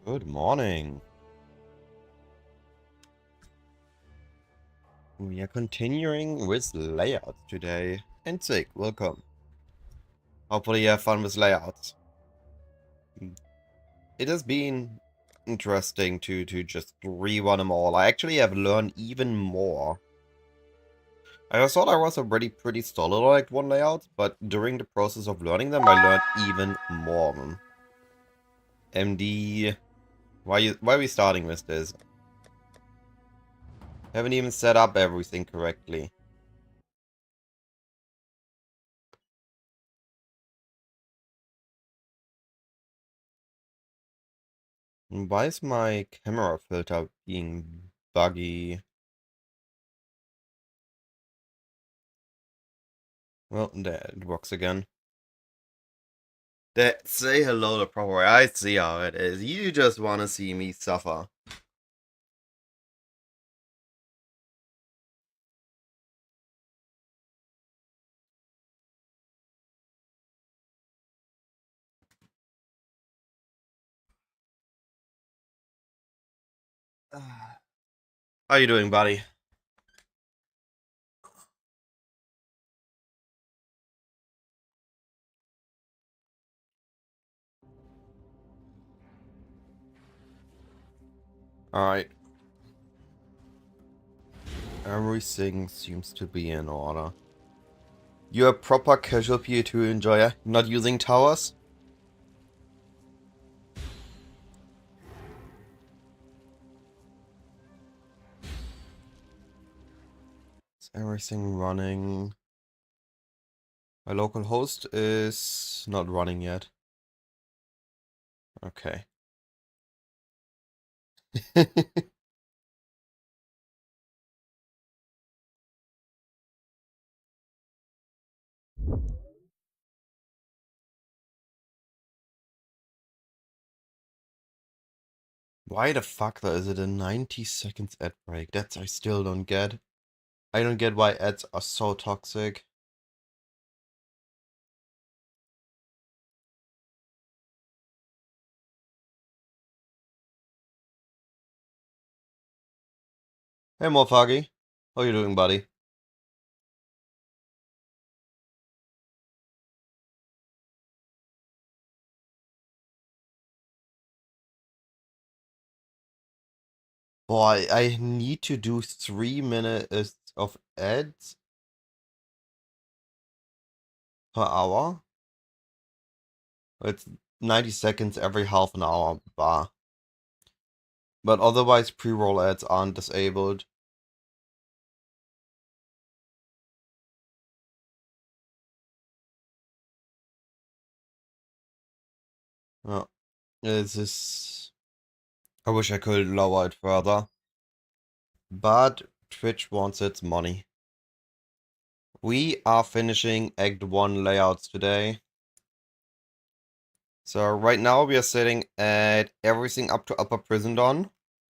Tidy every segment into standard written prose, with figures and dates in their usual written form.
Good morning. We are continuing with layouts today. And Sig, welcome. Hopefully you have fun with layouts. It has been interesting to just rerun them all. I actually have learned even more. I thought I was already pretty solid on Act 1 layouts, but during the process of learning them, I learned even more of them. MD... Why are we starting with this? Haven't even set up everything correctly. Why is my camera filter being buggy? Well, there it works again. Say hello the proper way. I see how it is. You just want to see me suffer. How you doing, buddy? Alright. Everything seems to be in order. You're a proper casual PoE enjoyer, not using towers? Is everything running? My local host is not running yet. Okay. Why the fuck though is it a 90 seconds ad break? That's I still don't get. I don't get why ads are so toxic. Hey Mofagi. How you doing, buddy? Boy, I need to do 3 minutes of ads per hour. It's 90 seconds every half an hour bar. But otherwise pre-roll ads aren't disabled. Oh, this is... I wish I could lower it further. But Twitch wants its money. We are finishing Act 1 layouts today. So right now we are sitting at everything up to Upper Prison Dawn.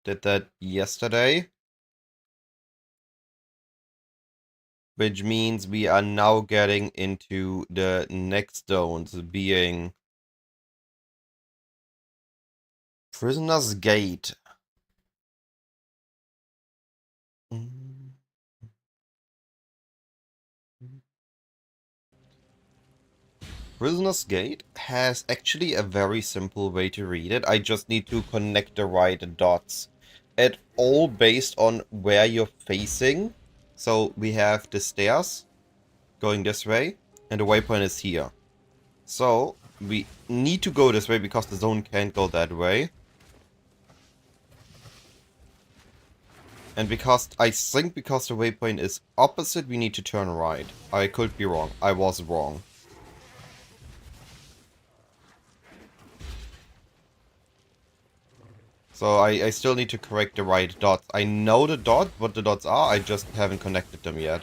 Did that yesterday. Which means we are now getting into the next zones, being Prisoner's Gate. Prisoner's Gate has actually a very simple way to read it. I just need to connect the right dots. It all based on where you're facing. So we have the stairs going this way, and the waypoint is here. So we need to go this way because the zone can't go that way. And because I think because the waypoint is opposite, we need to turn right. I could be wrong. I was wrong. So I still need to correct the right dots. I know the dot, what the dots are, I just haven't connected them yet.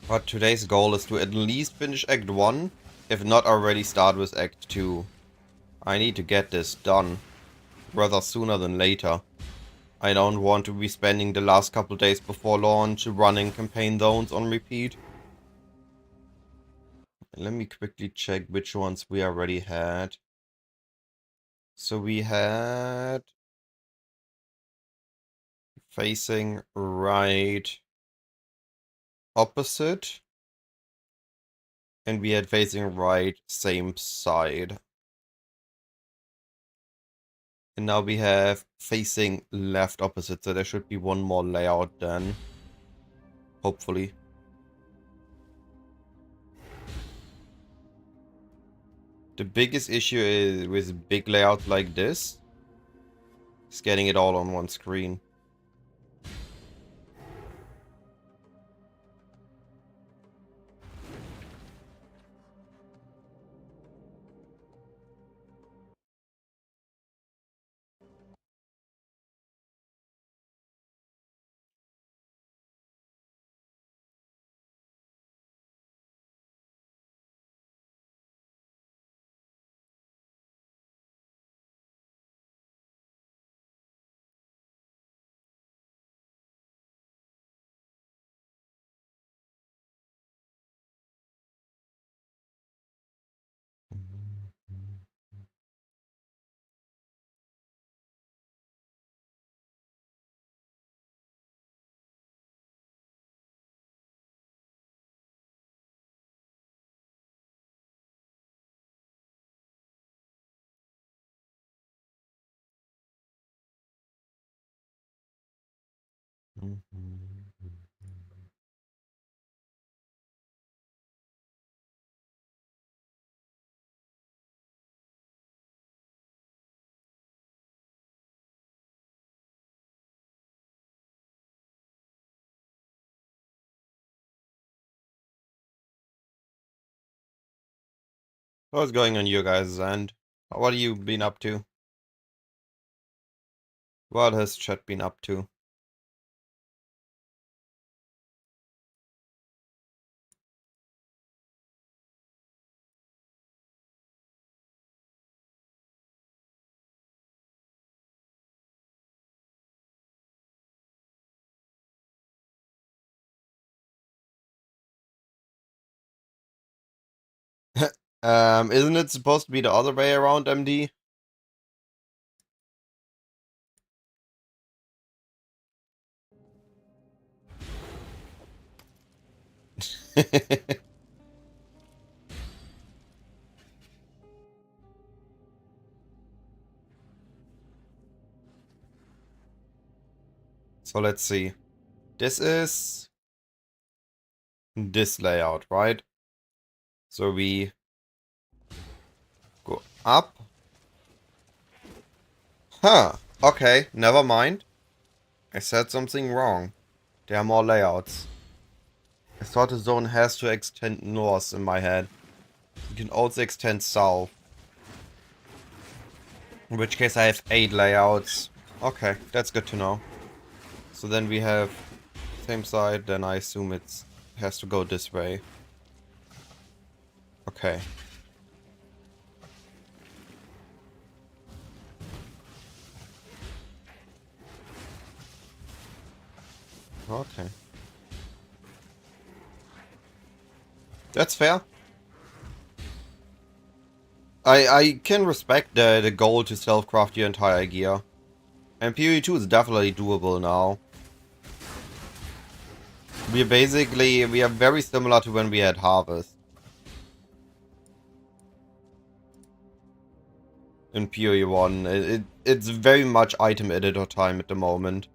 But today's goal is to at least finish Act 1, if not already start with Act 2. I need to get this done. rather sooner than later. I don't want to be spending the last couple days before launch running campaign zones on repeat. Let me quickly check which ones we already had. So we had facing right opposite, and we had facing right same side. And now we have facing left opposite, so there should be one more layout then. Hopefully. The biggest issue is with big layouts like this is getting it all on one screen. What's going on your guys' end? What have you been up to? What has chat been up to? Isn't it supposed to be the other way around, MD? So let's see. This is this layout, right? So we go up. Huh. Okay, never mind. I said something wrong. There are more layouts. I thought the zone has to extend north in my head. You can also extend south. In which case I have 8 layouts. Okay, that's good to know. So then we have same side, then I assume it has to go this way. Okay. Okay. That's fair. I can respect the goal to self-craft your entire gear. And PoE 2 is definitely doable now. We are very similar to when we had Harvest. In PoE 1. It's very much item editor time at the moment.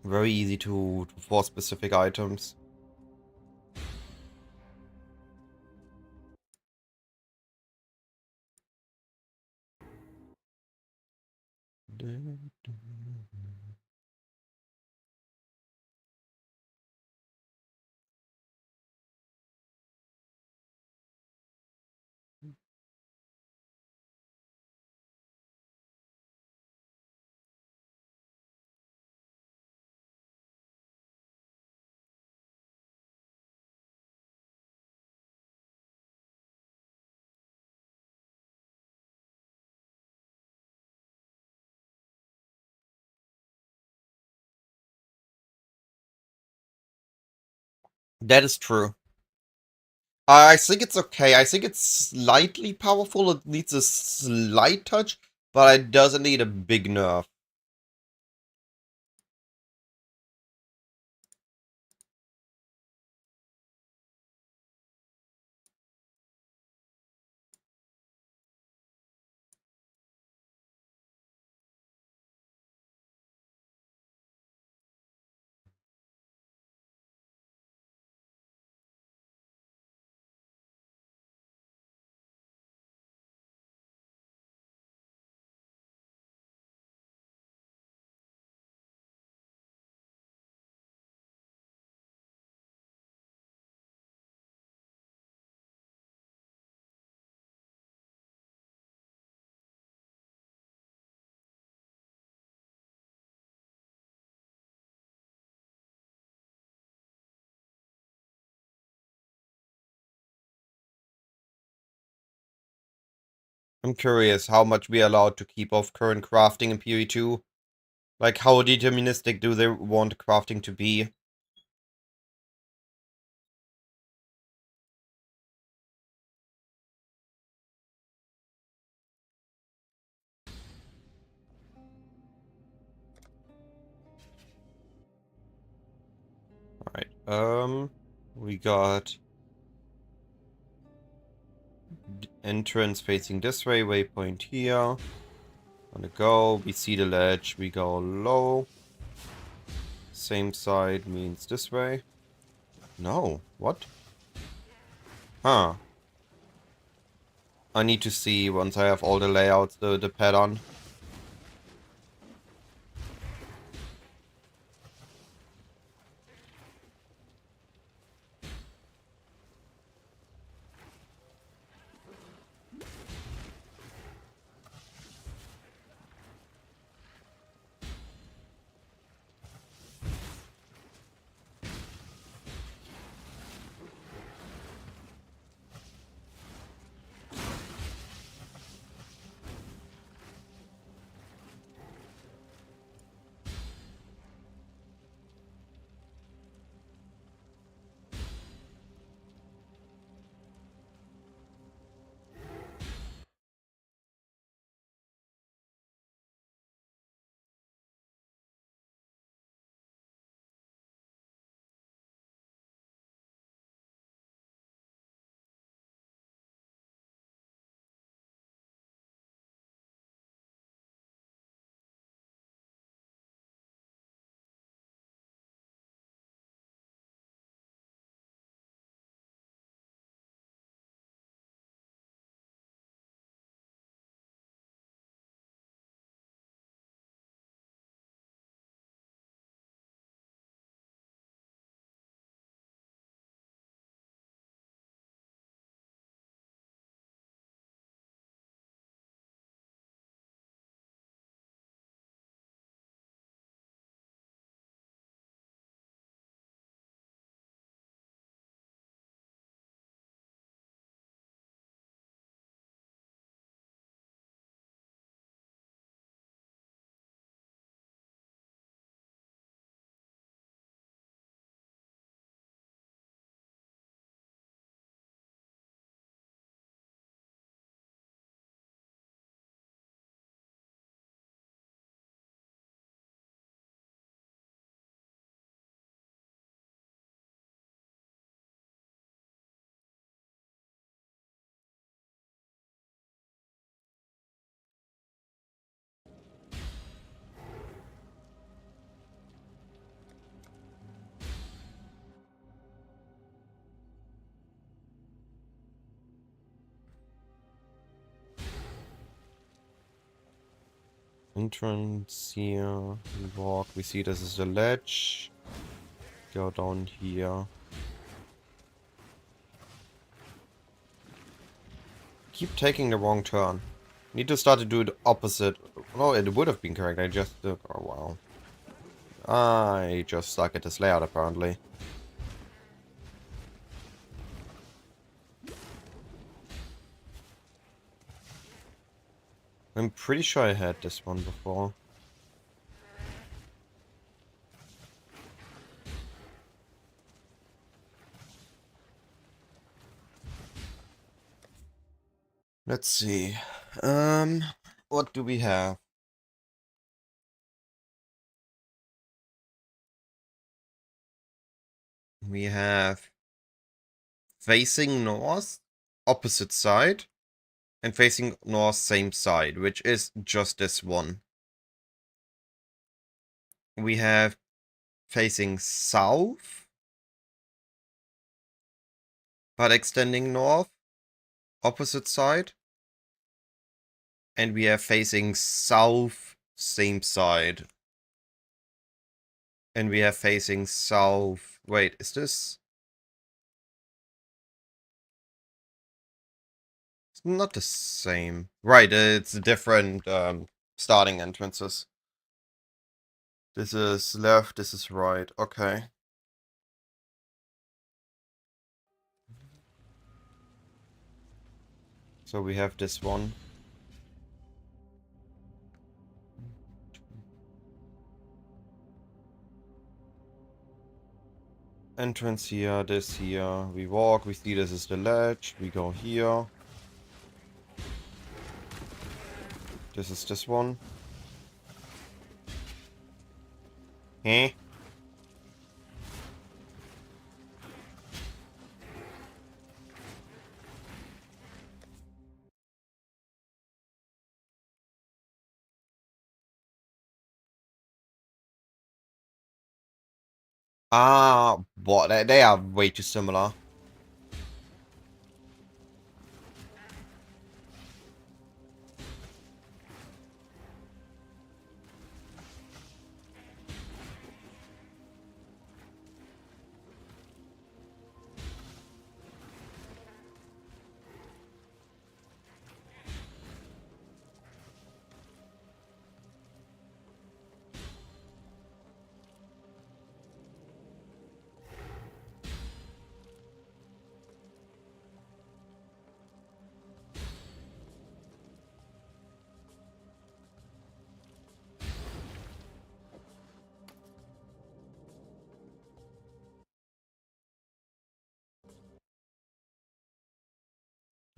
Very easy to force specific items. That is true. I think it's okay. I think it's slightly powerful. It needs a slight touch, but it doesn't need a big nerf. I'm curious how much we are allowed to keep of current crafting in PoE 2. Like, how deterministic do they want crafting to be? Alright, we got entrance facing this way, waypoint here. On the go, we see the ledge, we go low. Same side means this way. No, what? Huh. I need to see once I have all the layouts, the pattern. Entrance here, we walk, we see this is the ledge. Go down here. Keep taking the wrong turn. Need to start to do the opposite. No, it would have been correct. I just... oh, wow. I just suck at this layout, apparently. I'm pretty sure I had this one before. Let's see. What do we have? We have facing north, opposite side, and facing north, same side, which is just this one. We have facing south, but extending north, opposite side. And we have facing south, same side. And we have facing south. Wait, is this? It's not the same. Right, it's different starting entrances. This is left, this is right. Okay. So we have this one. Entrance here, this here. We walk, we see this is the ledge. We go here. This is this one. Eh? Ah, what? They are way too similar.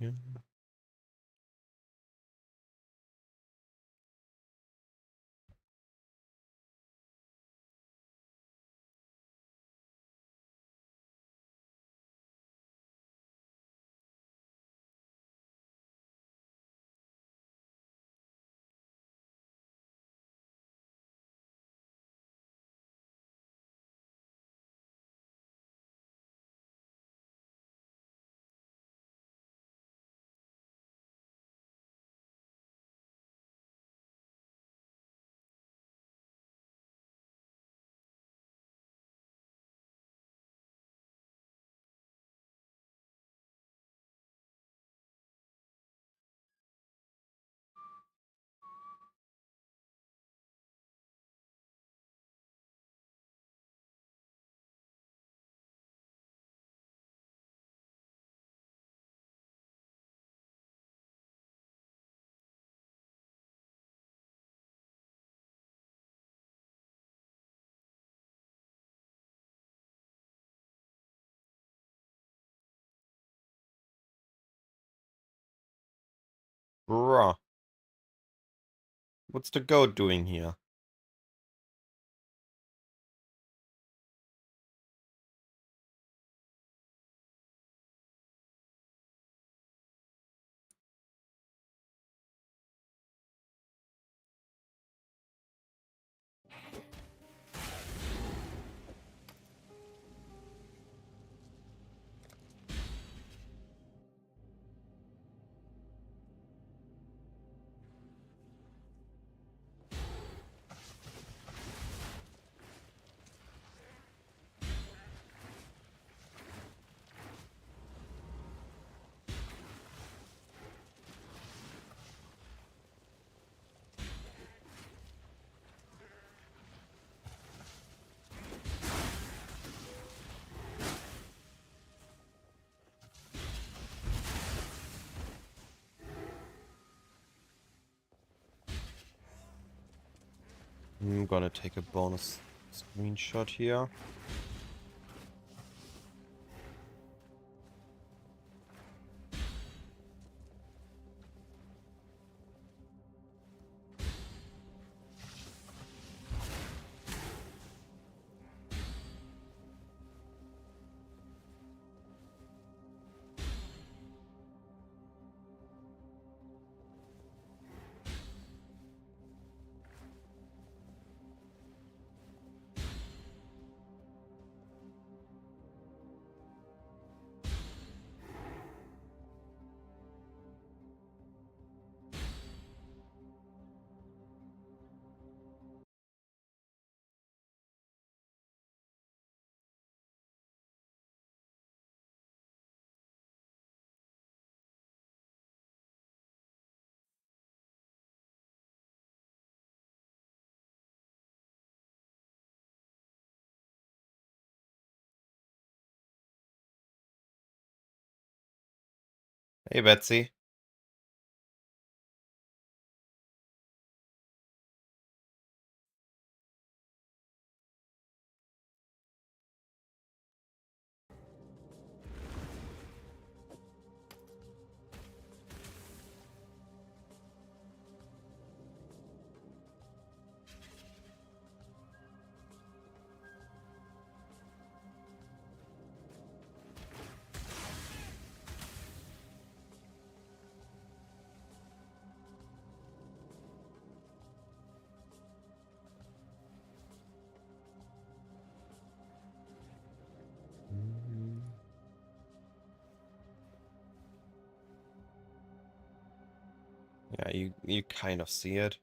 Yeah. Bruh. What's the goat doing here? I'm gonna take a bonus screenshot here. Hey, Betsy. Yeah, you kind of see it.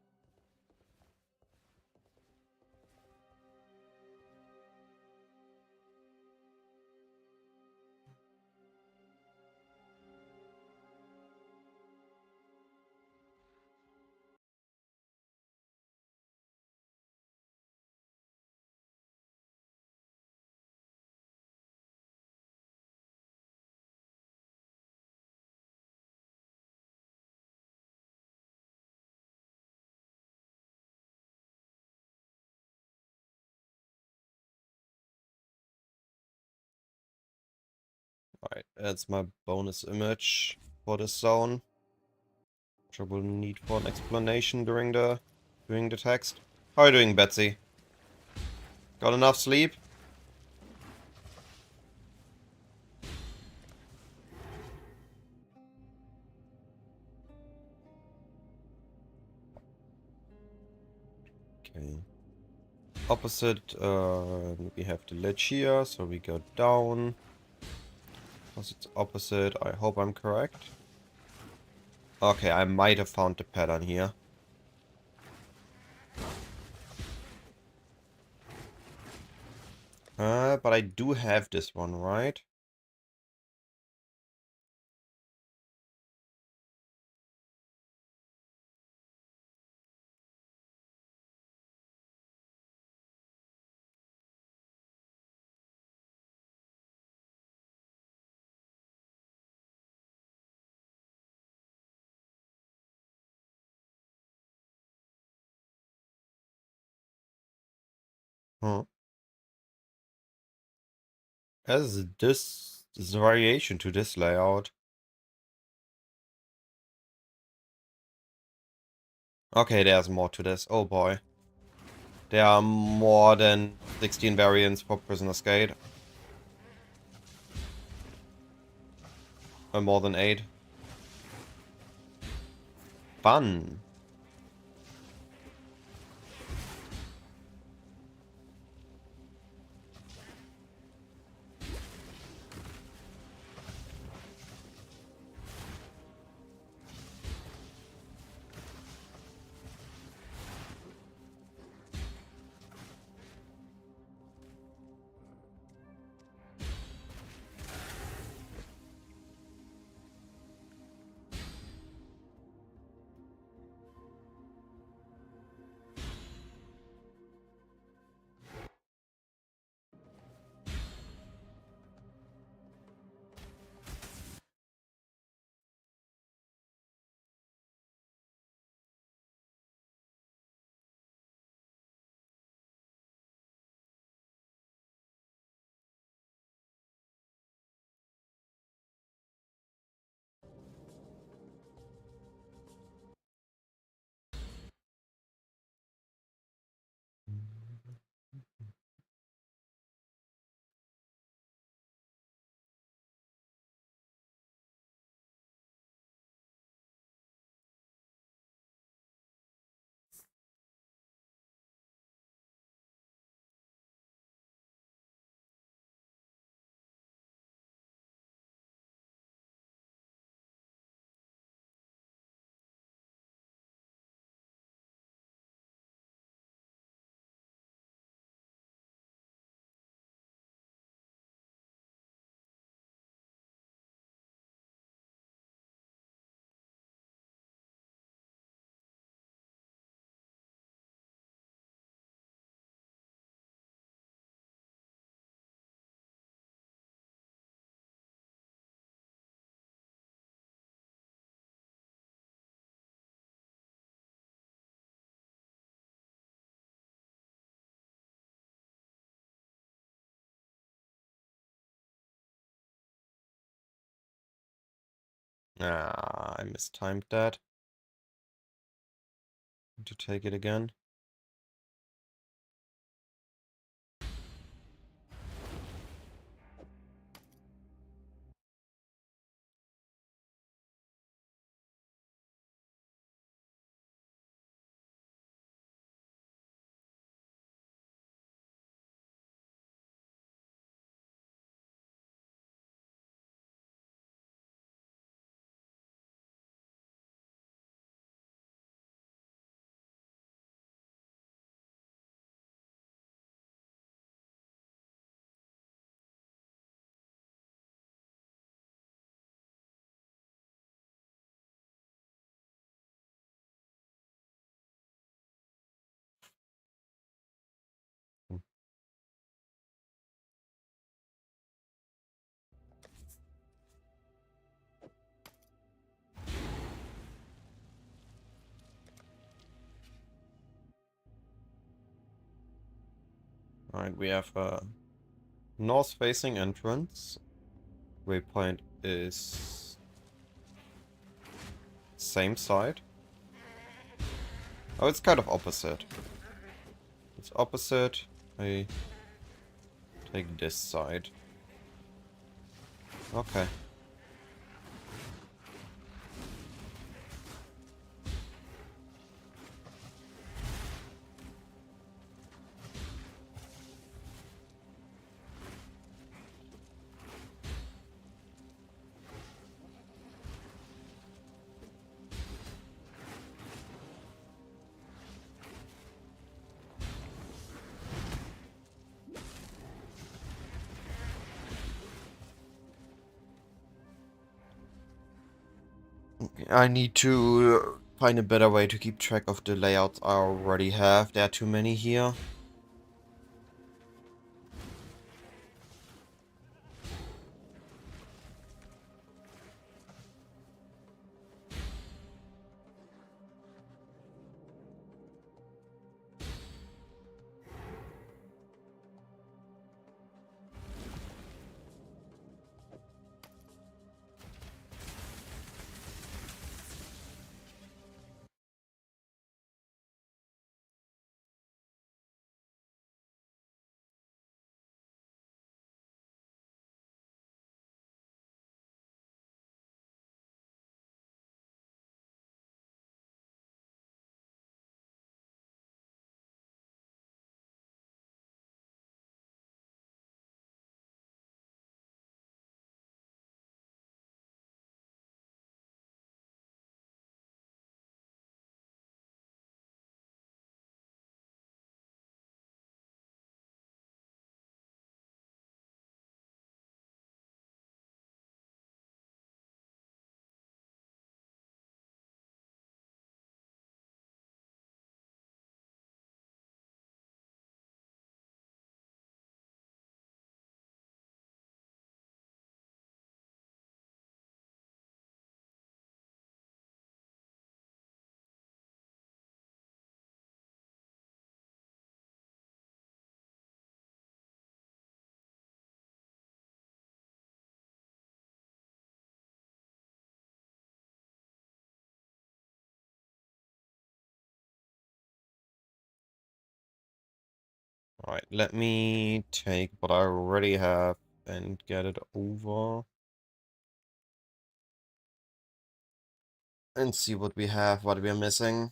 Alright, that's my bonus image for this zone, which I will need for an explanation during the text. How are you doing, Betsy? Got enough sleep? Okay. Opposite, we have the ledge here, so we go down. Because it's opposite, I hope I'm correct. Okay, I might have found the pattern here. But I do have this one, right? Huh. As this is a variation to this layout. Okay, there's more to this. Oh boy. There are more than 16 variants for Prisoner's Gate. Or more than 8. Fun. Ah, I mistimed that. Need to take it again. Alright, we have a north-facing entrance. Waypoint is same side. Oh, it's kind of opposite. It's opposite. I take this side. Okay. I need to find a better way to keep track of the layouts I already have. There are too many here. Alright, let me take what I already have and get it over. And see what we have, what we are missing.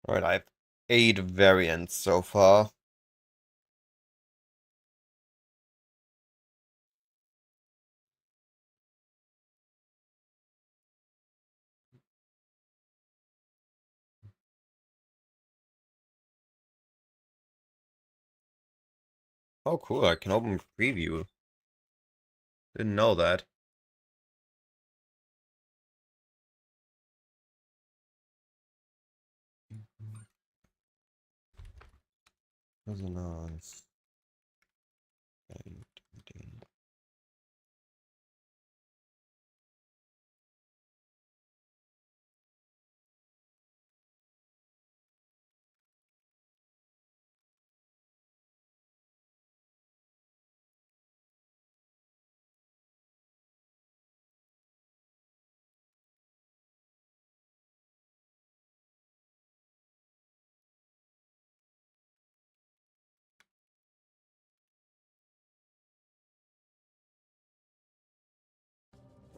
Alright, I have 8 variants so far. Oh, cool, I can open preview. Didn't know that. Resonance.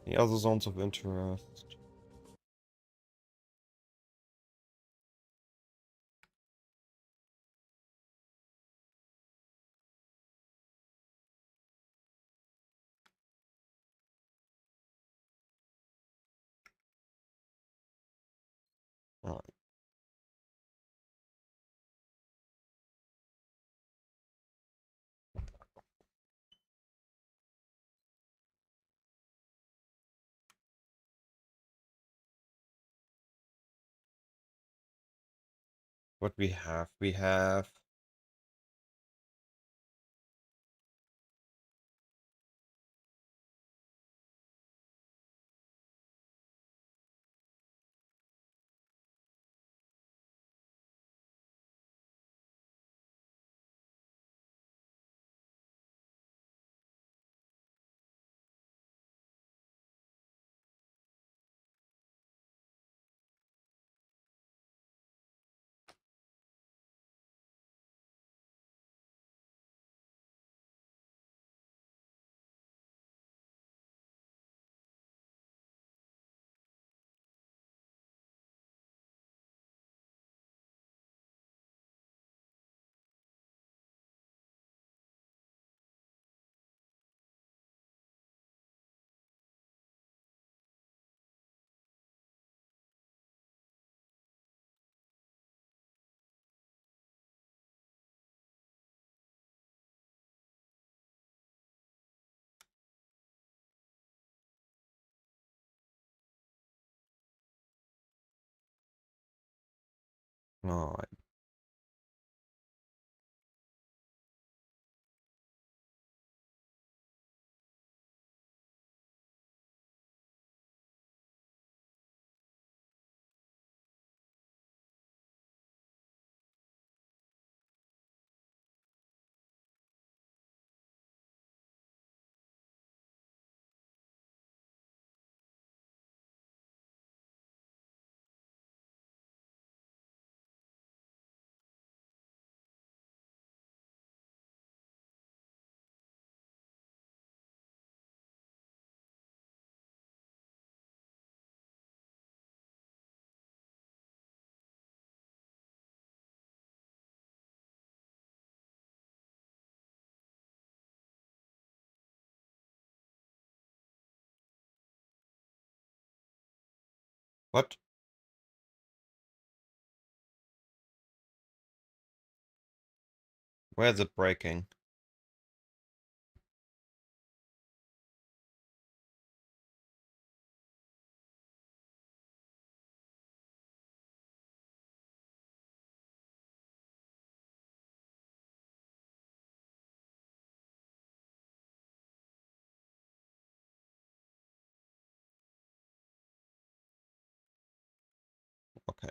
The other zones of interest. Alright. What we have? We have... Alright. What? Where's it breaking? Okay.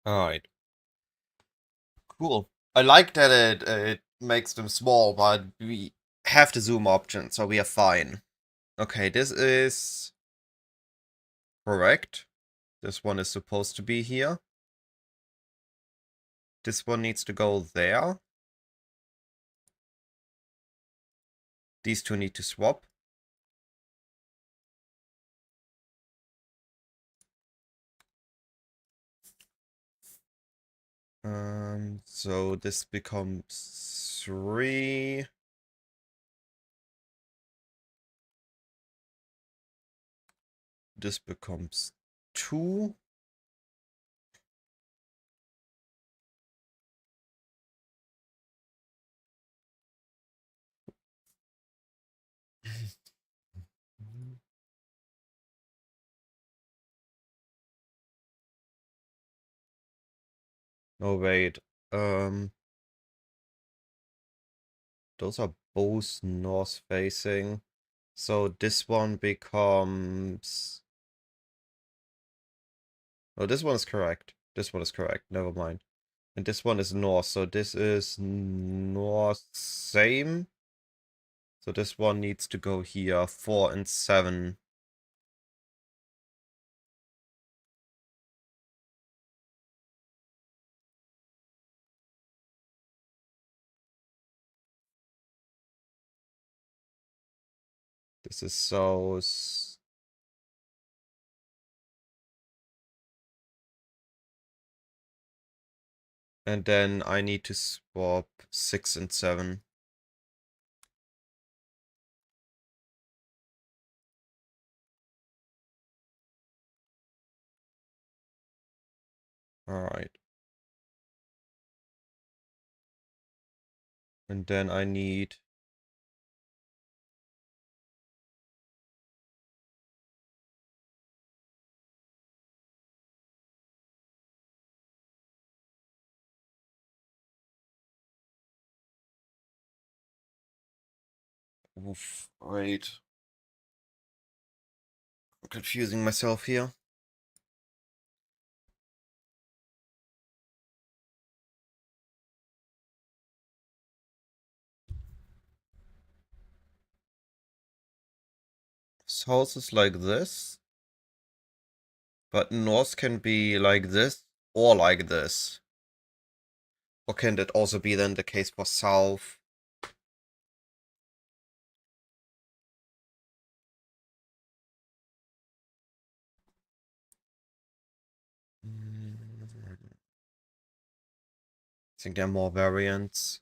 Alright, cool. I like that it makes them small, but we have the zoom option, so we are fine. Okay, this is correct. This one is supposed to be here. This one needs to go there. These two need to swap. So this becomes 3. This becomes 2. Oh wait, those are both north facing. So this one becomes... Oh, this one is correct. This one is correct. Never mind. And this one is north. So this is north same. So this one needs to go here. 4 and 7. This is south. And then I need to swap 6 and 7. Alright. And then I need... Oof, wait. I'm confusing myself here. South is like this. But north can be like this or like this. Or can that also be then the case for south? I think there are more variants.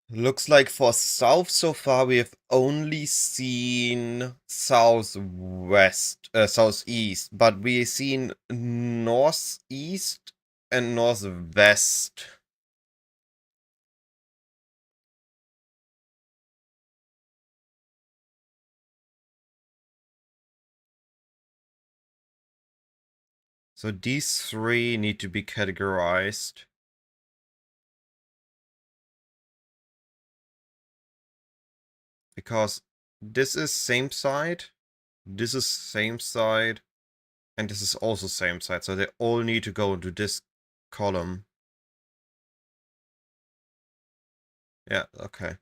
Looks like for south so far we have only seen southwest, southeast, but we've seen northeast and northwest. So these 3 need to be categorized. Because this is same side, this is same side, and this is also same side, so they all need to go into this column. Yeah, okay.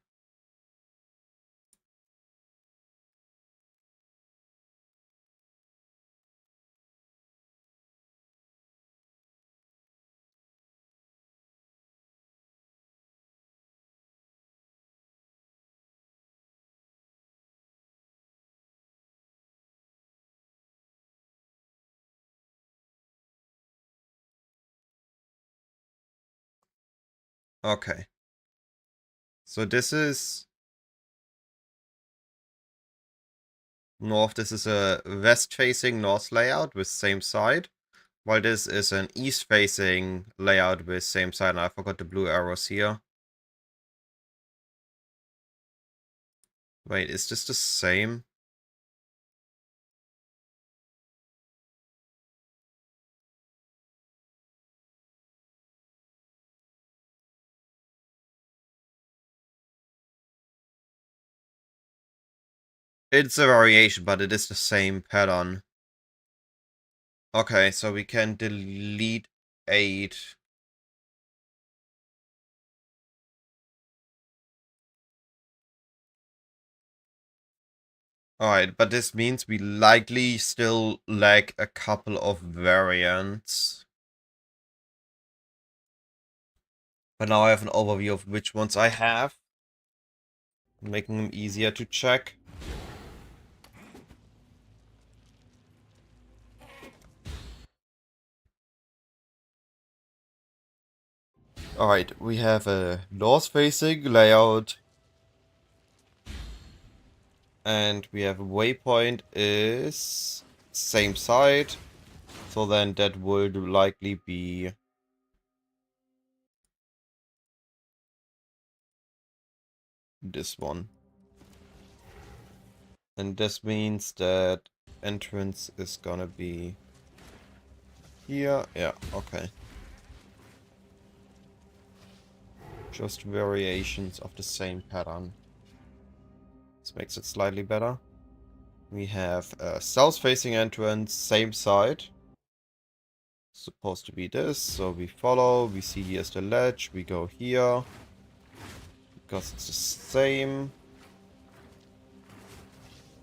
Okay. So this is north, this is a west-facing north layout with same side, while this is an east-facing layout with same side, and I forgot the blue arrows here. Wait, is this the same? It's a variation, but it is the same pattern. Okay, so we can delete 8. Alright, but this means we likely still lack a couple of variants. But now I have an overview of which ones I have, making them easier to check. Alright, we have a north-facing layout. And we have a waypoint is same side. So then that would likely be this one. And this means that entrance is gonna be here. Yeah, okay. Just variations of the same pattern. This makes it slightly better. We have a south-facing entrance, same side. Supposed to be this, so we follow. We see here's the ledge. We go here. Because it's the same.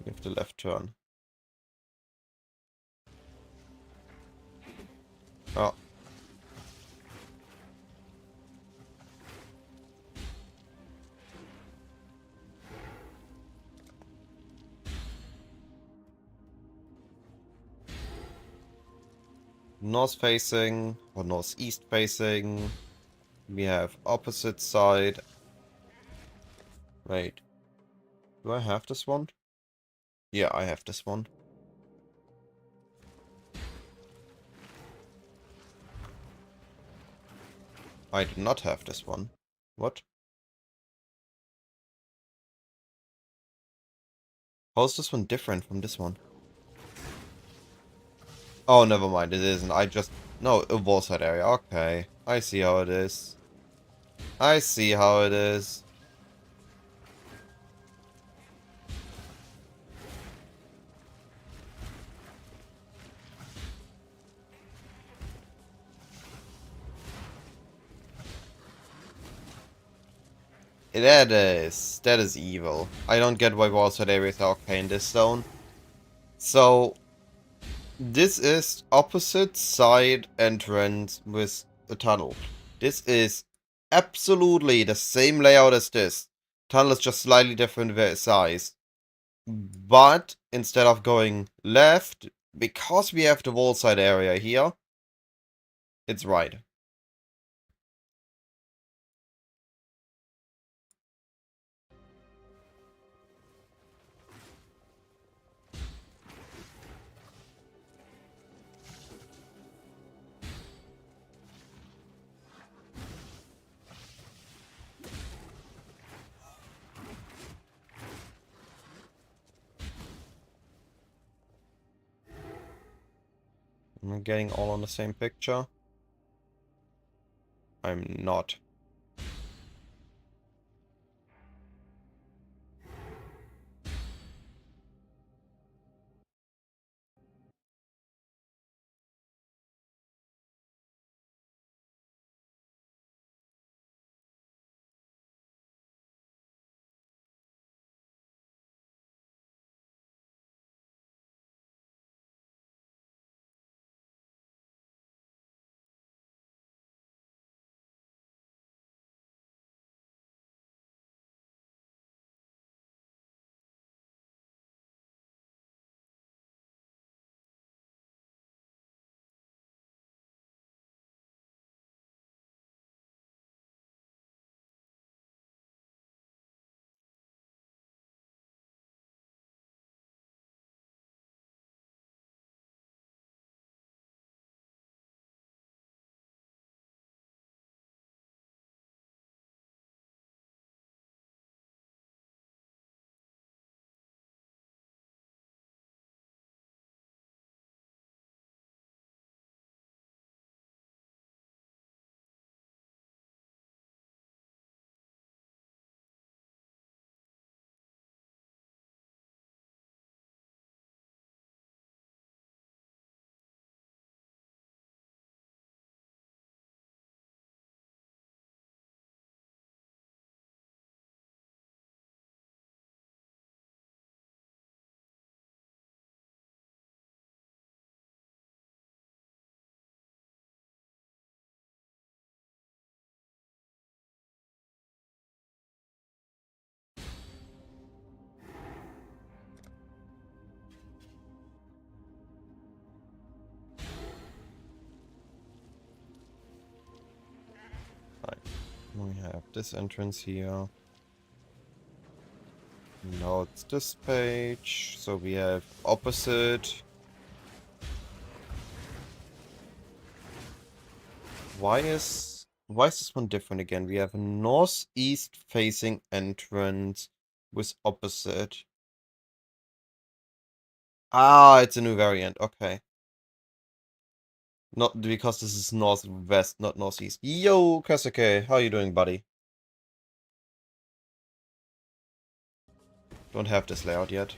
We have the left turn. Oh. North facing or northeast facing. We have opposite side. Wait. Do I have this one? Yeah, I have this one. I do not have this one. What? How is this one different from this one? Oh, never mind. It isn't. I just... No, a wall side area. Okay. I see how it is. I see how it is. That is evil. I don't get why wall side areas are okay in this zone. So, this is opposite side entrance with a tunnel. This is absolutely the same layout as this. Tunnel is just slightly different size. But instead of going left, because we have the wall side area here, it's right. Am I getting all on the same picture? I'm not. have this entrance here. Now it's this page. So we have opposite. Why is this one different again? We have a northeast facing entrance with opposite. Ah, it's a new variant. Okay. Not because this is northwest, not northeast. Yo, Kasuke, how you doing, buddy? Don't have this layout yet.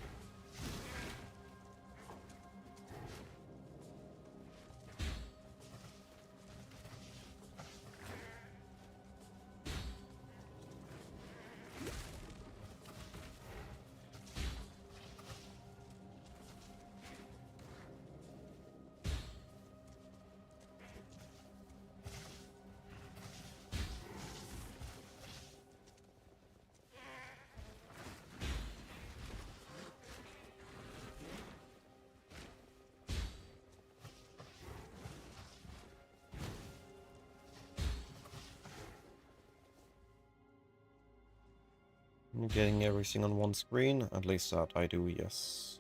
I'm getting everything on one screen. At least that I do, yes.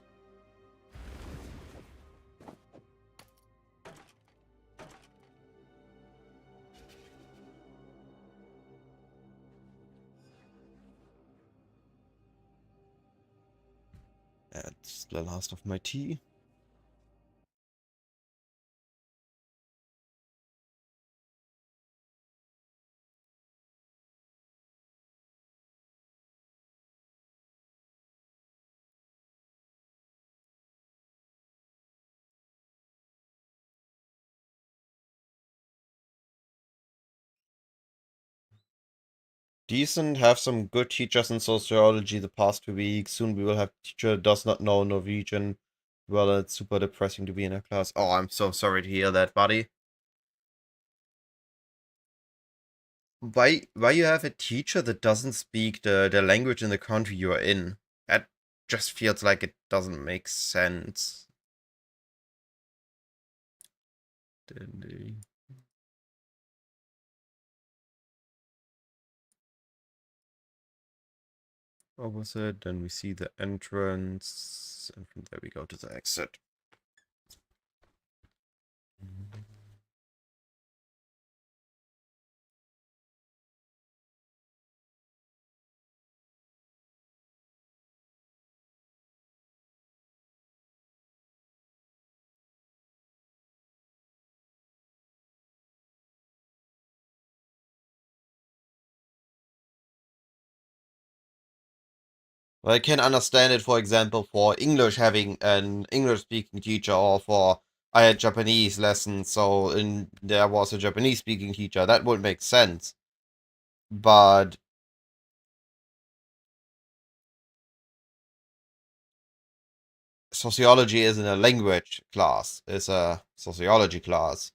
That's the last of my tea. Decent, have some good teachers in sociology the past 2 weeks. Soon we will have a teacher that does not know Norwegian. Well, it's super depressing to be in a class. Oh, I'm so sorry to hear that, buddy. Why you have a teacher that doesn't speak the language in the country you're in? That just feels like it doesn't make sense. Opposite, then we see the entrance, and from there we go to the exit. I can understand it, for example, for English having an English-speaking teacher, or for I had Japanese lessons, so there was a Japanese-speaking teacher. That would make sense. But sociology isn't a language class; it's a sociology class.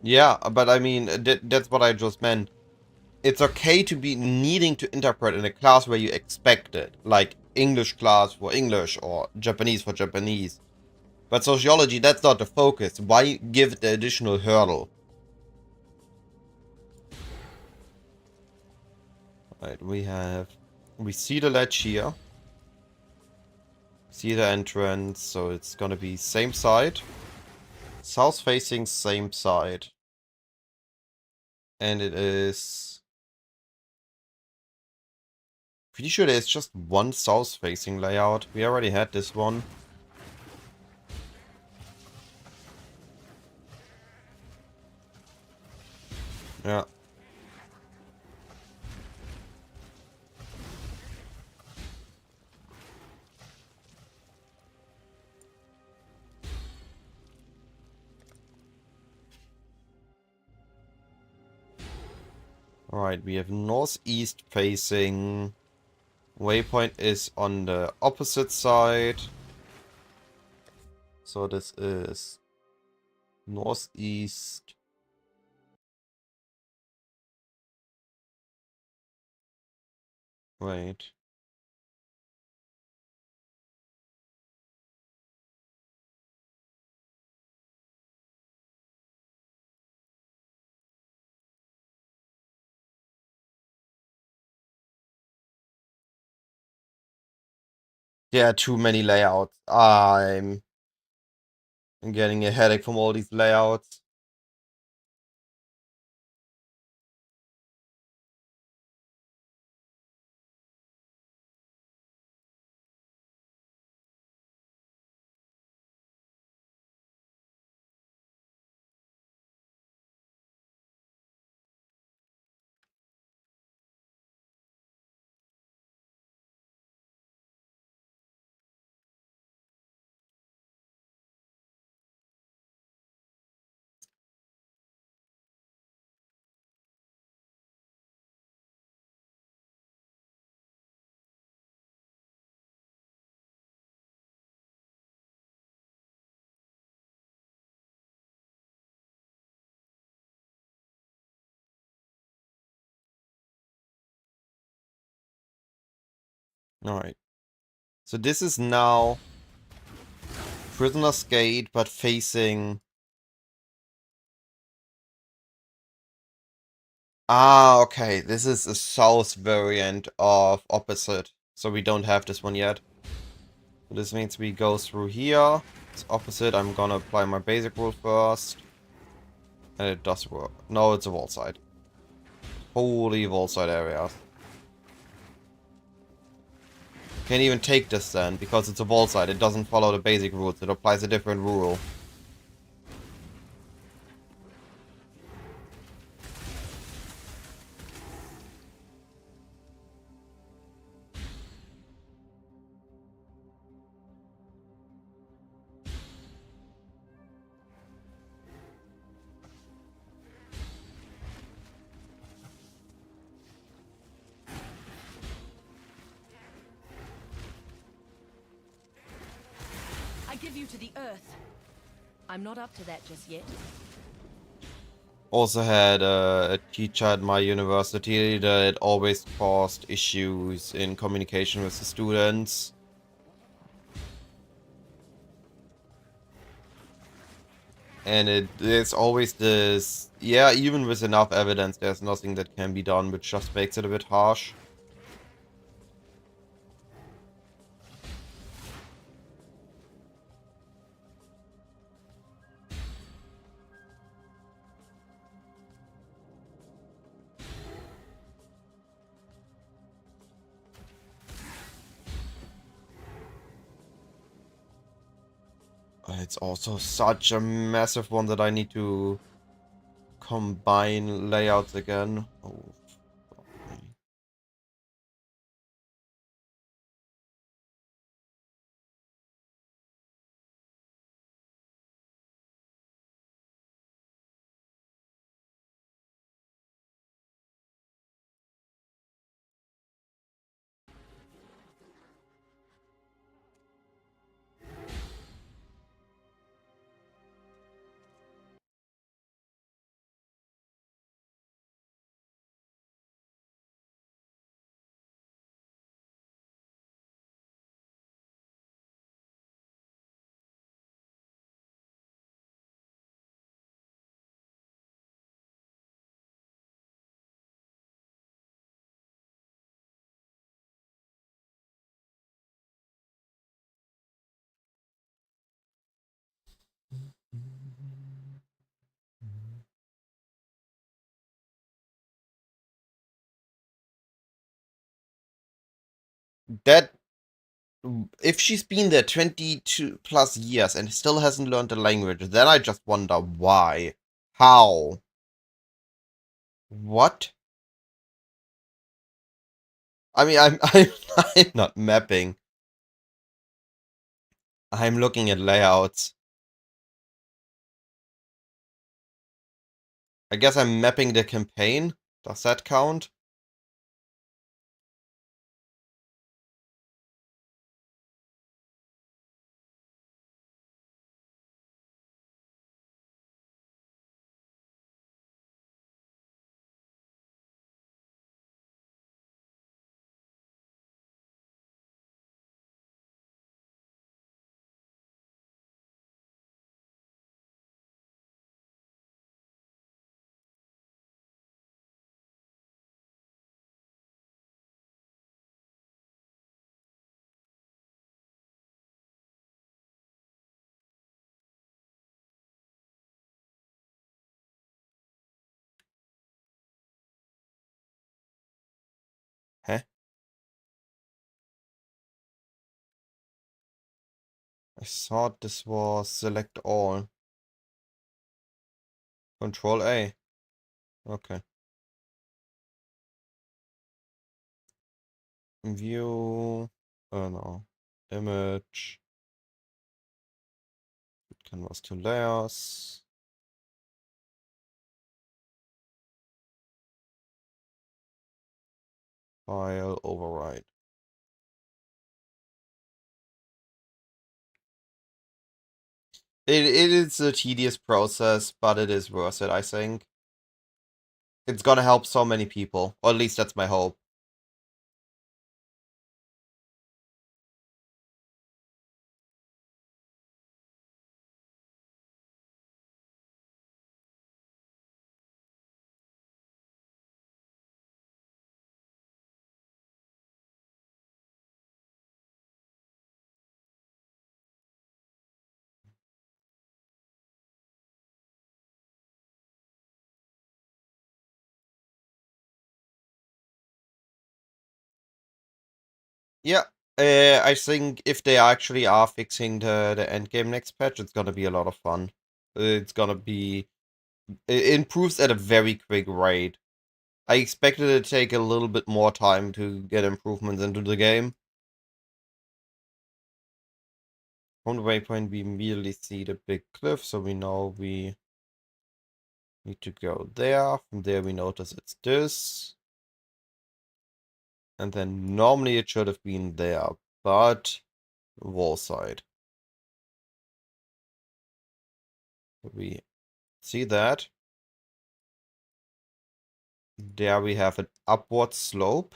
Yeah, but I mean, that's what I just meant. It's okay to be needing to interpret in a class where you expect it, like English class for English or Japanese for Japanese. But sociology, that's not the focus. Why give the additional hurdle? Right, we see the ledge here. See the entrance, so it's gonna be same side. South facing, same side. And it is... Pretty sure there's just one south facing layout. We already had this one. Yeah. Alright, we have northeast facing. Waypoint is on the opposite side. So this is northeast. Wait. There are too many layouts. I'm getting a headache from all these layouts. Alright. So this is now Prisoner's Gate, but facing... Ah, okay. This is a south variant of opposite. So we don't have this one yet. So this means we go through here. It's opposite. I'm gonna apply my basic rule first. And it does work. No, it's a wall side. Holy wall side areas. Can't even take this then, because it's a wall side. It doesn't follow the basic rules. It applies a different rule. I give you to the earth. I'm not up to that just yet. Also had a teacher at my university that always caused issues in communication with the students. And there's always this, yeah, even with enough evidence, there's nothing that can be done, which just makes it a bit harsh. It's also such a massive one that I need to combine layouts again. Oh, fuck me. That, if she's been there 22 plus years and still hasn't learned the language, then I just wonder why. How? What? I mean, I'm not mapping. I'm looking at layouts. I guess I'm mapping the campaign. Does that count? Huh? I thought this was select all. Control A. Okay. View. Oh no. Image. Canvas to layers. File override. It is a tedious process, but it is worth it, I think. It's gonna help so many people. Or at least that's my hope. Yeah, I think if they actually are fixing the endgame next patch, it's gonna be a lot of fun. It's gonna be... It improves at a very quick rate. I expected it to take a little bit more time to get improvements into the game. From the waypoint, we immediately see the big cliff, so we know we need to go there. From there, we notice it's this. And then normally it should have been there, but wall side. We see that. There we have an upward slope.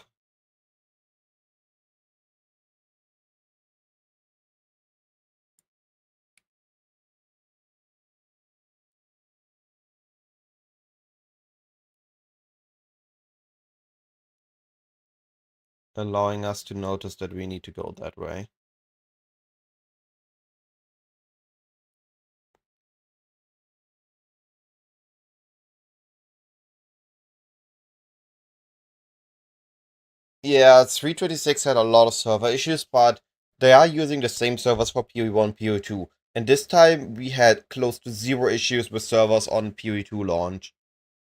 Allowing us to notice that we need to go that way. Yeah, 326 had a lot of server issues, but they are using the same servers for PoE1, PoE2. And this time we had close to zero issues with servers on PoE2 launch.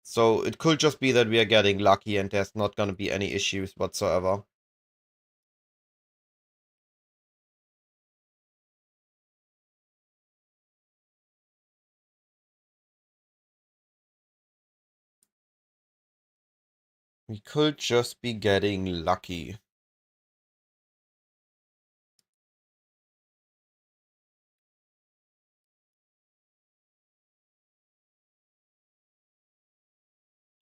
So it could just be that we are getting lucky and there's not gonna be any issues whatsoever. We could just be getting lucky.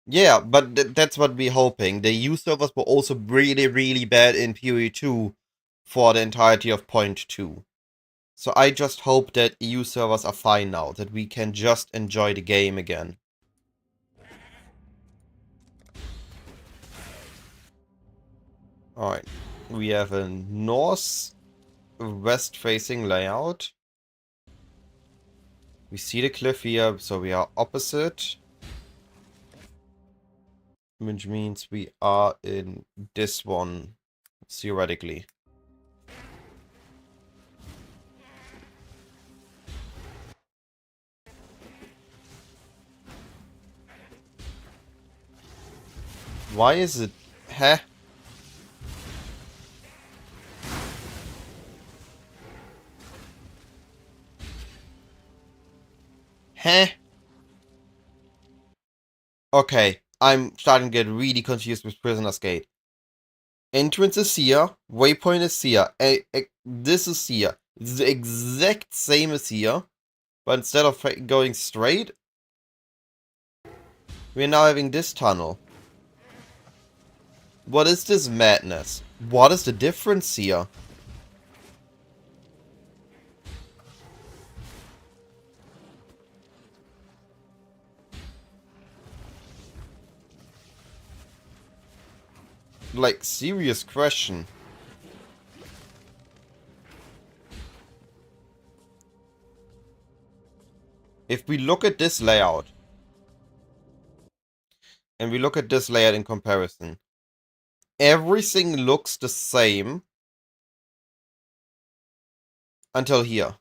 Yeah, but that's what we're hoping. The EU servers were also really, really bad in PoE2 for the entirety of point 2. So I just hope that EU servers are fine now, that we can just enjoy the game again. Alright, we have a north-west facing layout. We see the cliff here, so we are opposite. Which means we are in this one, theoretically. Why is it... Huh? Huh? Okay, I'm starting to get really confused with Prisoner's Gate. Entrance is here, waypoint is here, this is here. It's the exact same as here, but instead of going straight, we're now having this tunnel. What is this madness? What is the difference here? Like, serious question. If we look at this layout, and we look at this layout in comparison, everything looks the same until here.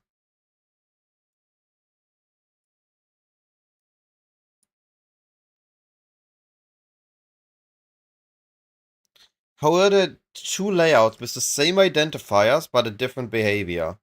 How are the two layouts with the same identifiers but a different behavior?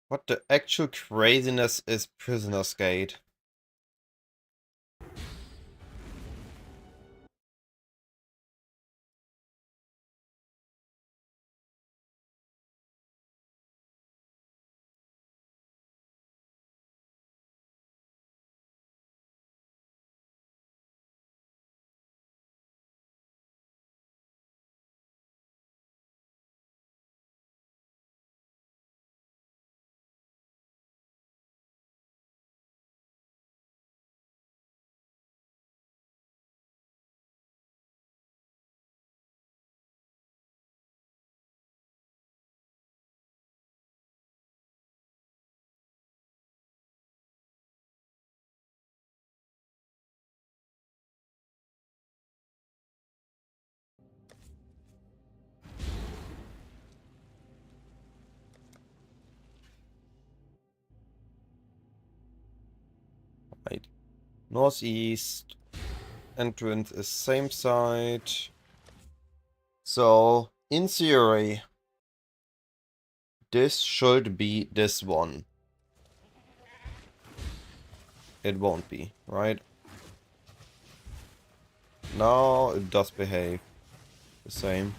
What the actual craziness is Prisoner's Gate? Right. Northeast. Entrance is same side. So, in theory, this should be this one. It won't be, right? No, it does behave the same.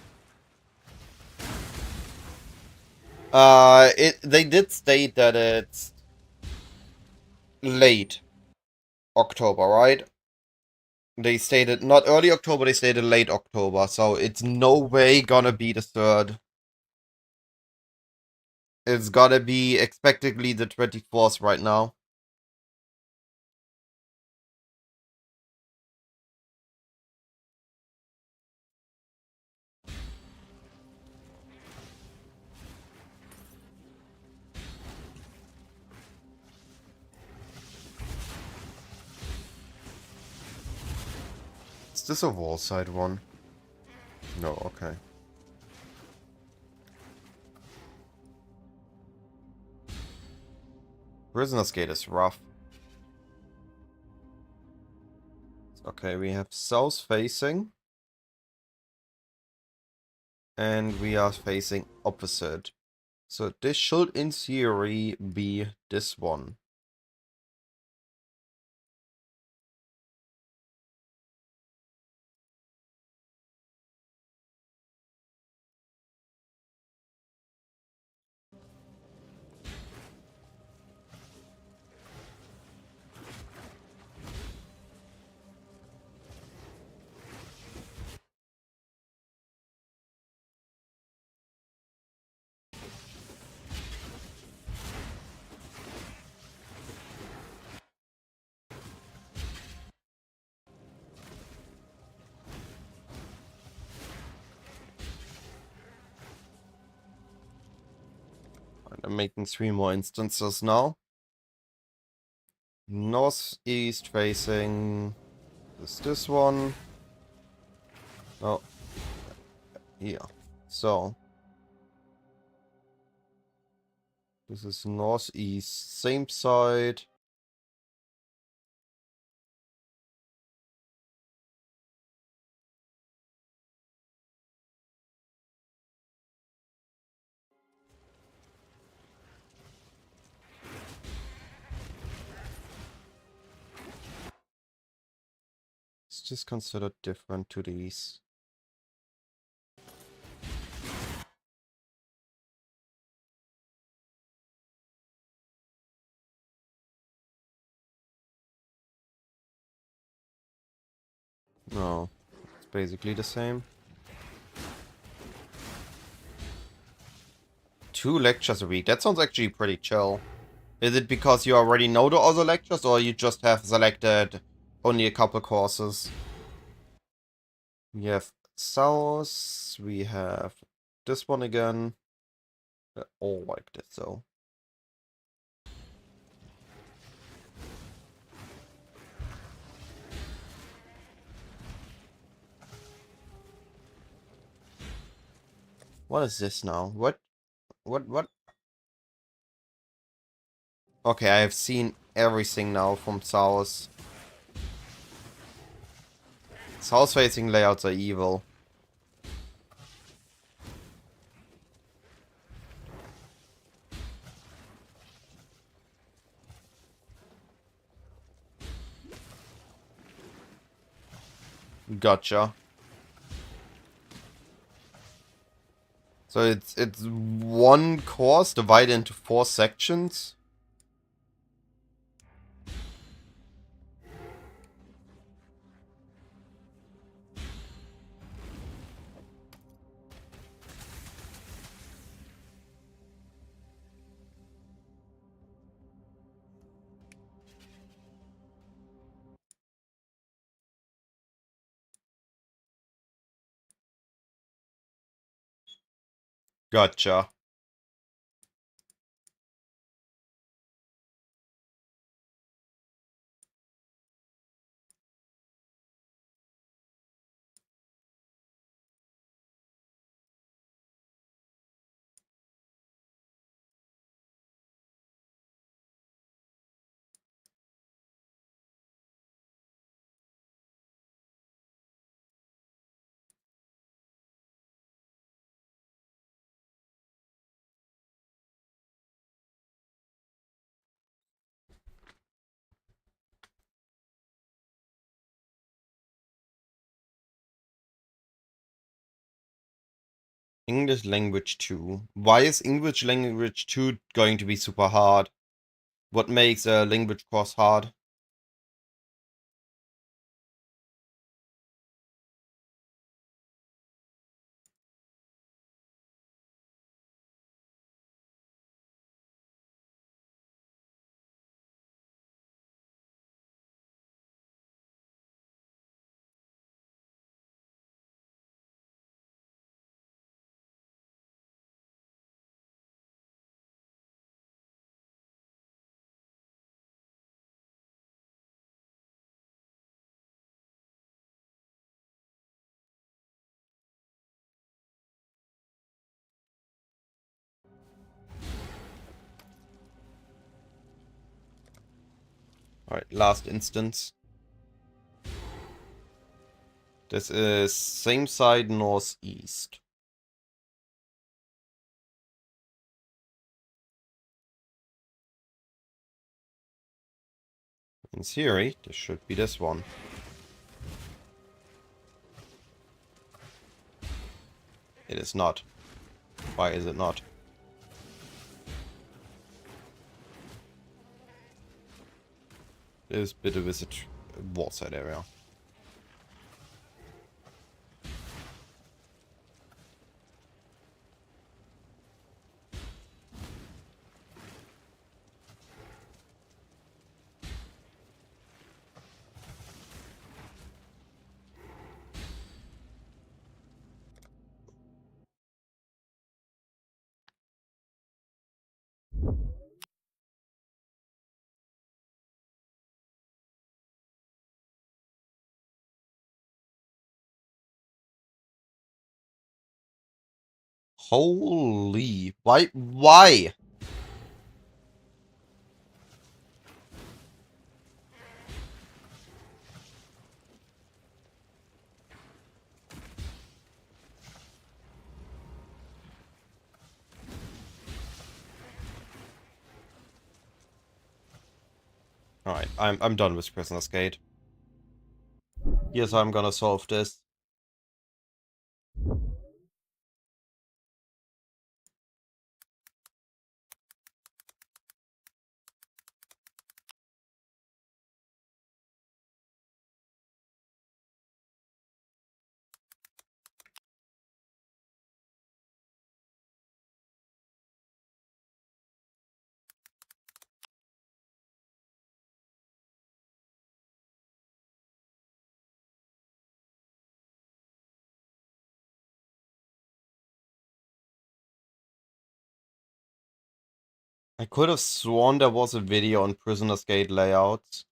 They did state that it's late October, right? They stated not early October, they stated late October, so it's no way gonna be the 3rd. It's gotta be expectedly the 24th right now. Is this a wall side one? No, okay. Prisoner's Gate is rough. Okay, we have south facing. And we are facing opposite. So this should in theory be this one. I'm making 3 more instances now. Northeast facing is this one. Oh, here. So This is northeast, same side. It's just considered different to these. No, it's basically the same. 2 lectures a week. That sounds actually pretty chill. Is it because you already know the other lectures, or you just have selected only a couple courses? We have South, we have this one again. They're all like this, though. What is this now? What? Okay, I have seen everything now from South. South-facing layouts are evil. Gotcha. So it's one course divided into 4 sections. Gotcha. English language 2. Why is English language 2 going to be super hard? What makes a language course hard? Alright, last instance. This is same side northeast. In theory, this should be this one. It is not. Why is it not? This bit of a waterside area. Holy. Why? Why? Alright, I'm done with Prisoner's Gate. Here's how I'm gonna solve this. I could have sworn there was a video on Prisoner's Gate layouts.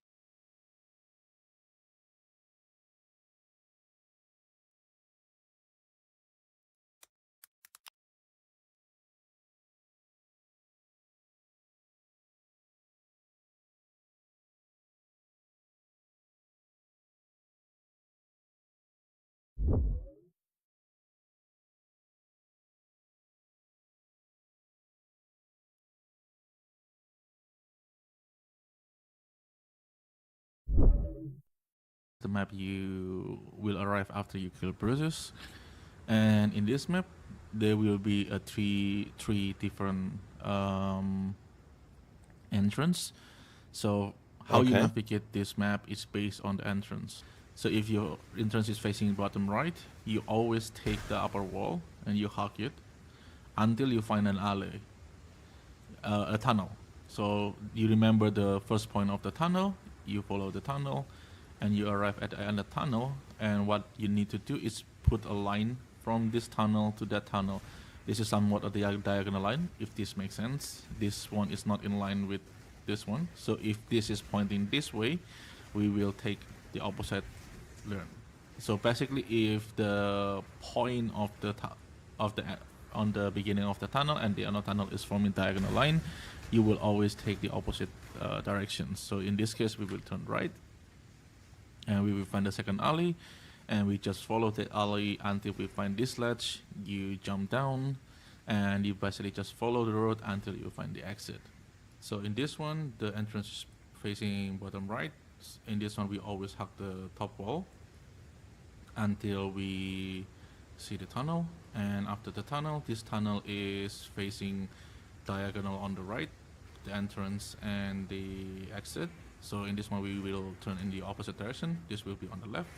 The map you will arrive after you kill Bruises, and in this map there will be a three different entrance. So how you Okay. navigate this map is based on the entrance. So if your entrance is facing bottom right, you always take the upper wall and you hug it until you find an alley, a tunnel. So you remember the first point of the tunnel, you follow the tunnel, and you arrive at the end of the tunnel. And what you need to do is put a line from this tunnel to that tunnel. This is somewhat a diagonal line, if this makes sense. This one is not in line with this one. So if this is pointing this way, we will take the opposite turn. So basically, if the point of the on the beginning of the tunnel and the end of the tunnel is forming diagonal line, you will always take the opposite direction. So in this case, we will turn right, and we will find the second alley, and we just follow the alley until we find this ledge. You jump down, and you basically just follow the road until you find the exit. So in this one, the entrance is facing bottom right. In this one, we always hug the top wall until we see the tunnel. And after the tunnel, this tunnel is facing diagonal on the right, the entrance and the exit. So in this one, we will turn in the opposite direction. This will be on the left.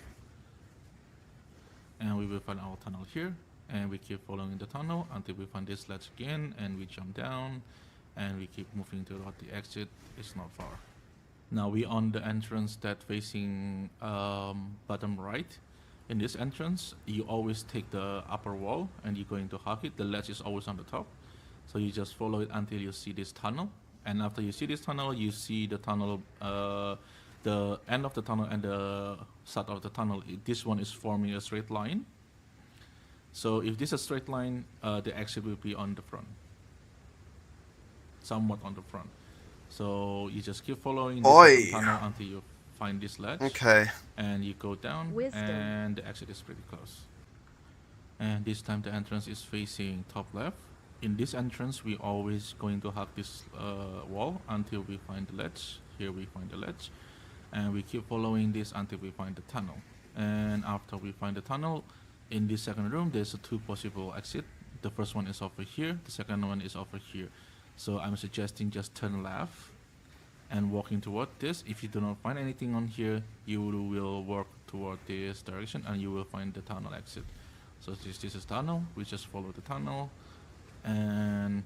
And we will find our tunnel here. And we keep following the tunnel until we find this ledge again, and we jump down, and we keep moving toward the exit. It's not far. Now we on the entrance that facing bottom right. In this entrance, you always take the upper wall and you're going to hug it. The ledge is always on the top. So you just follow it until you see this tunnel. And after you see this tunnel, you see the tunnel, the end of the tunnel and the start of the tunnel. This one is forming a straight line. So if this is a straight line, the exit will be on the front. Somewhat on the front. So you just keep following this tunnel until you find this ledge. Okay. And you go down, Wisdom. and the exit is pretty close. And this time the entrance is facing top left. In this entrance, we always going to hug this wall until we find the ledge. Here we find the ledge. And we keep following this until we find the tunnel. And after we find the tunnel, in this second room, there's two possible exits. The first one is over here. The second one is over here. So I'm suggesting just turn left and walking toward this. If you do not find anything on here, you will walk toward this direction and you will find the tunnel exit. So this is tunnel. We just follow the tunnel, and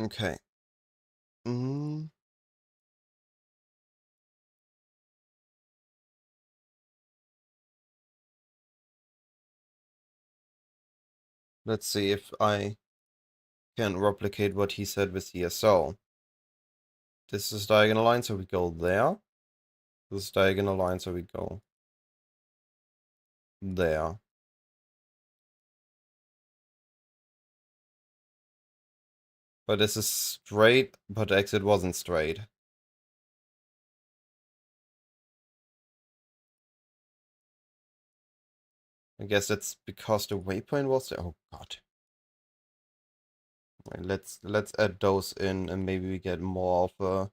Okay. Let's see if I can replicate what he said with here. So, this is diagonal line, so we go there. This is diagonal line, so we go there. But this is straight, but the exit wasn't straight. I guess that's because the waypoint was there. Oh god. Right, let's add those in and maybe we get more of a...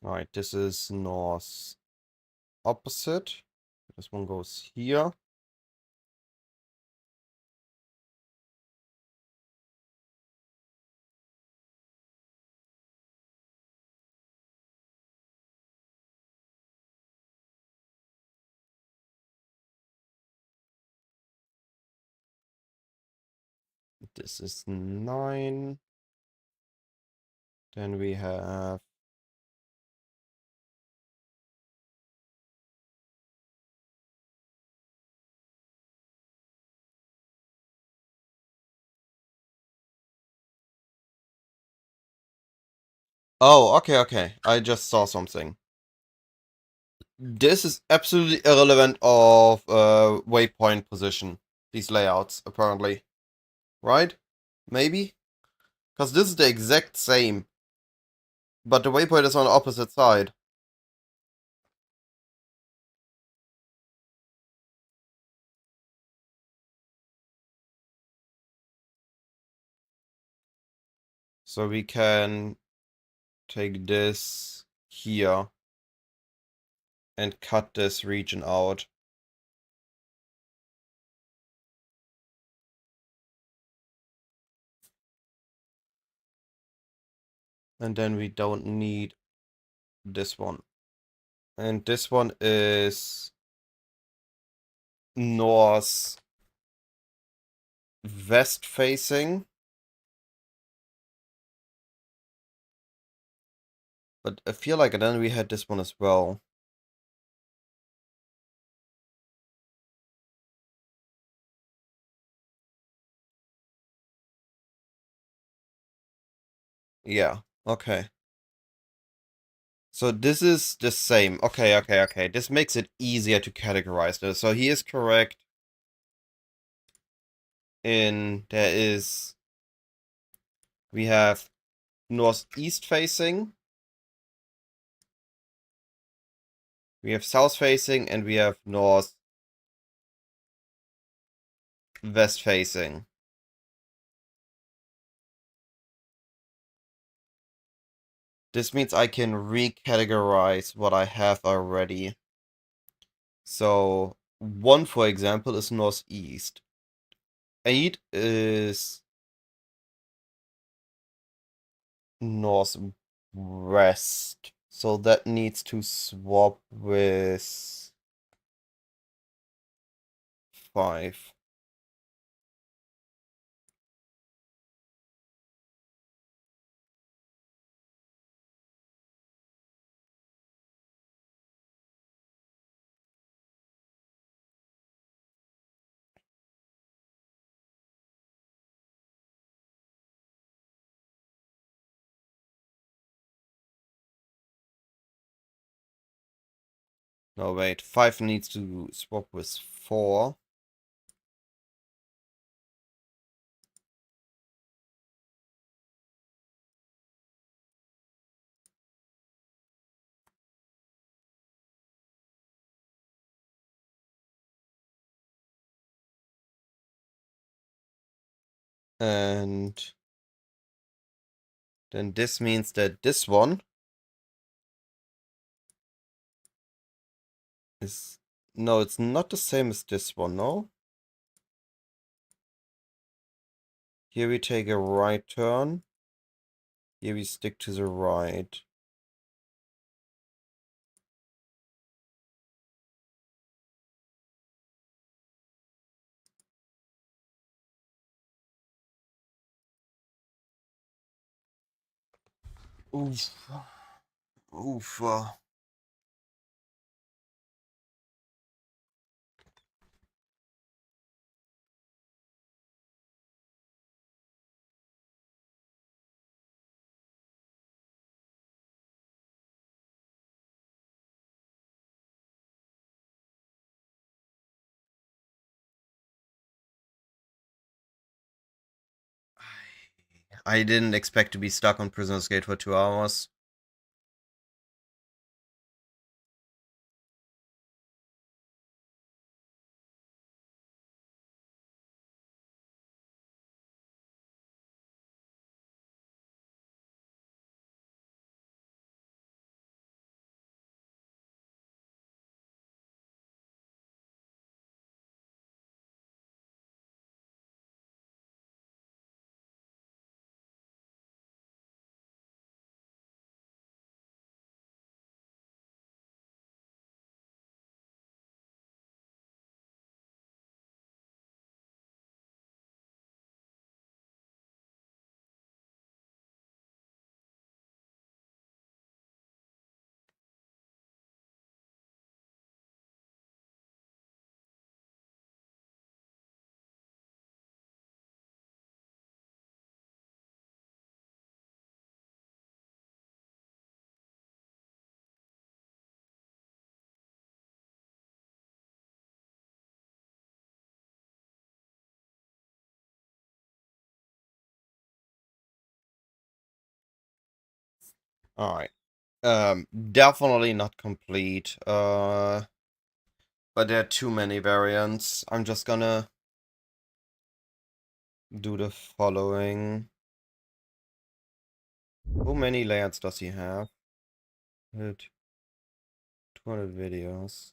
Alright, this is north opposite. This one goes here. This is 9. Then we have... Oh, okay. I just saw something. This is absolutely irrelevant of waypoint position. These layouts, apparently. Right? Maybe? Because this is the exact same. But the waypoint is on the opposite side. So we can take this here and cut this region out. And then we don't need this one. And this one is north west facing. But I feel like then we had this one as well. Yeah, okay. So this is the same. Okay. This makes it easier to categorize this. So he is correct in we have northeast facing, we have south facing, and we have northwest facing. This means I can recategorize what I have already. So 1, for example, is northeast. 8 is northwest. So that needs to swap with 5. No, wait. 5 needs to swap with 4. And Then this means that this one is... No, it's not the same as this one, no? Here we take a right turn. Here we stick to the right. Oof. Oof. I didn't expect to be stuck on Prisoner's Gate for 2 hours. Alright. Definitely not complete. But there are too many variants. I'm just gonna do the following. How many layouts does he have? 200 videos.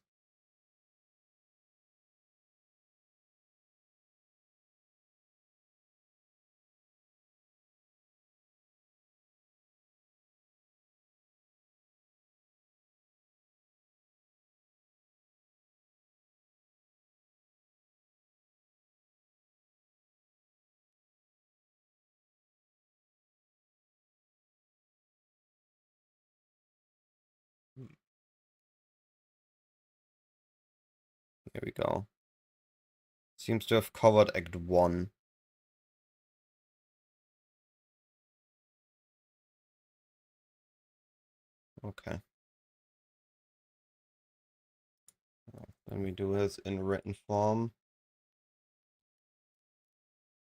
Here we go. Seems to have covered Act 1. Okay. Then we do this in written form.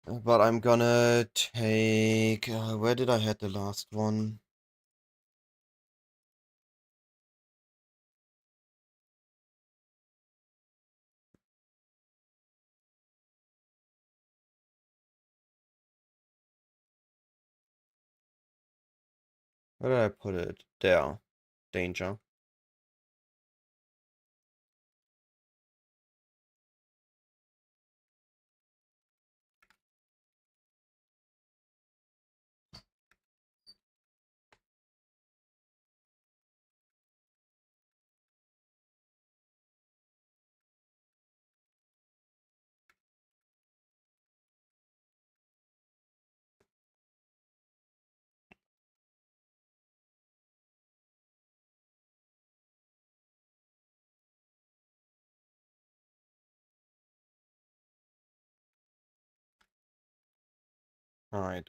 But I'm gonna take... where did I had the last one? Where did I put it? There. Danger. Alright.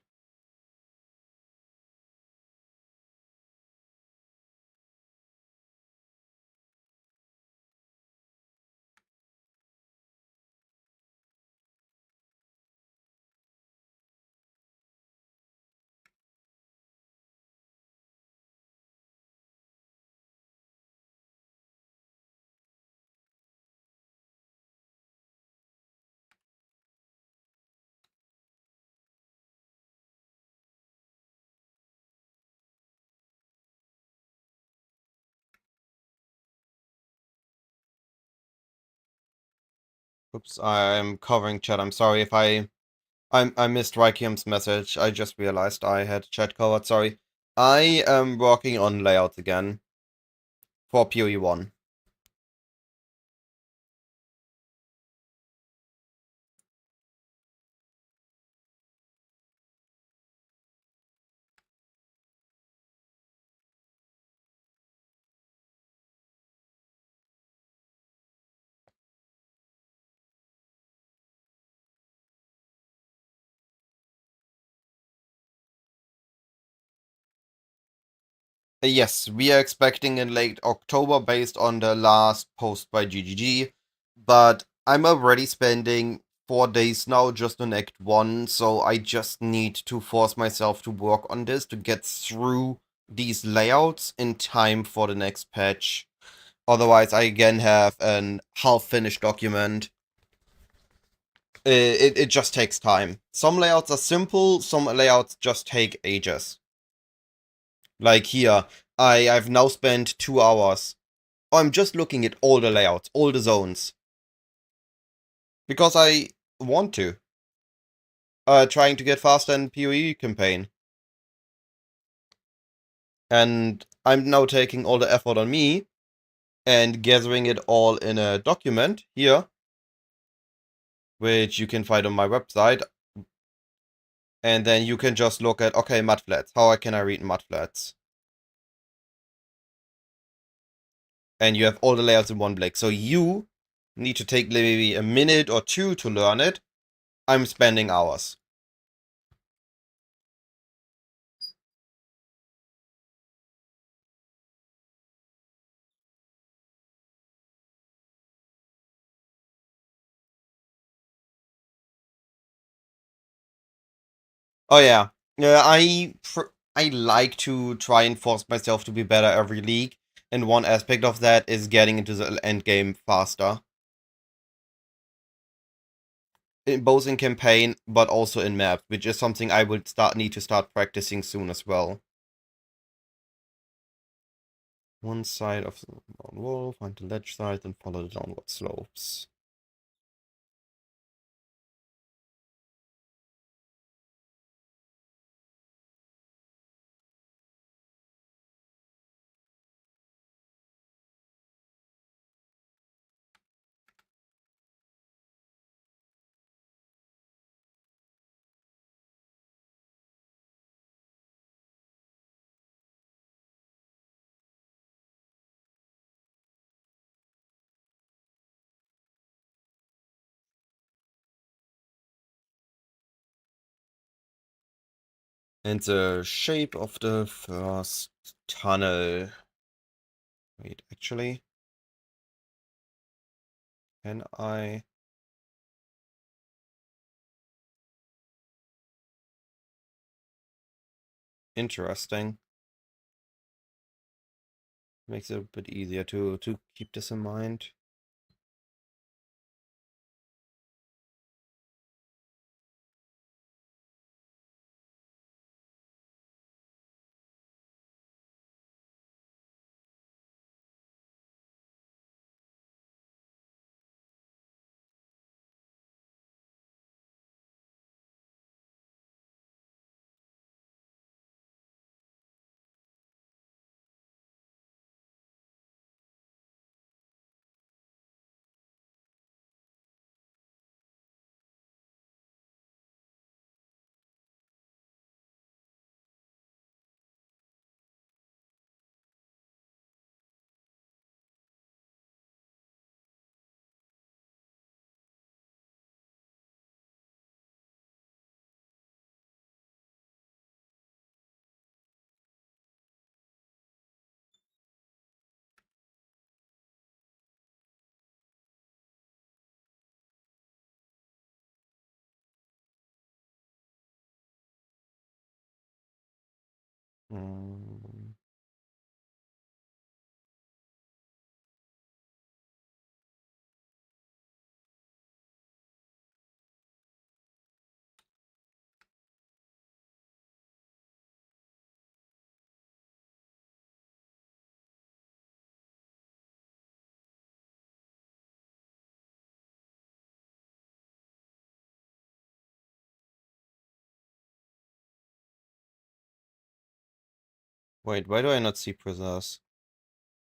Oops, I'm covering chat. I'm sorry if I missed Rykium's message. I just realized I had chat covered. Sorry. I am working on layouts again for PoE 1. Yes, we are expecting in late October based on the last post by GGG, but I'm already spending 4 days now just on Act 1, so I just need to force myself to work on this to get through these layouts in time for the next patch. Otherwise, I again have an half-finished document. It just takes time. Some layouts are simple, some layouts just take ages. Like here, I've now spent 2 hours. I'm just looking at all the layouts, all the zones. Because I want to. Trying to get faster in PoE campaign. And I'm now taking all the effort on me and gathering it all in a document here, which you can find on my website. And then you can just look at, okay, mudflats. How can I read mudflats? And you have all the layouts in one blick. So you need to take maybe a minute or two to learn it. I'm spending hours. Oh yeah, yeah. I like to try and force myself to be better every league, and one aspect of that is getting into the end game faster, both in campaign but also in map, which is something I would need to start practicing soon as well. One side of the mountain wall, find the ledge side, and follow the downward slopes. And the shape of the first tunnel. Wait, actually, can I? Interesting. Makes it a bit easier to keep this in mind. Mm. Wait, why do I not see prisoners?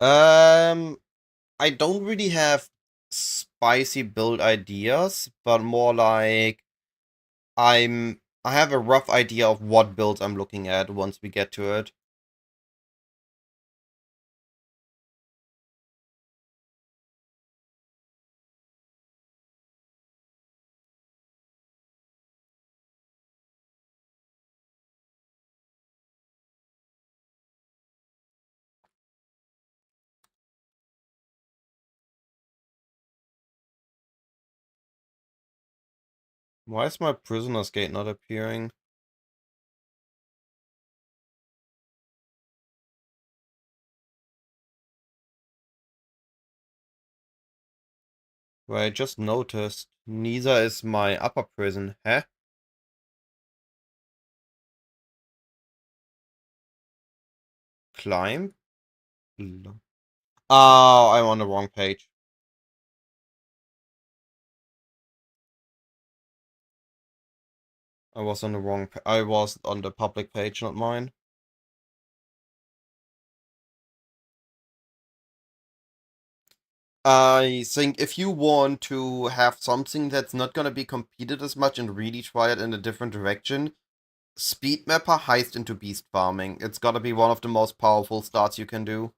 I don't really have spicy build ideas, but more like I have a rough idea of what builds I'm looking at once we get to it. Why is my prisoner's gate not appearing? Well, I just noticed. Neither is my upper prison. Huh? Climb? Oh, I'm on the wrong page. I was on the wrong. I was on the public page, not mine. I think if you want to have something that's not gonna be competed as much and really try it in a different direction, Speed Mapper heist into beast farming. It's gotta be one of the most powerful starts you can do.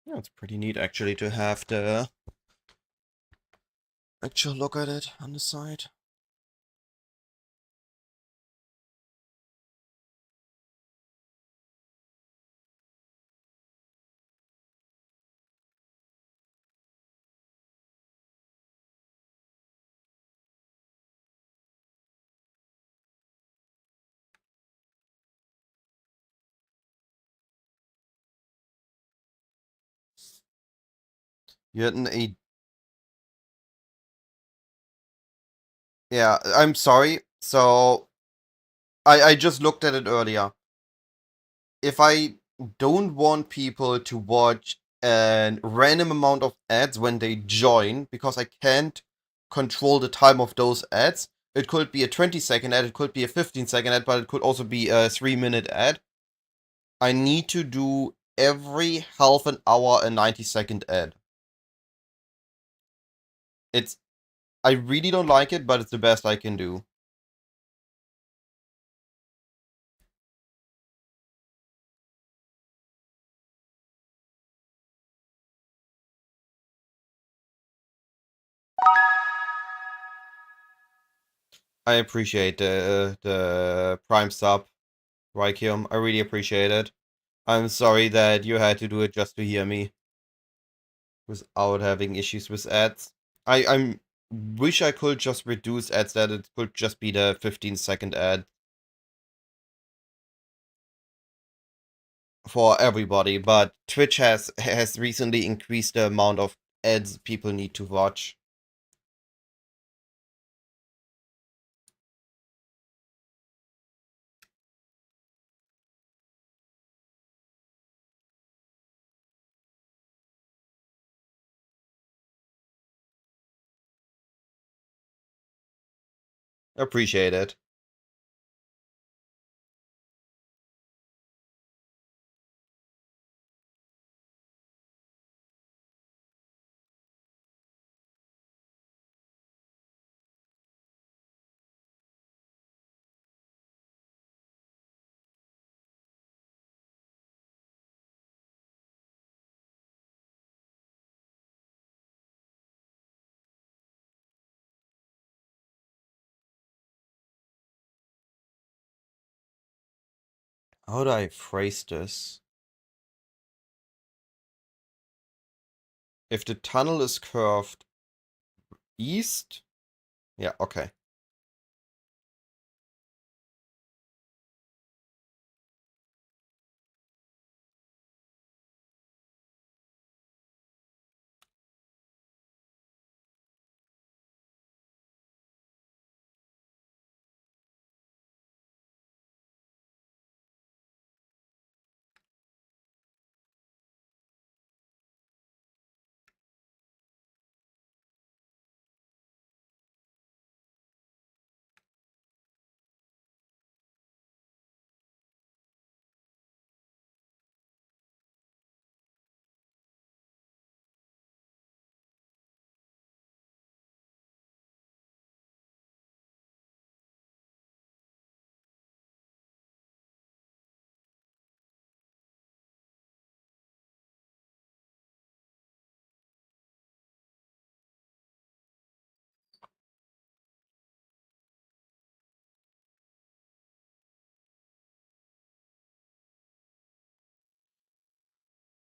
Yeah, it's pretty neat actually to have the actual look at it on the side. You had an Yeah, I'm sorry. So I just looked at it earlier. If I don't want people to watch a random amount of ads when they join, because I can't control the time of those ads, it could be a 20-second ad, it could be a 15-second ad, but it could also be a 3-minute ad. I need to do every half an hour a 90-second ad. It's I really don't like it, but it's the best I can do. I appreciate the Prime sub, Rykium. I really appreciate it. I'm sorry that you had to do it just to hear me without having issues with ads. I wish I could just reduce ads, that it could just be the 15-second ad for everybody, but Twitch has recently increased the amount of ads people need to watch. Appreciate it. How do I phrase this? If the tunnel is curved east, yeah, okay.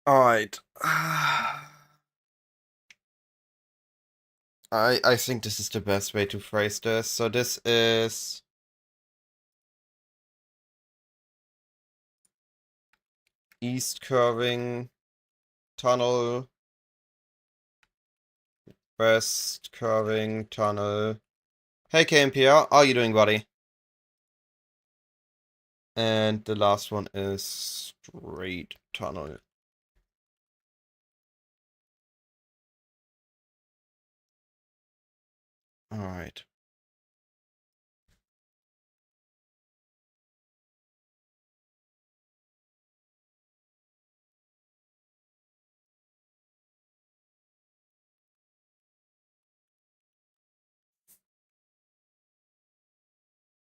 Alright. I think this is the best way to phrase this. So this is east curving tunnel, west curving tunnel. Hey KMPR, how are you doing, buddy? And the last one is straight tunnel. Alright.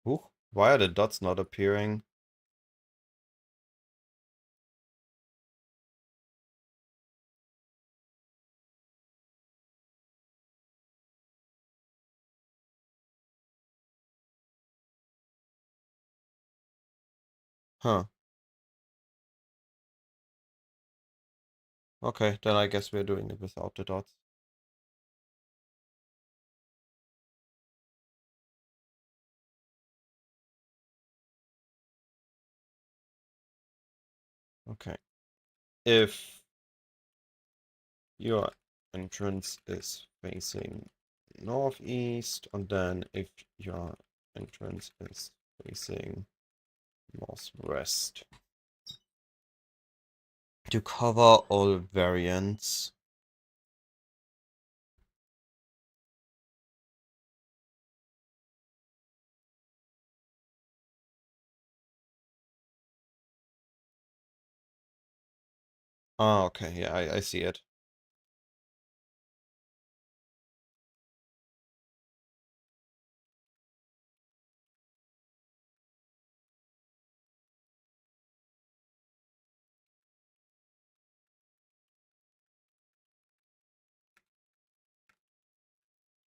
Ooh, why are the dots not appearing? Huh. Okay, then I guess we're doing it without the dots. Okay. If your entrance is facing northeast, and then if your entrance is facing northwest. To cover all variants. Ah, okay, yeah, I see it.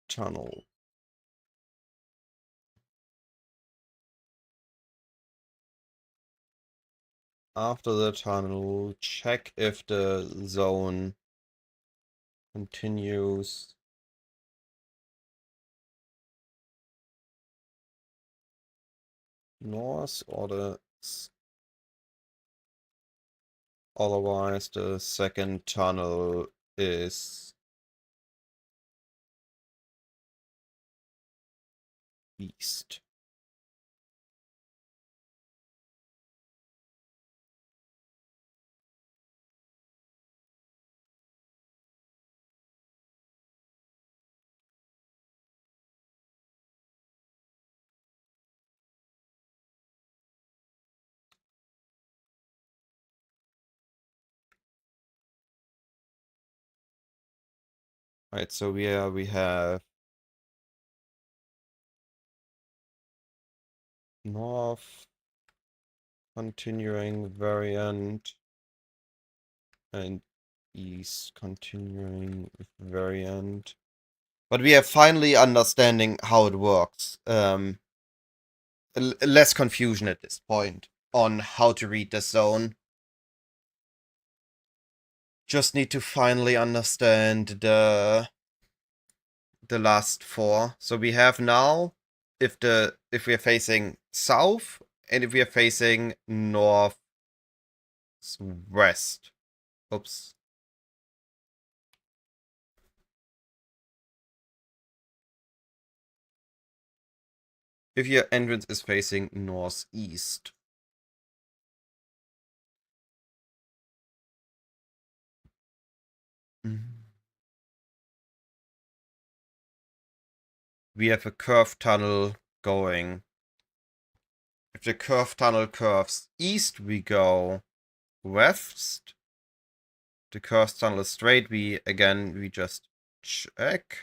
Tunnel. After the tunnel, check if the zone continues north or otherwise the second tunnel is east. Right, so we have north continuing variant and east continuing variant. But we are finally understanding how it works. Less confusion at this point on how to read the zone. Just need to finally understand the last four. So we have now if we are facing south and if we are facing north west. Oops. If your entrance is facing northeast. We have a curved tunnel going. If the curved tunnel curves east, we go west. The curved tunnel is straight, we just check.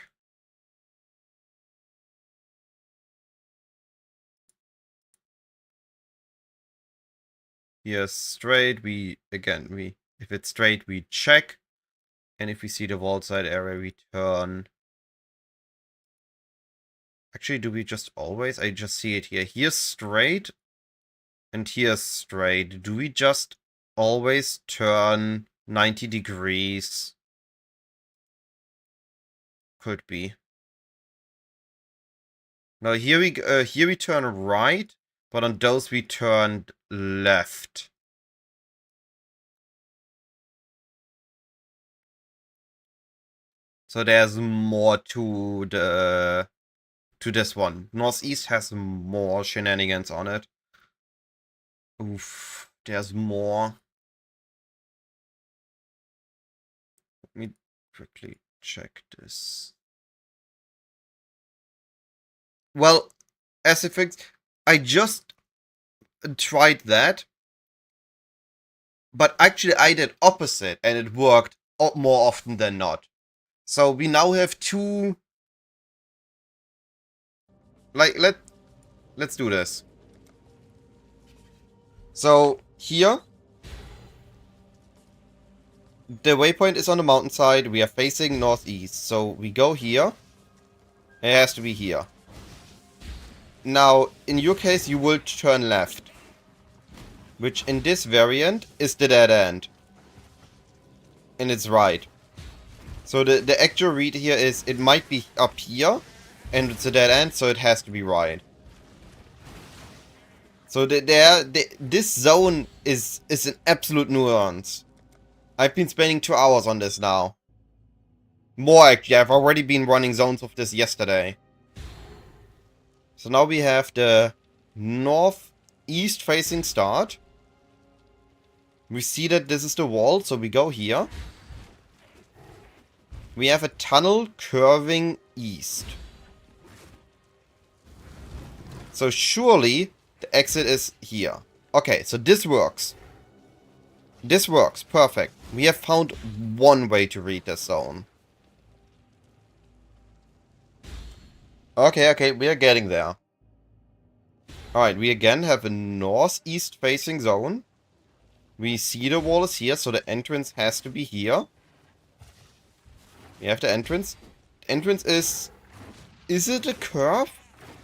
Here straight, if it's straight, we check. And if we see the wall side area, we turn. Actually, do we just always? I just see it here. Here's straight. And here's straight. Do we just always turn 90 degrees. Could be. Now here we turn right, but on those we turned left. So there's more to this one. Northeast has more shenanigans on it. Oof, there's more. Let me quickly check this. Well, as it fixed, I just tried that, but actually I did opposite, and it worked more often than not. So we now have two. Like let's do this. So here, the waypoint is on the mountainside. We are facing northeast, so we go here. It has to be here. Now, in your case, you will turn left, which in this variant is the dead end. And it's right. So the actual read here is it might be up here, and it's a dead end, so it has to be right. So this zone is an absolute nuance. I've been spending 2 hours on this now. More actually, I've already been running zones of this yesterday. So now we have the northeast facing start. We see that this is the wall, so we go here. We have a tunnel curving east. So surely the exit is here. Okay, so this works. This works, perfect. We have found one way to read this zone. Okay, we are getting there. Alright, we again have a northeast facing zone. We see the wall is here, so the entrance has to be here. We have the entrance. The entrance is... Is it a curve?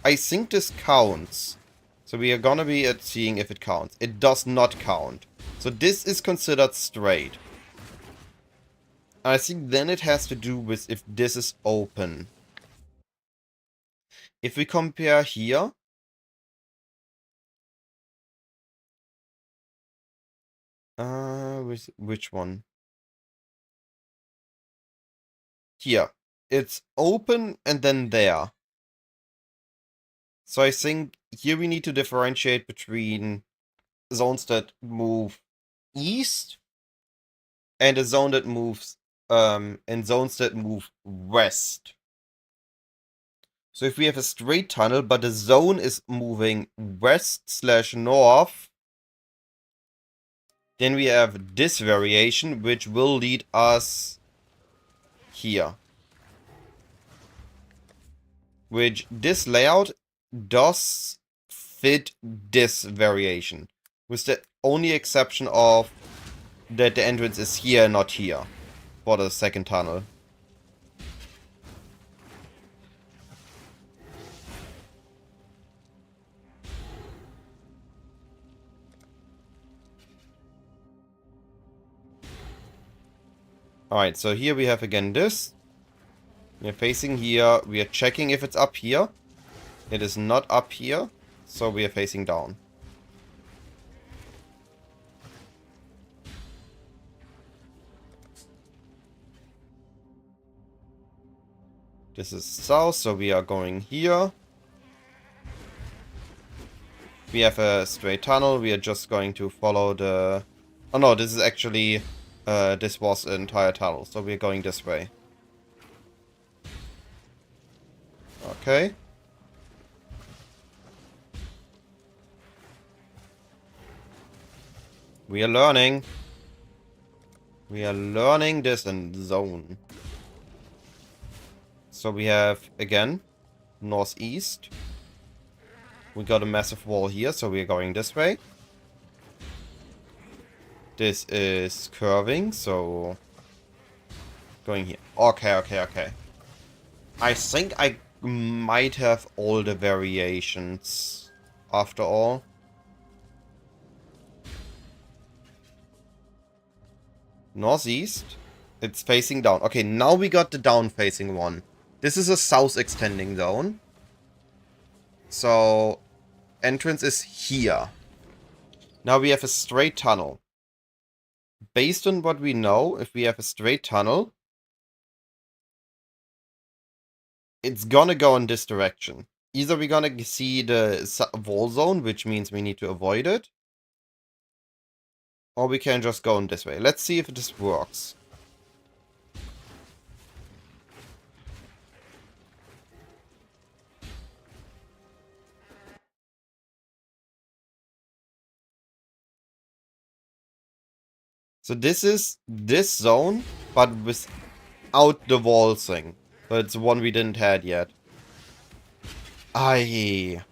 I think this counts. So we are gonna be at seeing if it counts. It does not count. So this is considered straight. I think then it has to do with if this is open. If we compare here... with which one? Here. It's open and then there. So I think here we need to differentiate between zones that move east and a zone that moves and zones that move west. So if we have a straight tunnel but the zone is moving west/north, then we have this variation which will lead us here. Which this layout does fit this variation. With the only exception of that the entrance is here, not here. For the second tunnel. Alright, so here we have again this. We are facing here. We are checking if it's up here. It is not up here. So we are facing down. This is south, so we are going here. We have a straight tunnel. We are just going to follow the... Oh no, this is actually... this was an entire tunnel, so we are going this way. Okay. We are learning. We are learning this in zone. So we have, again, northeast. We got a massive wall here, so we are going this way. This is curving, so... Going here. Okay. I think I might have all the variations, after all. Northeast. It's facing down. Okay, now we got the down facing one. This is a south extending zone. So, entrance is here. Now we have a straight tunnel. Based on what we know, if we have a straight tunnel, it's gonna go in this direction. Either we're gonna see the wall zone, which means we need to avoid it, or we can just go in this way. Let's see if this works. So this is this zone, but without the wall thing. So it's one we didn't had yet. Aye.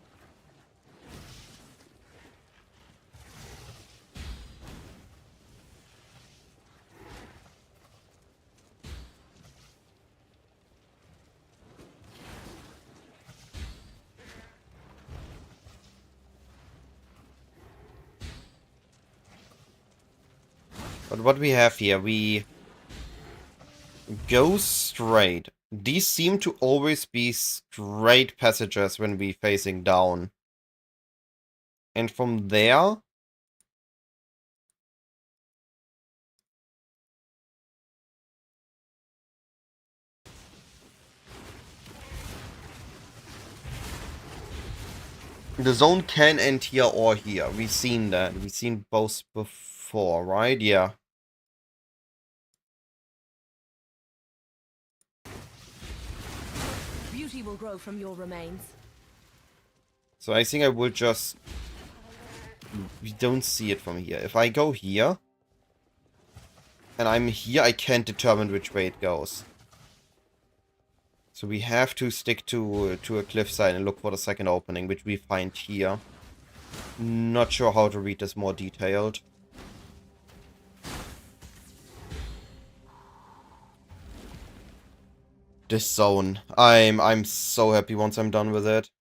But what we have here, we go straight. These seem to always be straight passages when we facing down. And from there, the zone can end here or here. We've seen that. We've seen both before, right? Yeah. Beauty will grow from your remains. So I think I will just... We don't see it from here. If I go here, and I'm here, I can't determine which way it goes. So we have to stick to a cliffside and look for the second opening, which we find here. Not sure how to read this more detailed. This zone. I'm so happy once I'm done with it.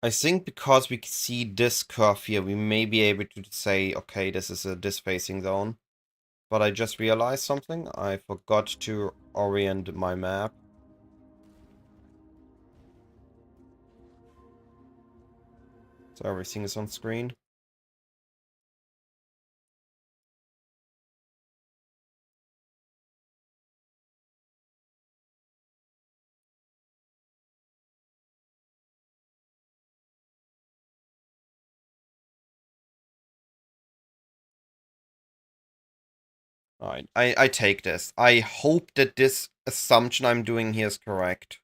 I think because we see this curve here, we may be able to say, okay, this is a disfacing zone. But I just realized something. I forgot to orient my map. So everything is on screen. Alright, I take this. I hope that this assumption I'm doing here is correct.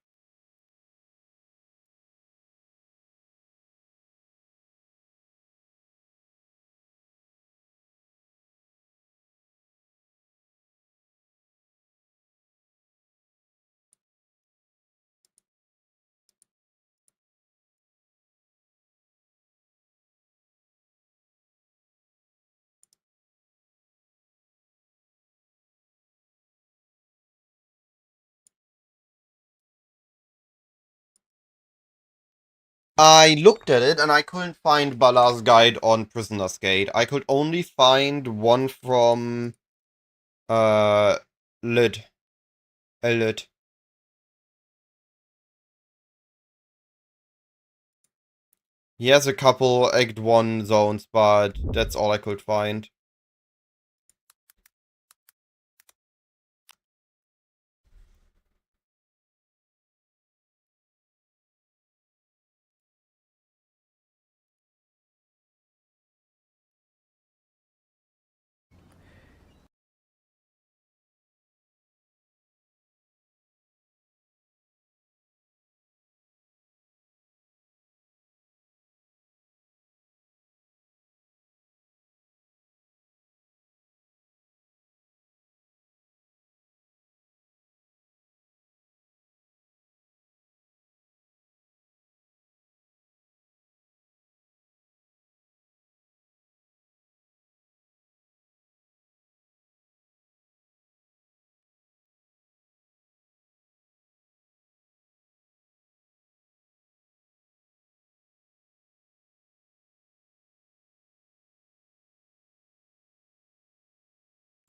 I looked at it and I couldn't find Bala's guide on Prisoner's Gate. I could only find one from Lyd. Lyd. He has a couple Act 1 zones, but that's all I could find.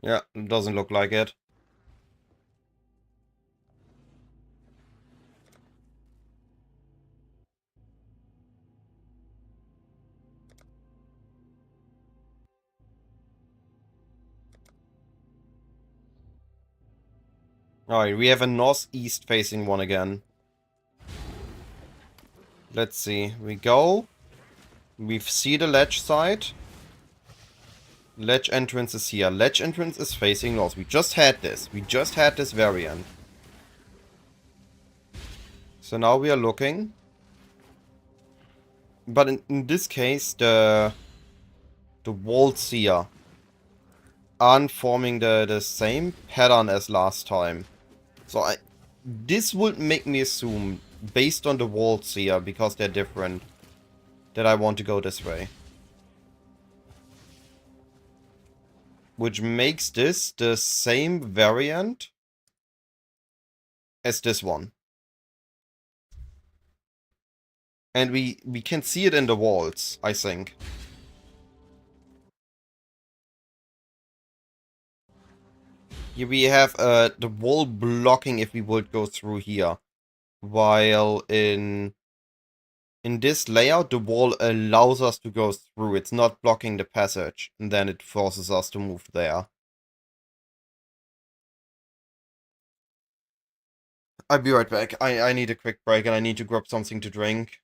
Yeah, it doesn't look like it. Alright, we have a northeast facing one again. Let's see. We go. We see the ledge side. Ledge entrance is here. Ledge entrance is facing north. We just had this. We just had this variant. So now we are looking. But in this case, the walls here aren't forming the same pattern as last time. So this would make me assume, based on the walls here, because they're different, that I want to go this way. Which makes this the same variant as this one. And we can see it in the walls, I think. Here we have the wall blocking if we would go through here. While in this layout, the wall allows us to go through. It's not blocking the passage. And then it forces us to move there. I'll be right back. I need a quick break and I need to grab something to drink.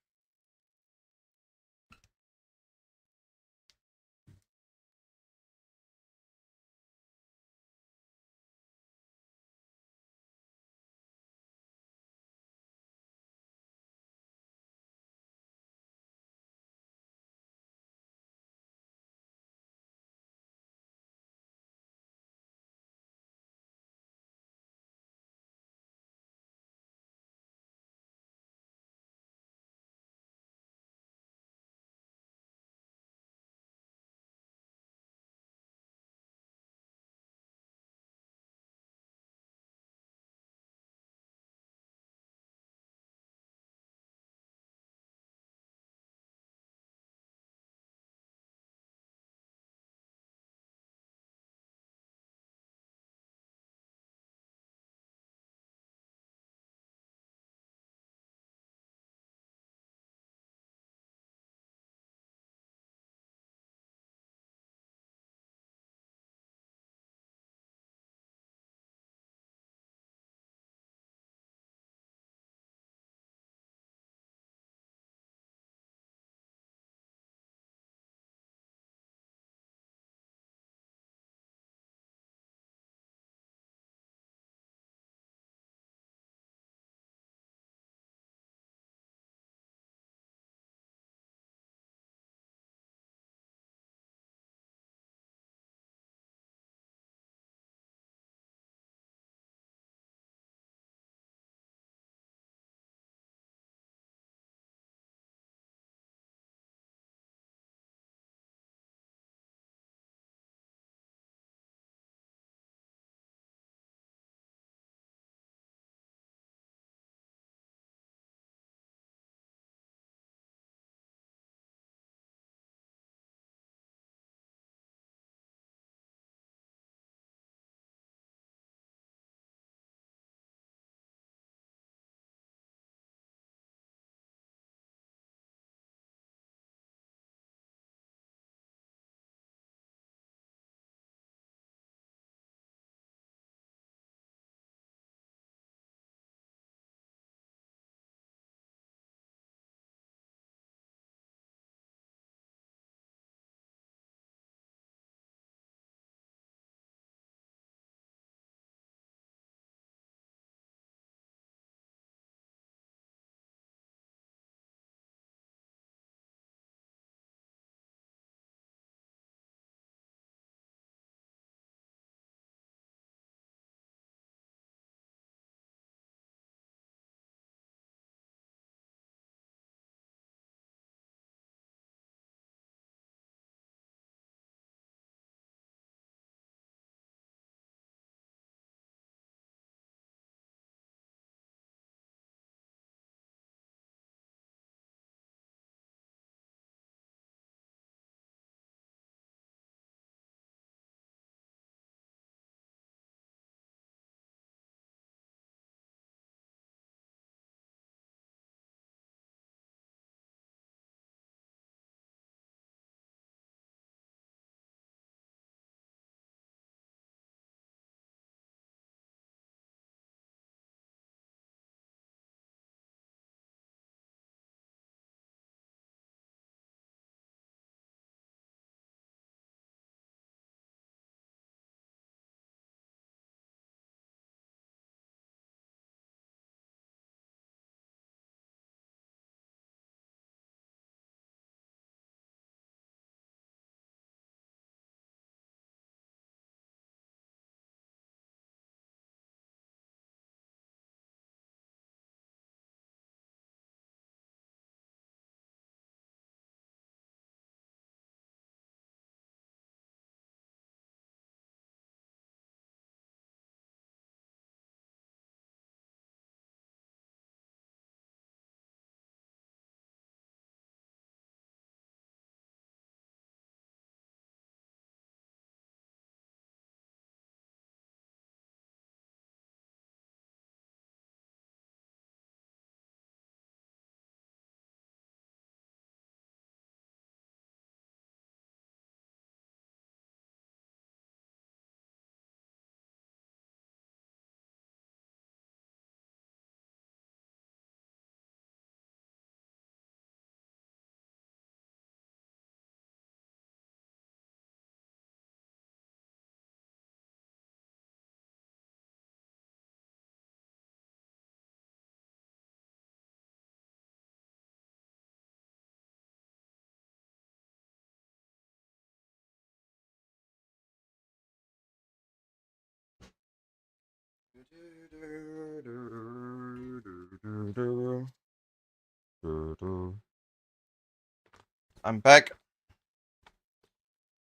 I'm back.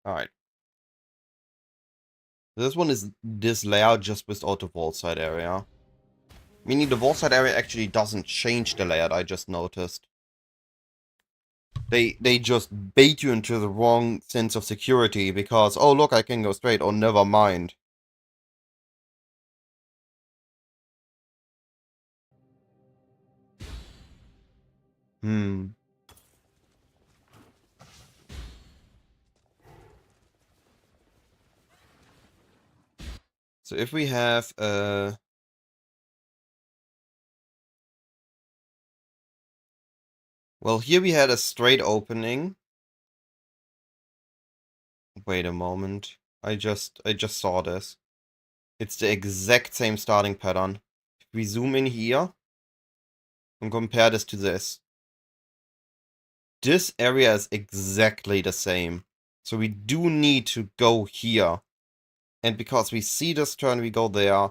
Alright. This one is this layout just without the wall side area. Meaning the wall side area actually doesn't change the layout, I just noticed. They just bait you into the wrong sense of security because, oh look, I can go straight, oh never mind. Hmm. So if we have well, here we had a straight opening. Wait a moment. I just saw this. It's the exact same starting pattern. If we zoom in here and compare this to this. This area is exactly the same. So we do need to go here. And because we see this turn, we go there.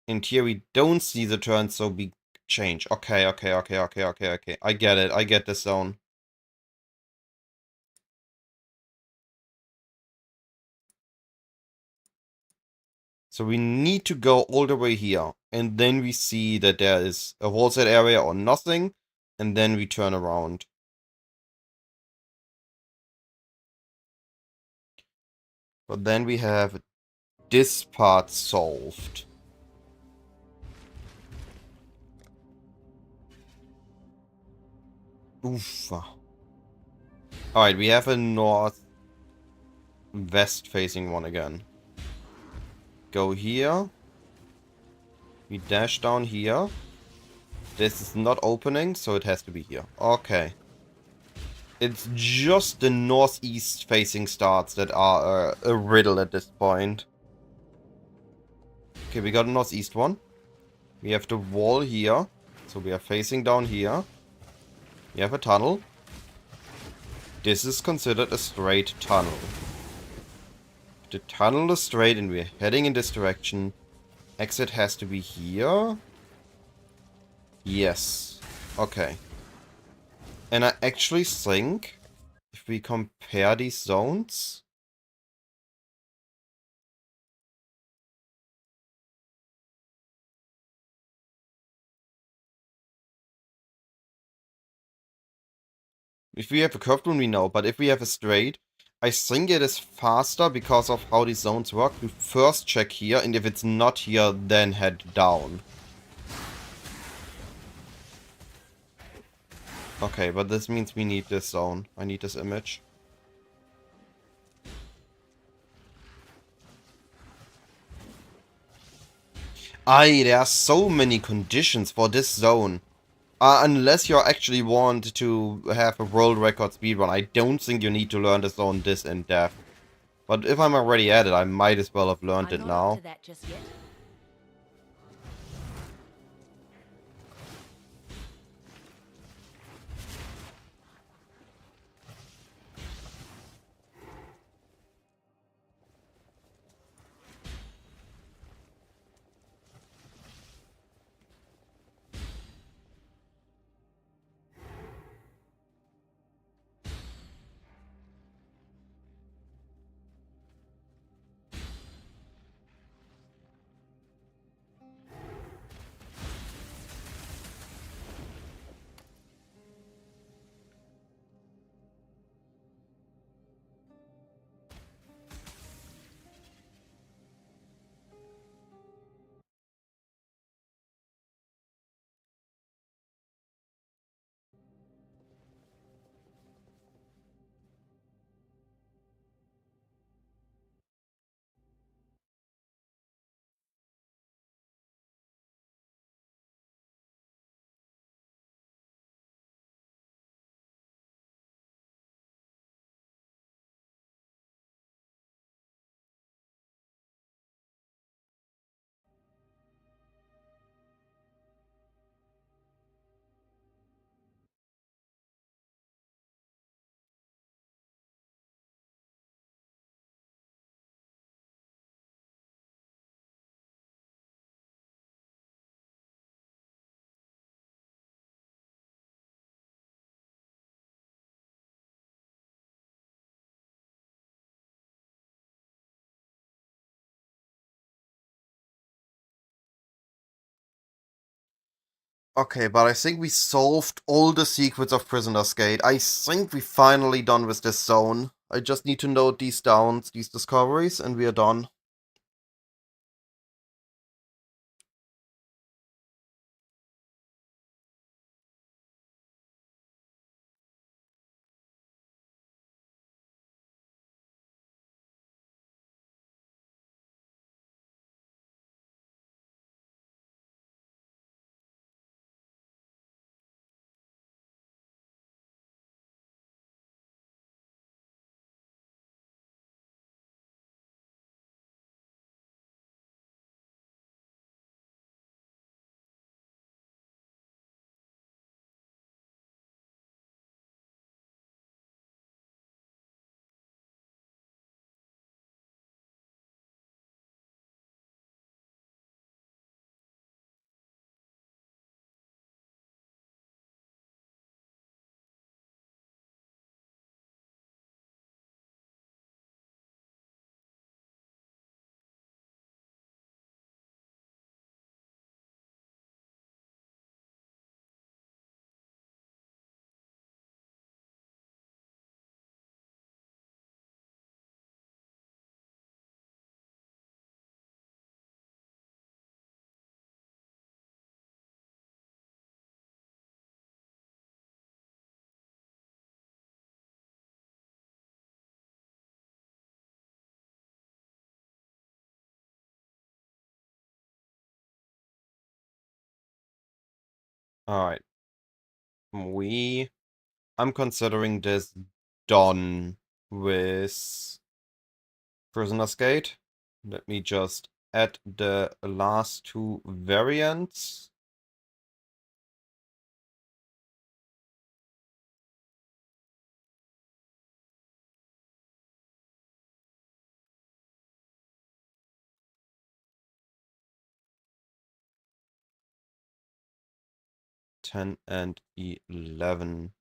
And here we don't see the turn, so we change. Okay. I get it. I get this zone. So we need to go all the way here. And then we see that there is a wholesale area or nothing. And then we turn around. But then we have this part solved. Oof. Alright, we have a north-west facing one again. Go here. We dash down here. This is not opening, so it has to be here. Okay. It's just the northeast facing starts that are a riddle at this point. Okay, we got a northeast one. We have the wall here. So we are facing down here. We have a tunnel. This is considered a straight tunnel. If the tunnel is straight and we're heading in this direction, exit has to be here. Yes. Okay. And I actually think if we compare these zones, if we have a curved one, we know, but if we have a straight, I think it is faster because of how these zones work. We first check here, and if it's not here, then head down. Okay, but this means we need this zone. I need this image. There are so many conditions for this zone. Unless you actually want to have a world record speedrun, I don't think you need to learn the zone this in depth. But if I'm already at it, I might as well have learned it I'm not up now. to that just yet. Okay, but I think we solved all the secrets of Prisoner's Gate. I think we're finally done with this zone. I just need to note these down, these discoveries, and we are done. Alright. I'm considering this done with Prisoner's Gate. Let me just add the last two variants. Ten and 11.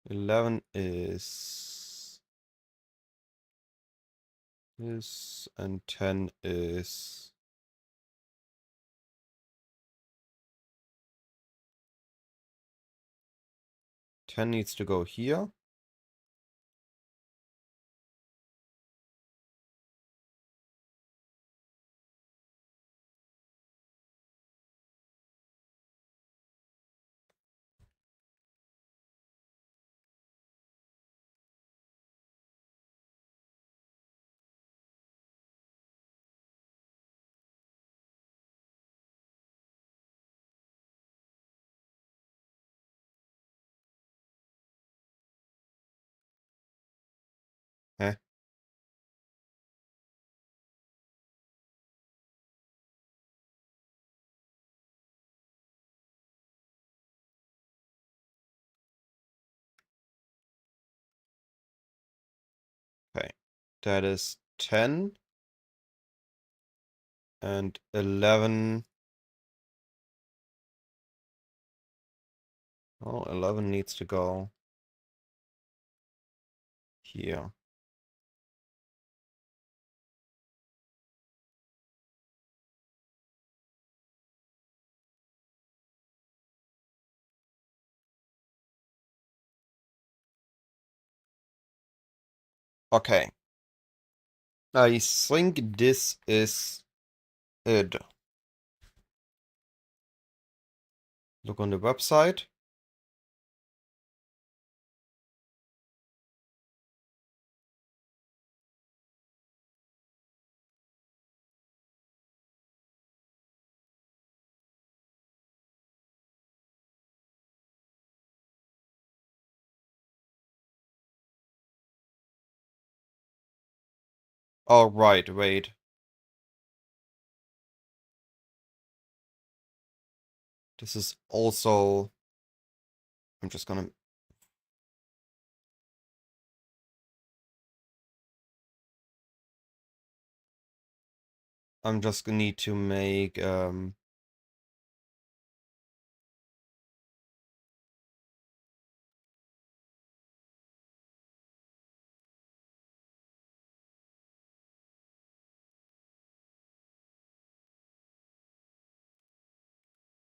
11 is this, and 10 is 10 needs to go here. Eh? Okay. That is 10 and 11. Oh, 11 needs to go here. Okay. I think this is it. Look on the website. Oh, right, wait. This is also... I'm just gonna... I'm just gonna need to make...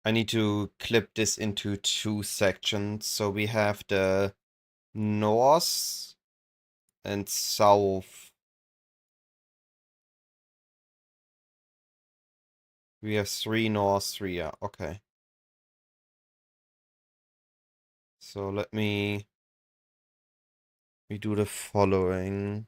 I need to clip this into 2 sections. So we have the north and south. We have 3 north, 3, yeah, okay. So let me do the following.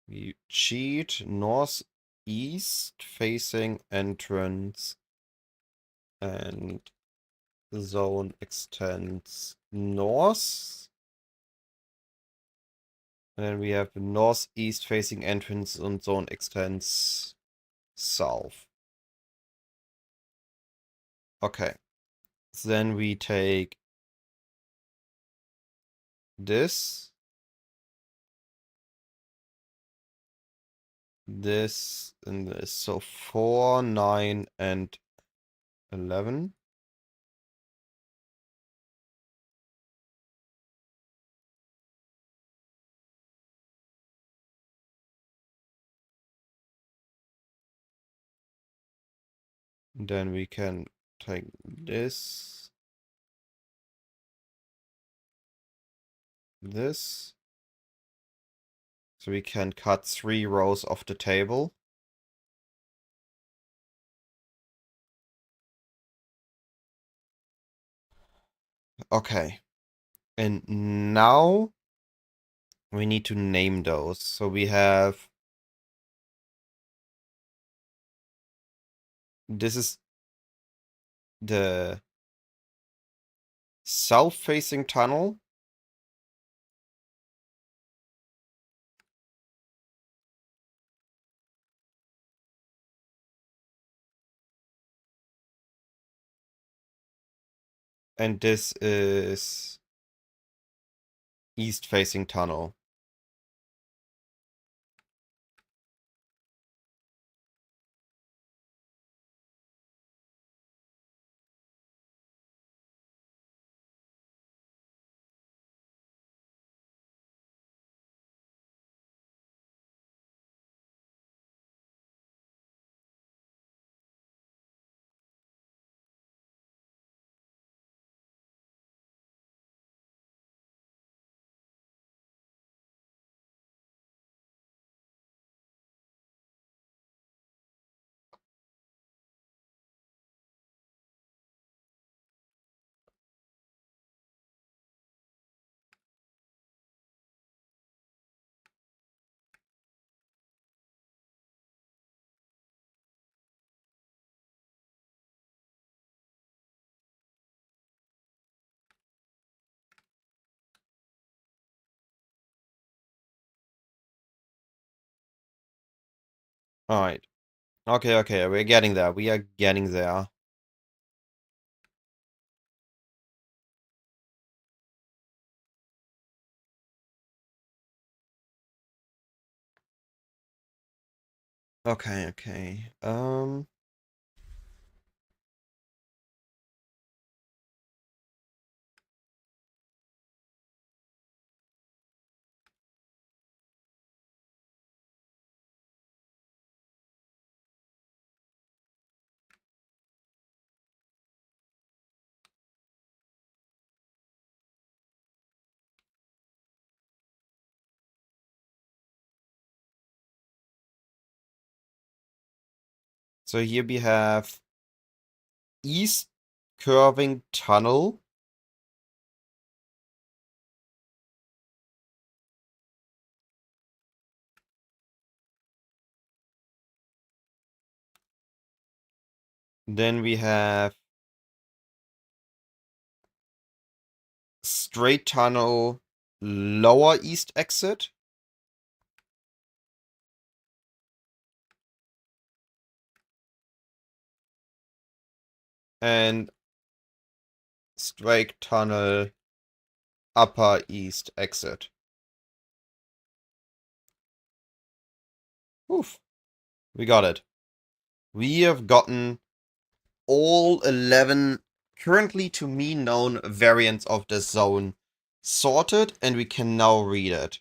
We cheat northeast facing entrance and zone extends north. And then we have northeast facing entrance and zone extends south. Okay. So then we take this, this, and this. So 4, 9, and 11. Then we can take this, this. So we can cut 3 rows off the table. Okay. And now we need to name those. So we have, this is the south-facing tunnel. And this is east-facing tunnel. Alright. Okay, we're getting there. We are getting there. Okay. So here we have east curving tunnel. Then we have straight tunnel, lower east exit. And straight tunnel, upper east exit. Oof. We got it. We have gotten all 11 currently to me known variants of the zone sorted, and we can now read it.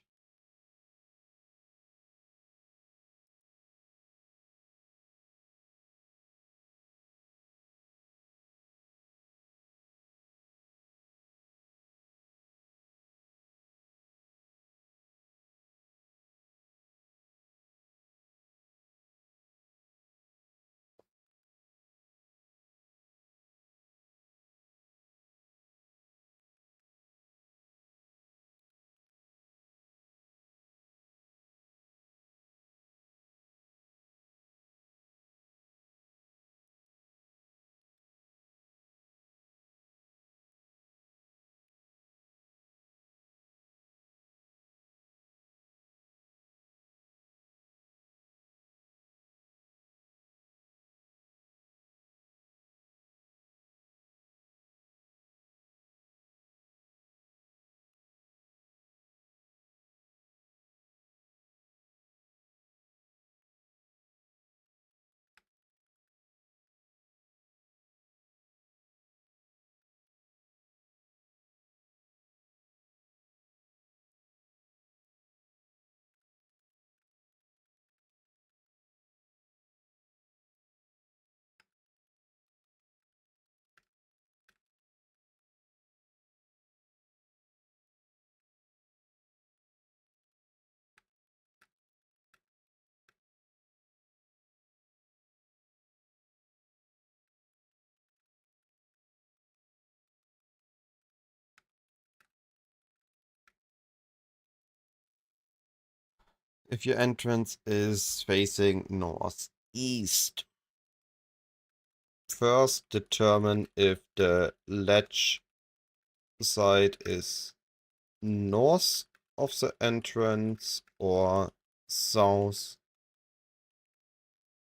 If your entrance is facing northeast, first determine if the ledge side is north of the entrance or south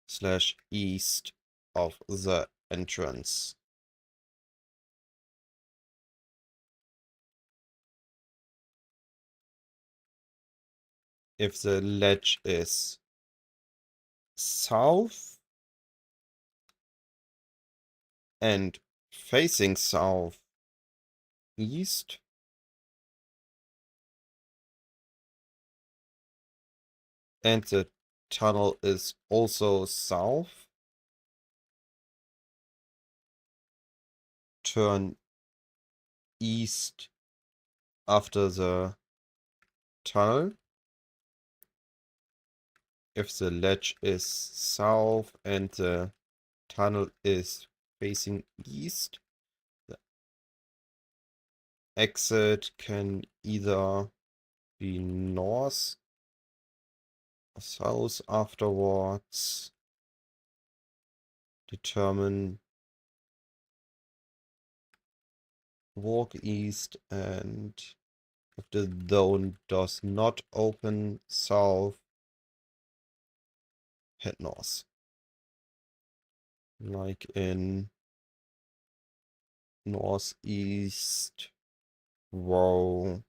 / east of the entrance. If the ledge is south and facing south east, and the tunnel is also south, turn east after the tunnel. If the ledge is south and the tunnel is facing east, the exit can either be north or south afterwards. Determine walk east, and if the zone does not open south, head north. Like in northeast row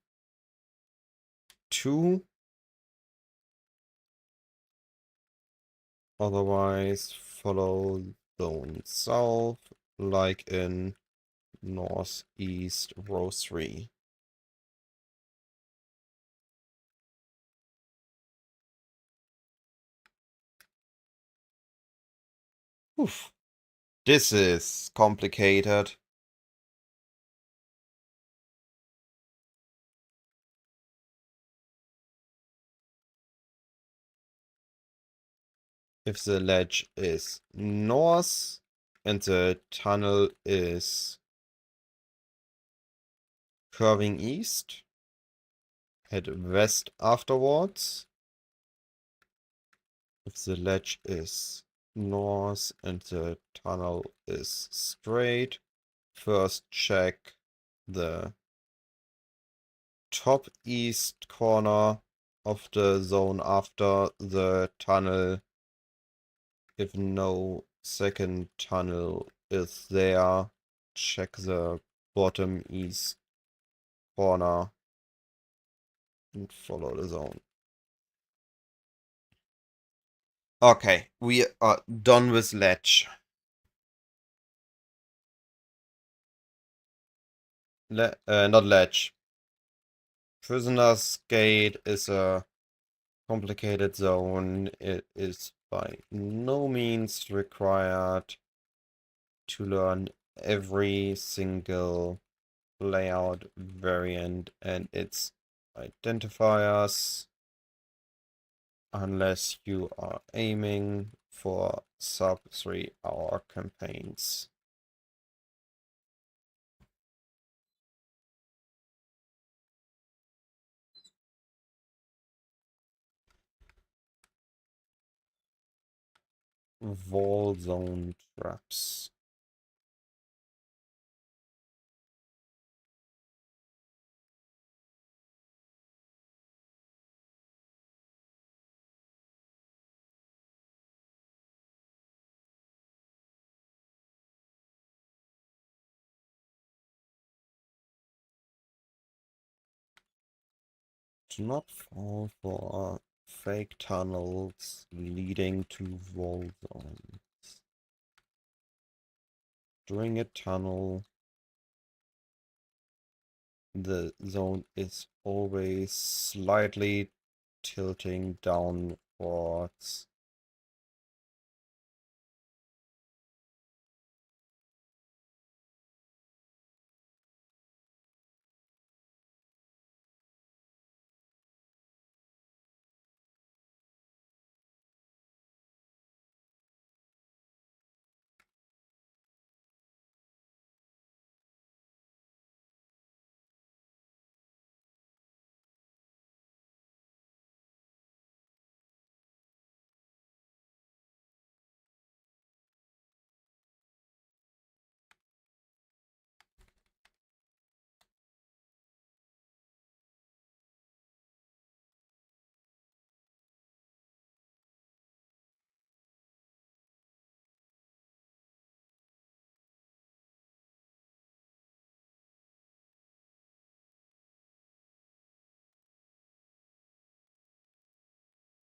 2. Otherwise, follow zone south, like in northeast row 3. Oof. This is complicated. If the ledge is north and the tunnel is curving east, head west afterwards. If the ledge is north and the tunnel is straight, first check the top east corner of the zone after the tunnel. If no second tunnel is there, check the bottom east corner and follow the zone. Okay, we are done with ledge. Not ledge. Prisoner's Gate is a complicated zone. It is by no means required to learn every single layout variant and its identifiers unless you are aiming for sub 3-hour campaigns. Wall zone traps. Do not fall for fake tunnels leading to wall zones. During a tunnel, the zone is always slightly tilting downwards.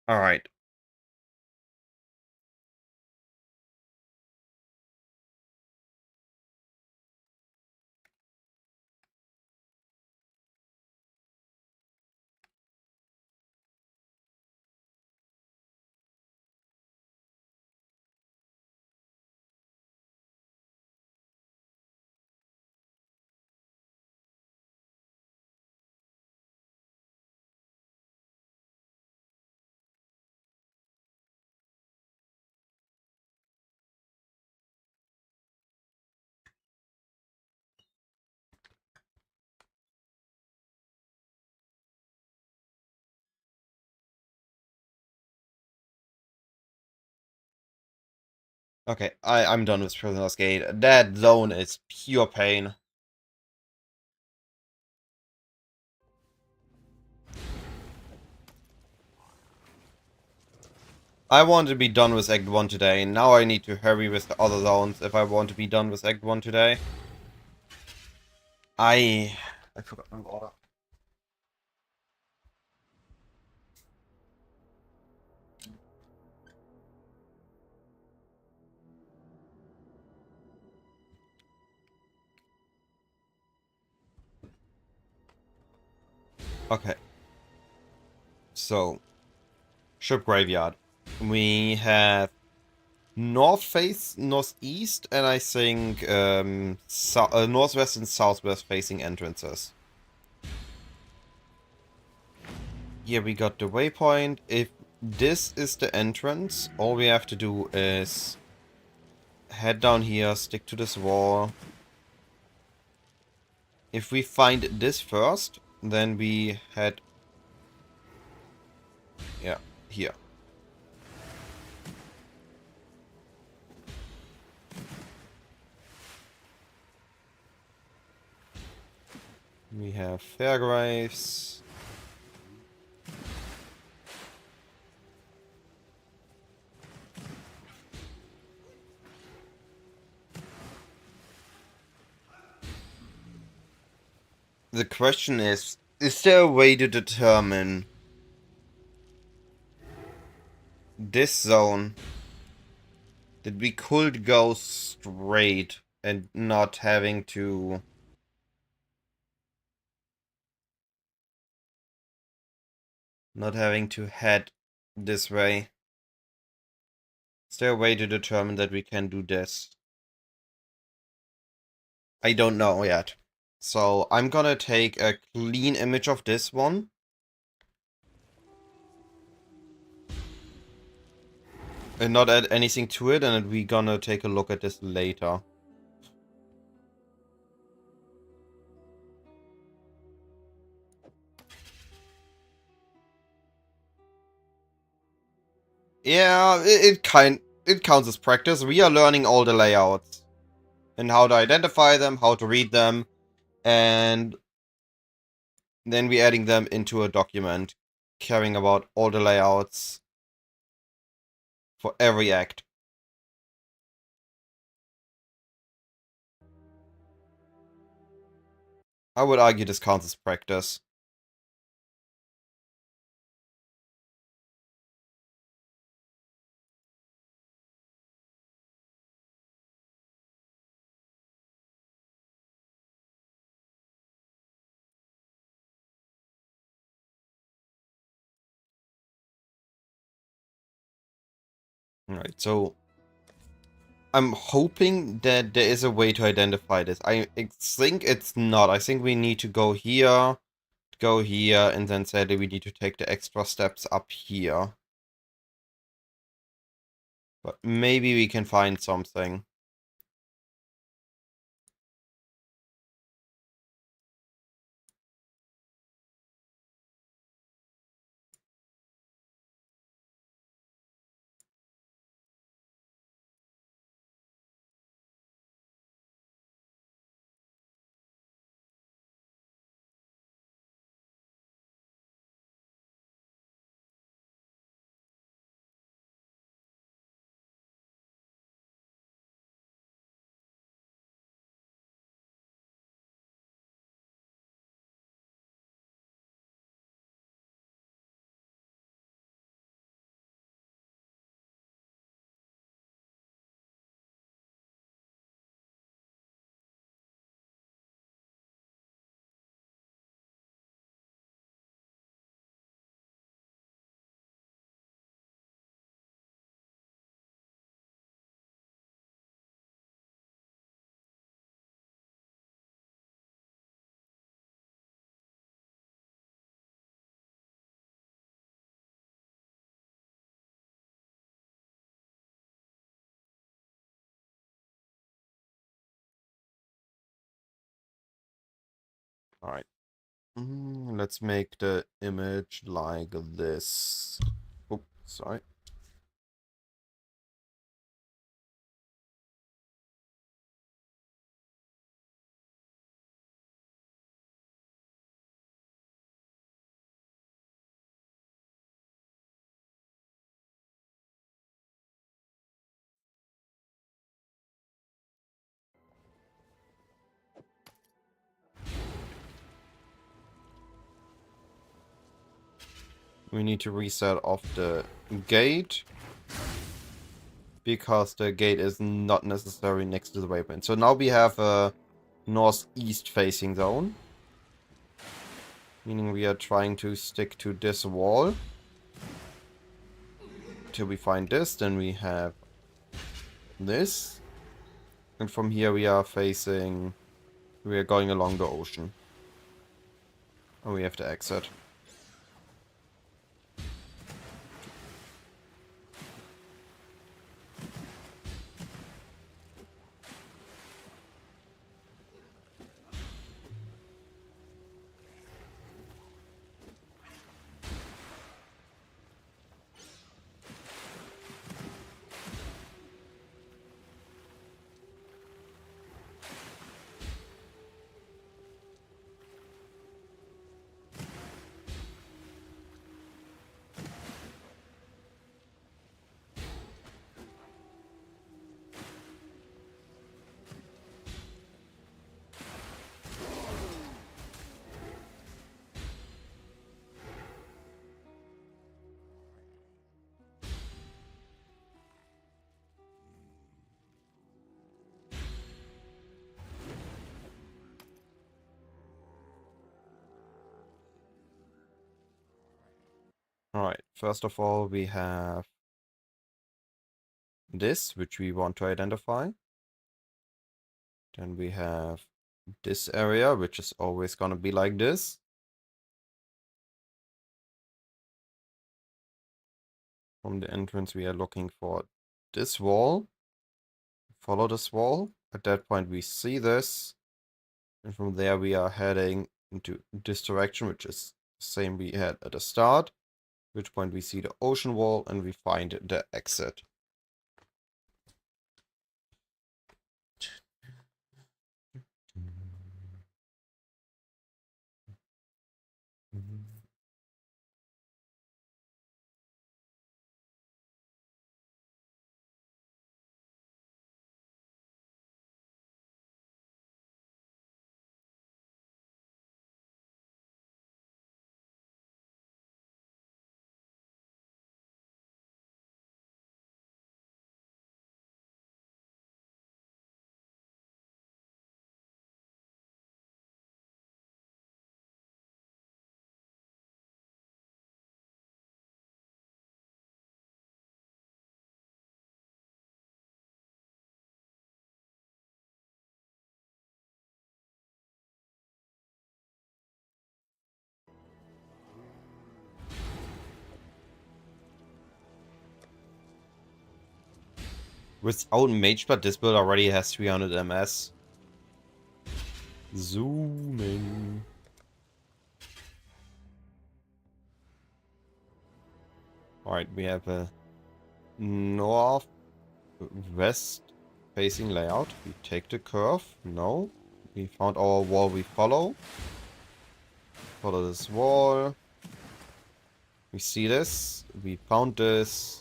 Alright. Okay, I'm done with Prisoner's Gate. That zone is pure pain. I want to be done with Act 1 today. Now I need to hurry with the other zones if I want to be done with Act 1 today. I forgot my water. Okay. So, Ship Graveyard. We have northeast, and I think northwest and southwest facing entrances. Here we got the waypoint. If this is the entrance, all we have to do is head down here, stick to this wall. If we find this first, then we head, yeah, here. We have Fairgraves. The question is there a way to determine this zone that we could go straight and not having to Not having to head this way. Is there a way to determine that we can do this? I don't know yet. So I'm gonna take a clean image of this one. And not add anything to it, and we're gonna take a look at this later. Yeah, it counts as practice. We are learning all the layouts. And how to identify them, how to read them, and then we're adding them into a document, caring about all the layouts for every act. I would argue this counts as practice. Alright, so I'm hoping that there is a way to identify this. I think it's not. I think we need to go here, and then say that we need to take the extra steps up here. But maybe we can find something. Alright. Let's make the image like this. Oh, sorry. We need to reset off the gate, because the gate is not necessarily next to the waypoint. So now we have a northeast facing zone, meaning we are trying to stick to this wall till we find this. Then we have this, and from here we are going along the ocean, and we have to exit. Alright, first of all, we have this, which we want to identify. Then we have this area, which is always gonna be like this. From the entrance, we are looking for this wall. Follow this wall. At that point, we see this. And from there, we are heading into this direction, which is the same we had at the start. At which point, we see the ocean wall and we find the exit. Without Mage Blood, this build already has 300 MS. Zooming. Alright, we have a north west facing layout. We take the curve. No. We found our wall we follow. Follow this wall. We see this. We found this.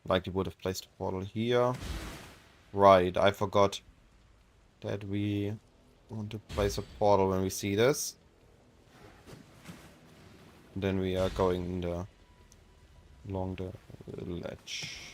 Likely would have placed a portal here. Right, I forgot that we want to place a portal when we see this. Then we are going in the along the ledge.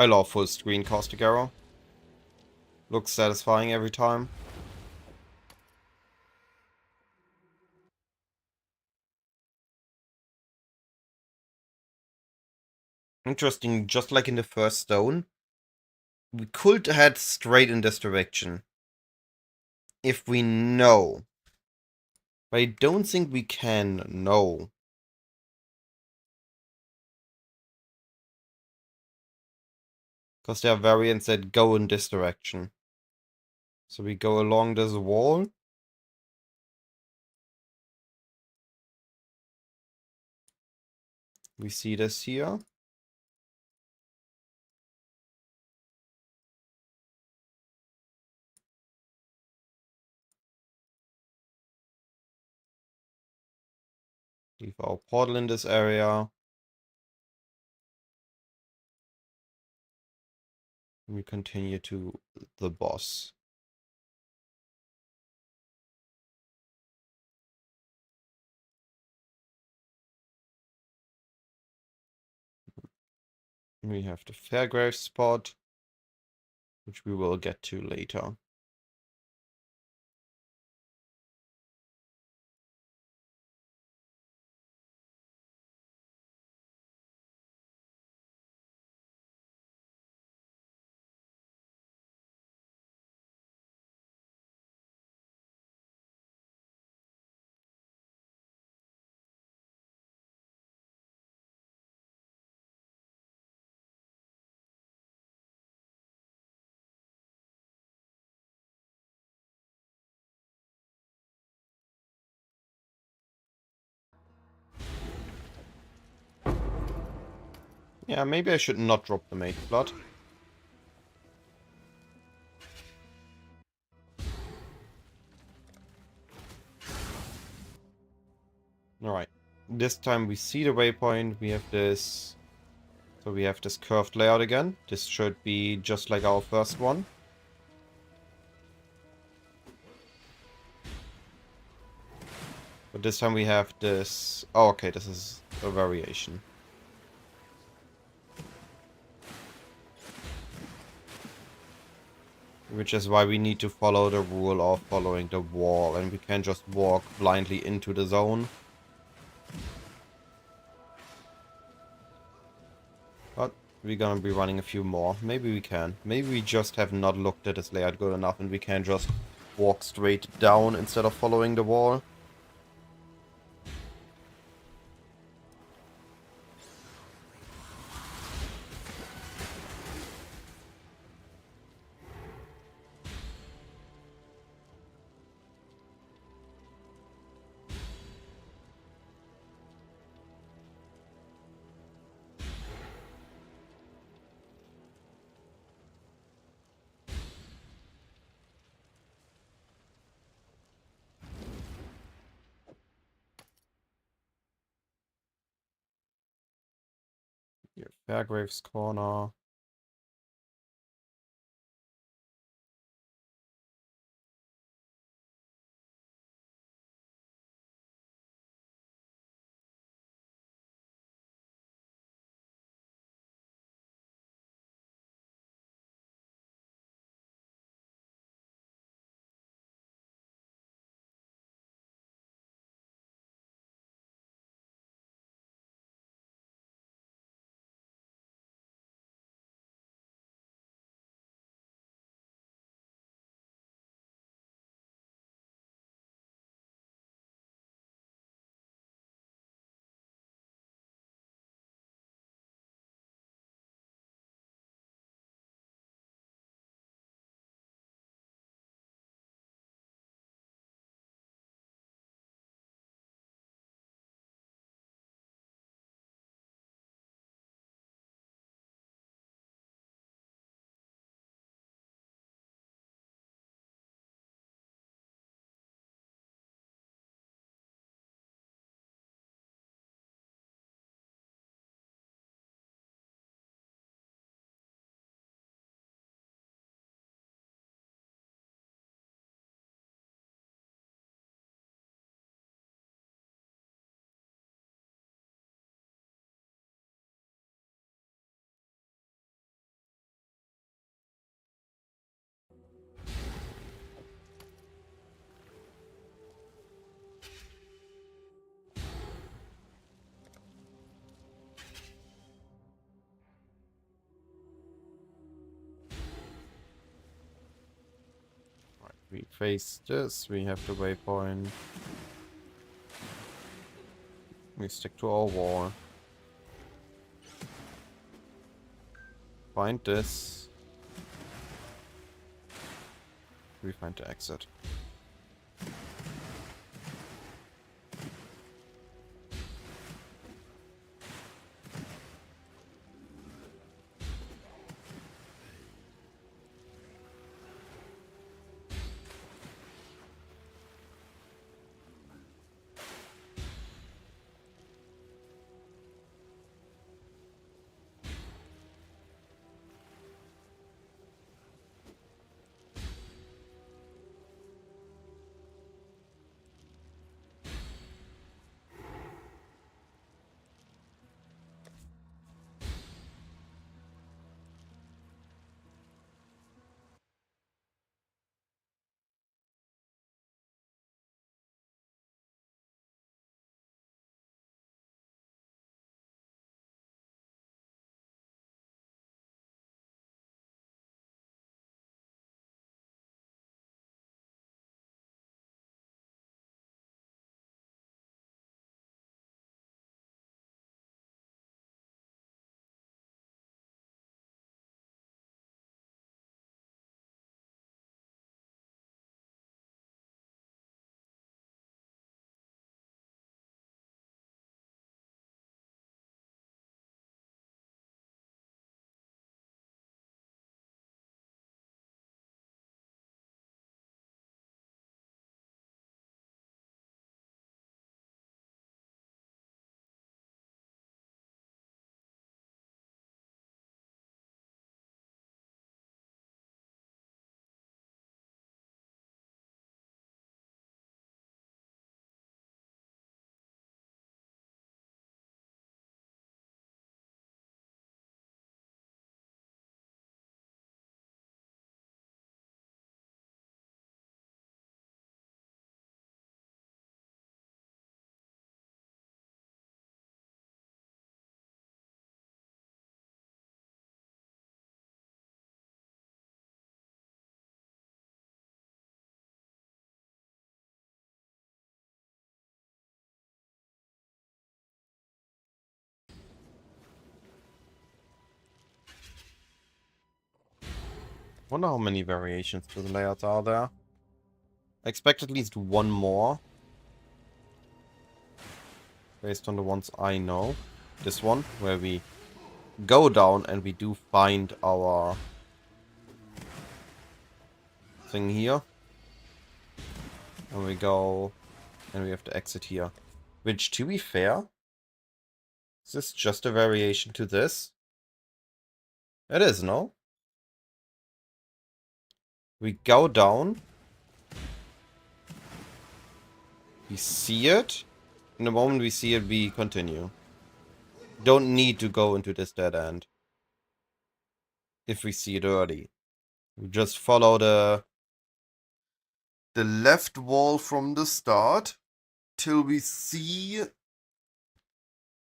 I love full screen caustic arrow. Looks satisfying every time. Interesting, just like in the first stone, we could head straight in this direction. If we know. But I don't think we can know. Because there are variants that go in this direction. So we go along this wall. We see this here. Leave our portal in this area. We continue to the boss. We have the Fairgrave spot, which we will get to later. Yeah, maybe I should not drop the Mage Blood. Alright. This time we see the waypoint. We have this... So we have this curved layout again. This should be just like our first one. But this time we have this... Oh, okay, this is a variation. Which is why we need to follow the rule of following the wall. And we can't just walk blindly into the zone. But we're gonna be running a few more. Maybe we can. Maybe we just have not looked at this layout good enough and we can just walk straight down instead of following the wall. Here, Fairgrave's Corner. Right, we face this, we have the waypoint. We stick to our wall. Find this. We find the exit. Wonder how many variations to the layouts are there. I expect at least one more. Based on the ones I know. This one, where we go down and we do find our thing here. And we go and we have to exit here. Which, to be fair, is this just a variation to this? It is, no? We go down. We see it. In the moment we see it, we continue. Don't need to go into this dead end. If we see it early. We just follow the left wall from the start till we see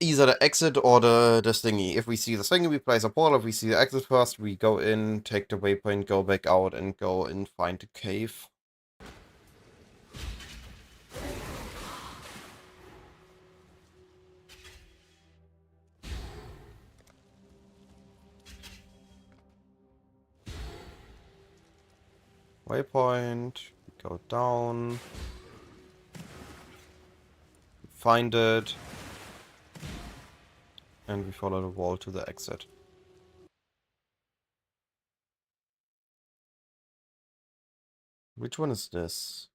either the exit or the thingy. If we see the thingy, we place a portal. If we see the exit first, we go in, take the waypoint, go back out, and go and find the cave. Waypoint, go down, find it, and we follow the wall to the exit. Which one is this?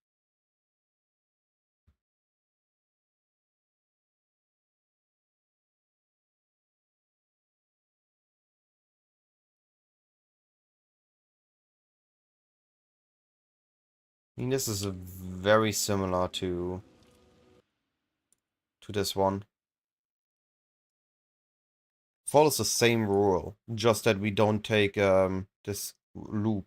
I mean, this is very similar to this one. Follows the same rule, just that we don't take this loop.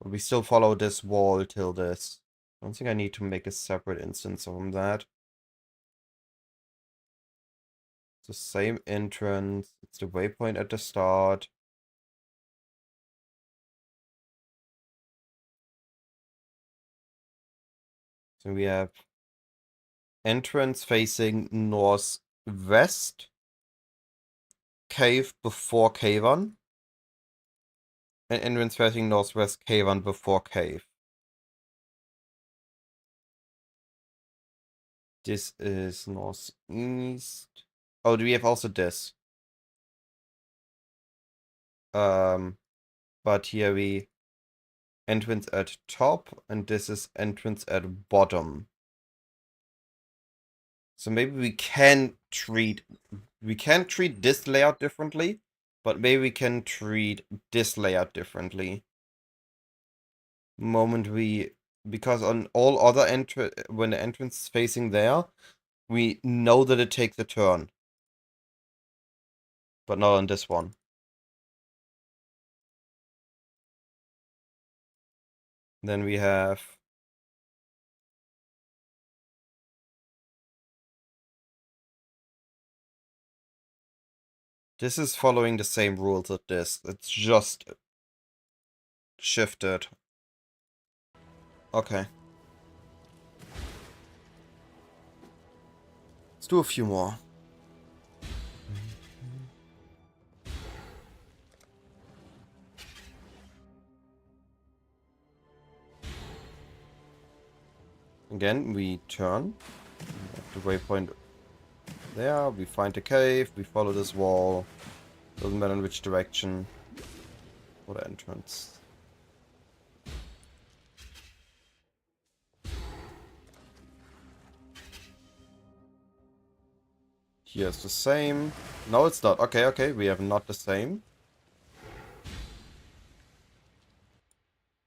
But we still follow this wall till this. I don't think I need to make a separate instance from that. It's the same entrance. It's the waypoint at the start. So we have entrance facing northwest. Cave before cave on. And entrance facing northwest, cave on before cave. This is northeast. Oh, do we have also this? But here we entrance at top, and this is entrance at bottom. So maybe we can treat this layout differently, but maybe we can treat this layout differently. Because on all other when the entrance is facing there, we know that it takes a turn. But not on this one. Then we have this is following the same rules as this. It's just shifted. Okay. Let's do a few more. Again, we turn. The waypoint there. We find the cave. We follow this wall. Doesn't matter in which direction. Or the entrance. Here's the same. No, it's not. Okay, okay. We have not the same.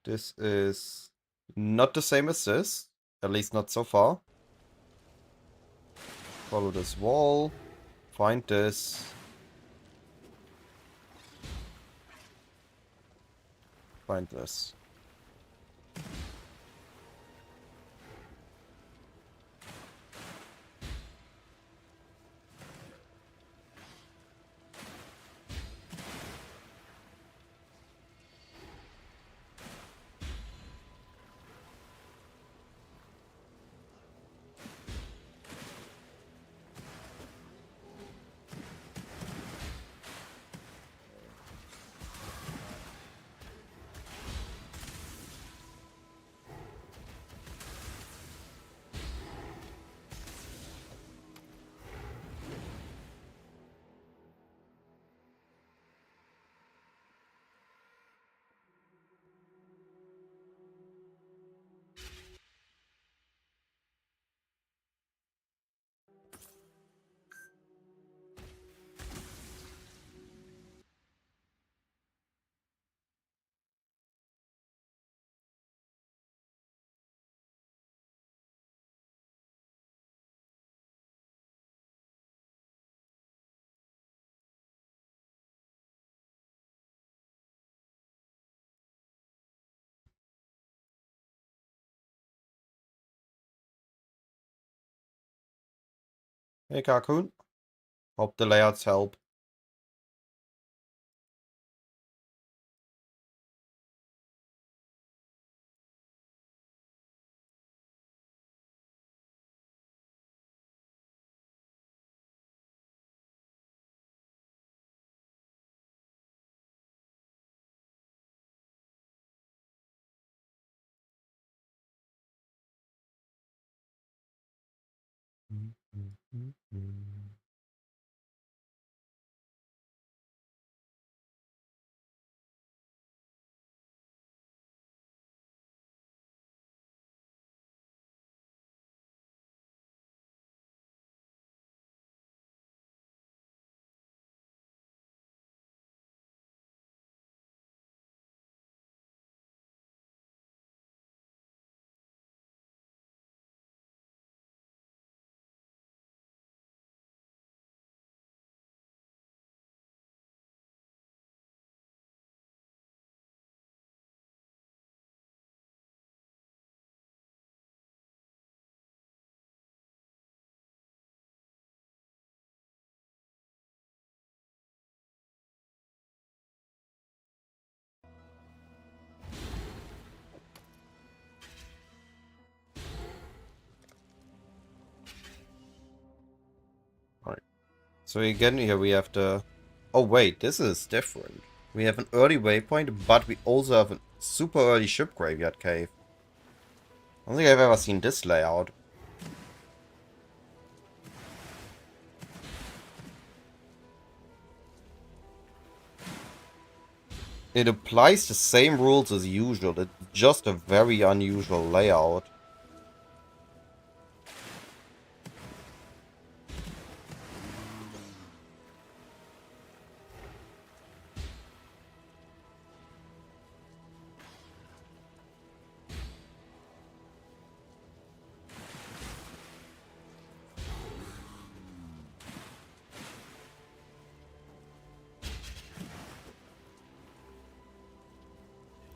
This is not the same as this. At least not so far. Follow this wall. Find this. Find this. Hey, Carcoon. Hope the layouts help. Alright. So again, here we have the... Oh wait, this is different. We have an early waypoint, but we also have a super early ship graveyard cave. I don't think I've ever seen this layout. It applies the same rules as usual, it's just a very unusual layout.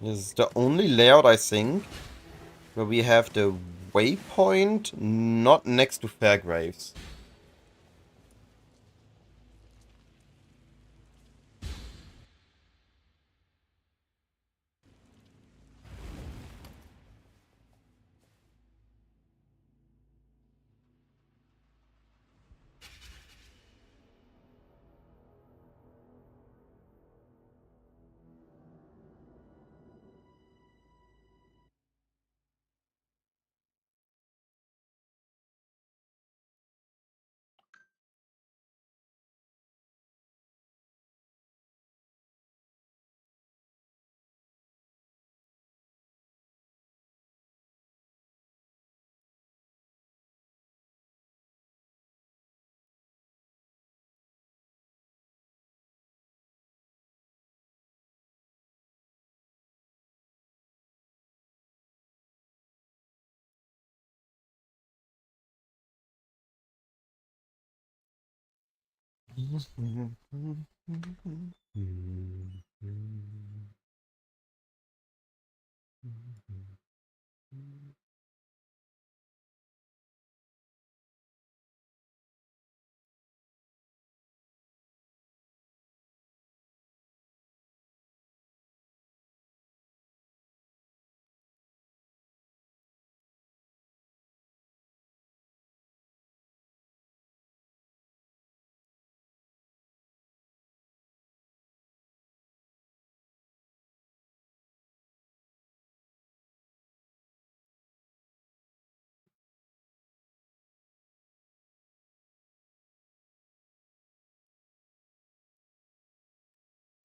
This is the only layout, I think, where we have the waypoint not next to Fairgraves.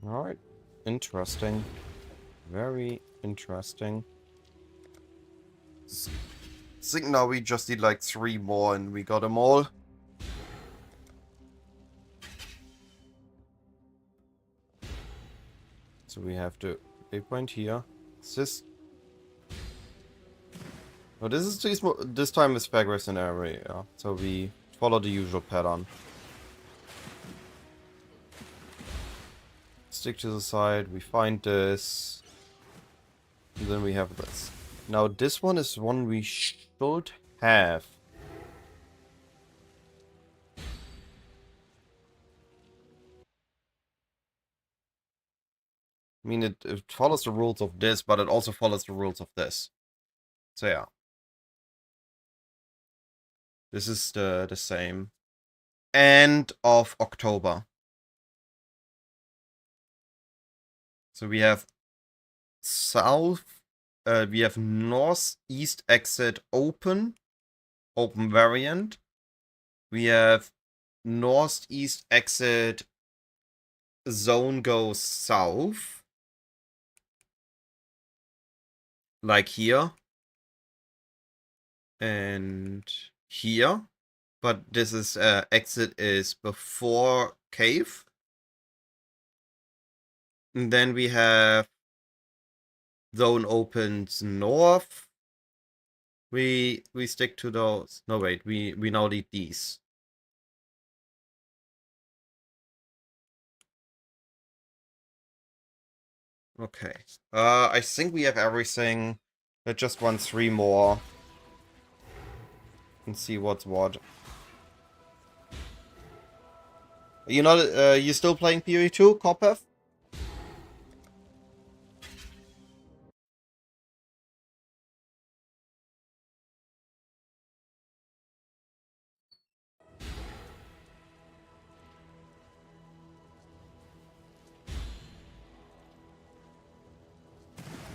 Alright, interesting. Very interesting. I think now we just need like 3 more and we got them all. So we have the waypoint here. It's just... Oh, this is this time with Fairgraves in area, so we follow the usual pattern. Stick to the side, we find this, and then we have this. Now this one is one we should have. I mean, it follows the rules of this, but it also follows the rules of this. So yeah. This is the same. End of October. So we have south, we have northeast exit open variant. We have northeast exit zone goes south. Like here. And here. But this is exit is before cave. And then we have zone opens north. We stick to those. No wait, we now need these. Okay. I think we have everything. Let's just run 3 more. And see what's what. You know, you still playing PoE 2, Kopeth?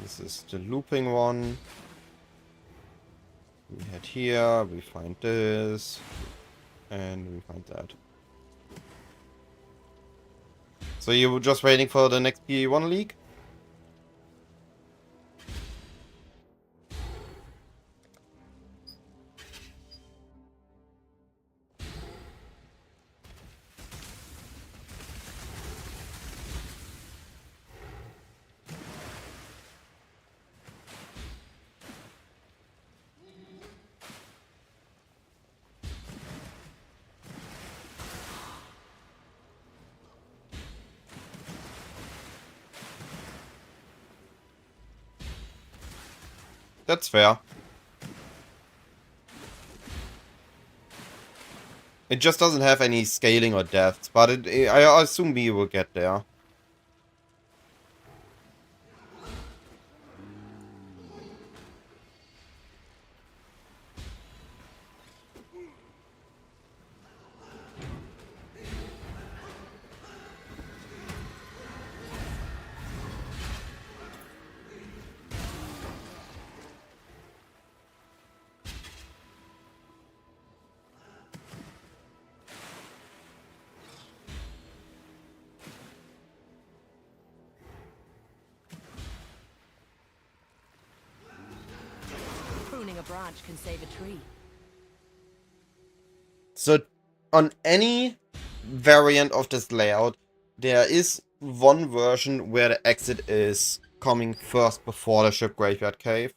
This is the looping one. We head here, we find this, and we find that. So you were just waiting for the next PE1 league? That's fair. It just doesn't have any scaling or depth, but I assume we will get there. Pruning a branch can save a tree. So on any variant of this layout, there is one version where the exit is coming first before the ship graveyard cave.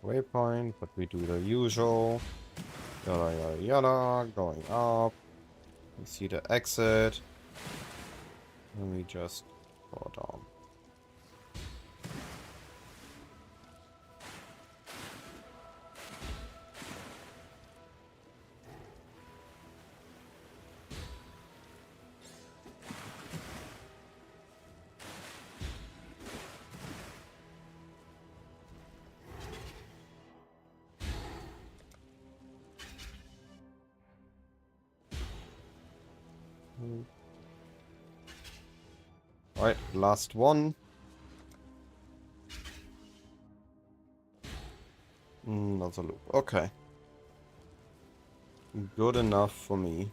waypoint, but we do the usual. Yada yada yada, going up. We see the exit. And we just go down. Alright, last one. Another loop. Okay. Good enough for me.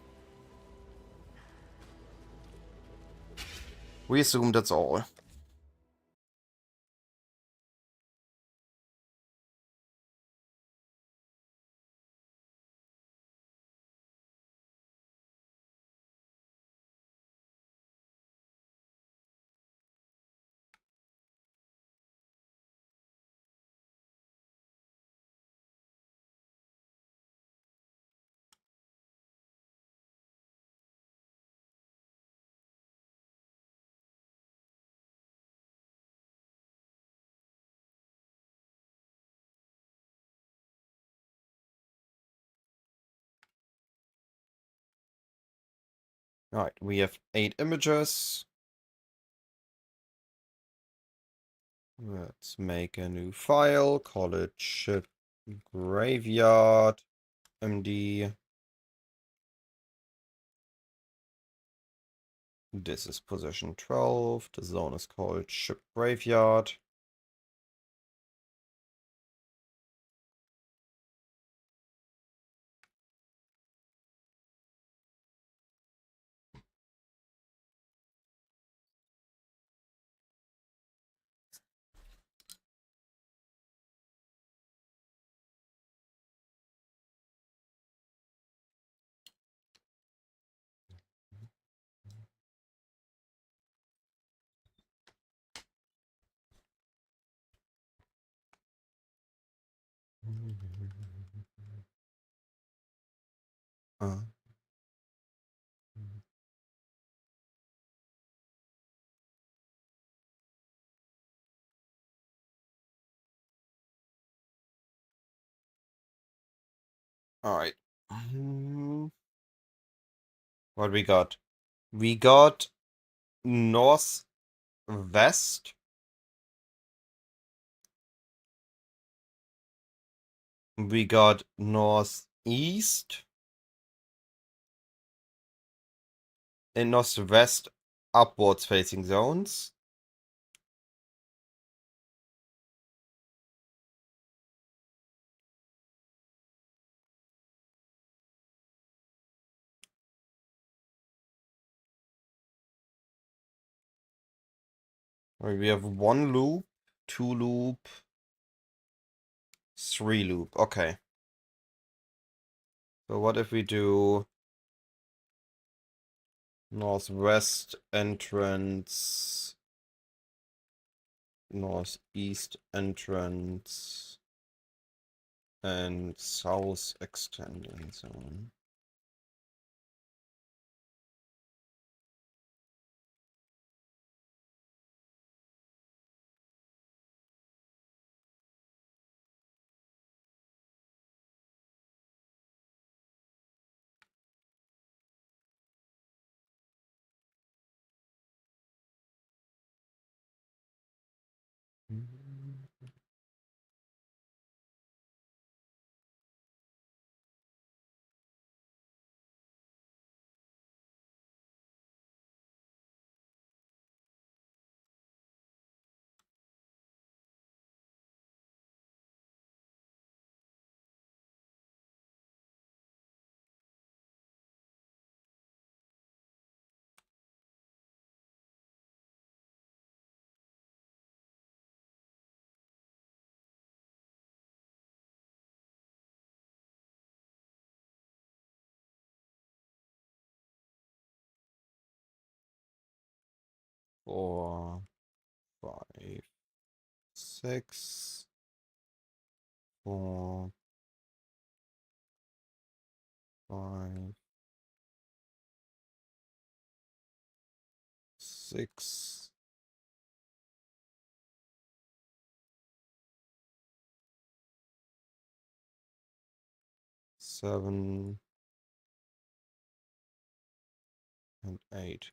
We assume that's all. Alright, we have 8 images. Let's make a new file, call it ship graveyard md. This is position 12. The zone is called ship graveyard. Uh, Alright. What we got? We got northwest. We got northeast. And northwest upwards facing zones. Alright, we have 1 loop, 2 loop, 3 loop. Okay. So what if we do northwest entrance, northeast entrance, and south extending zone? Four, 5, 6, 4, 5, 6, 7, and 8.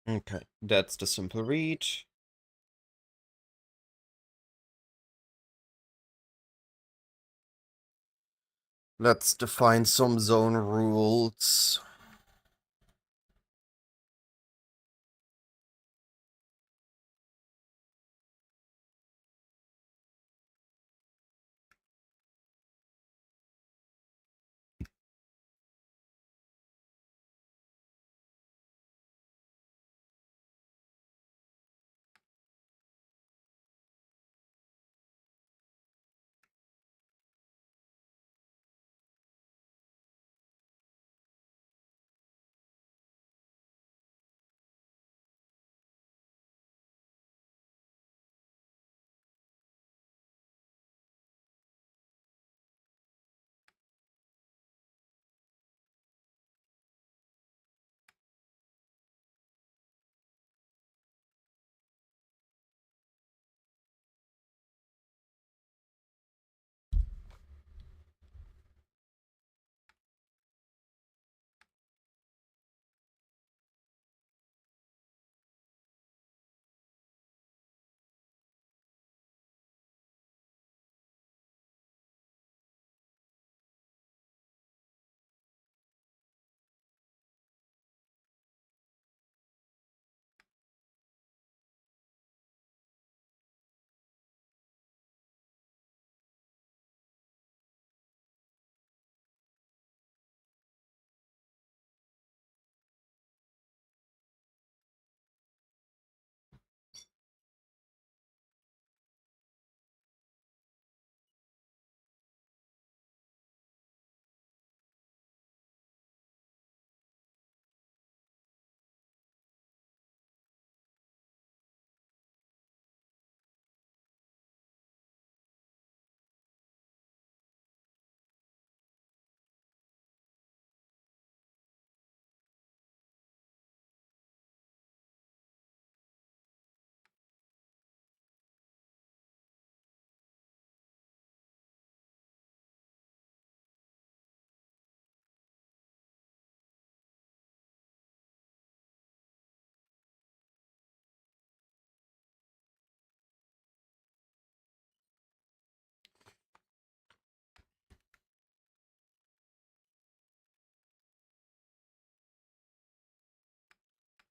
Okay, that's the simple read. Let's define some zone rules.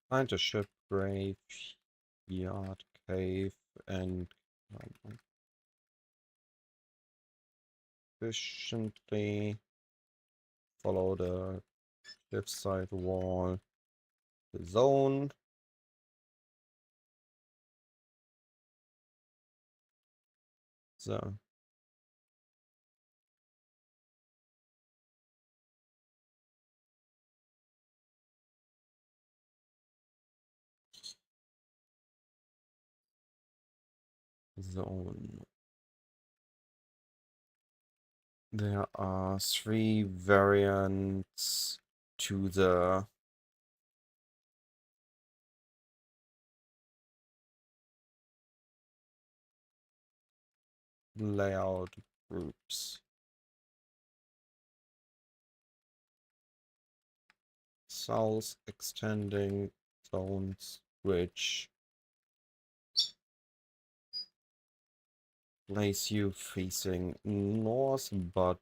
Find a ship, grave, yard, cave, and efficiently follow the cliffside wall, the zone. So zone. There are 3 variants to the layout groups. South extending zones, which place you facing north, but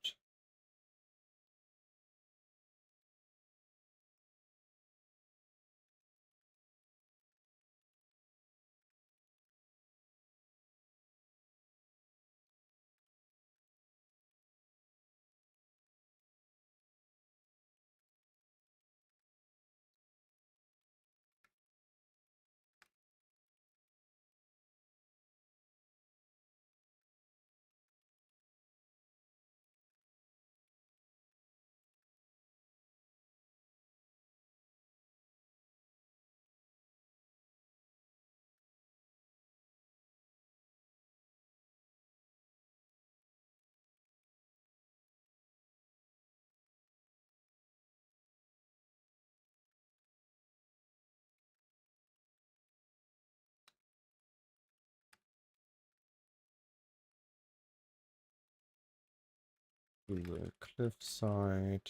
to the cliffside.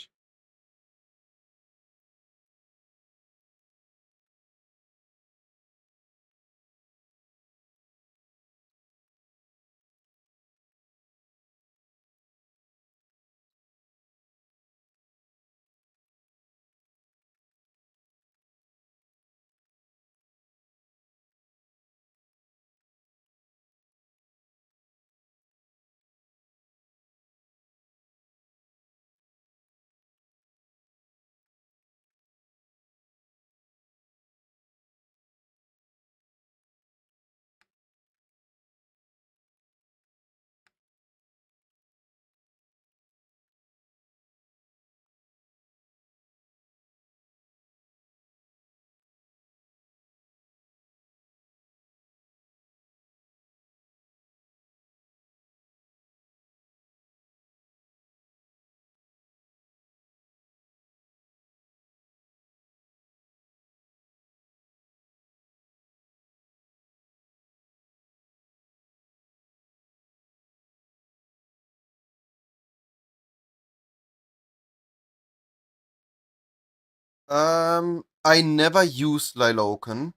I never used Liloken,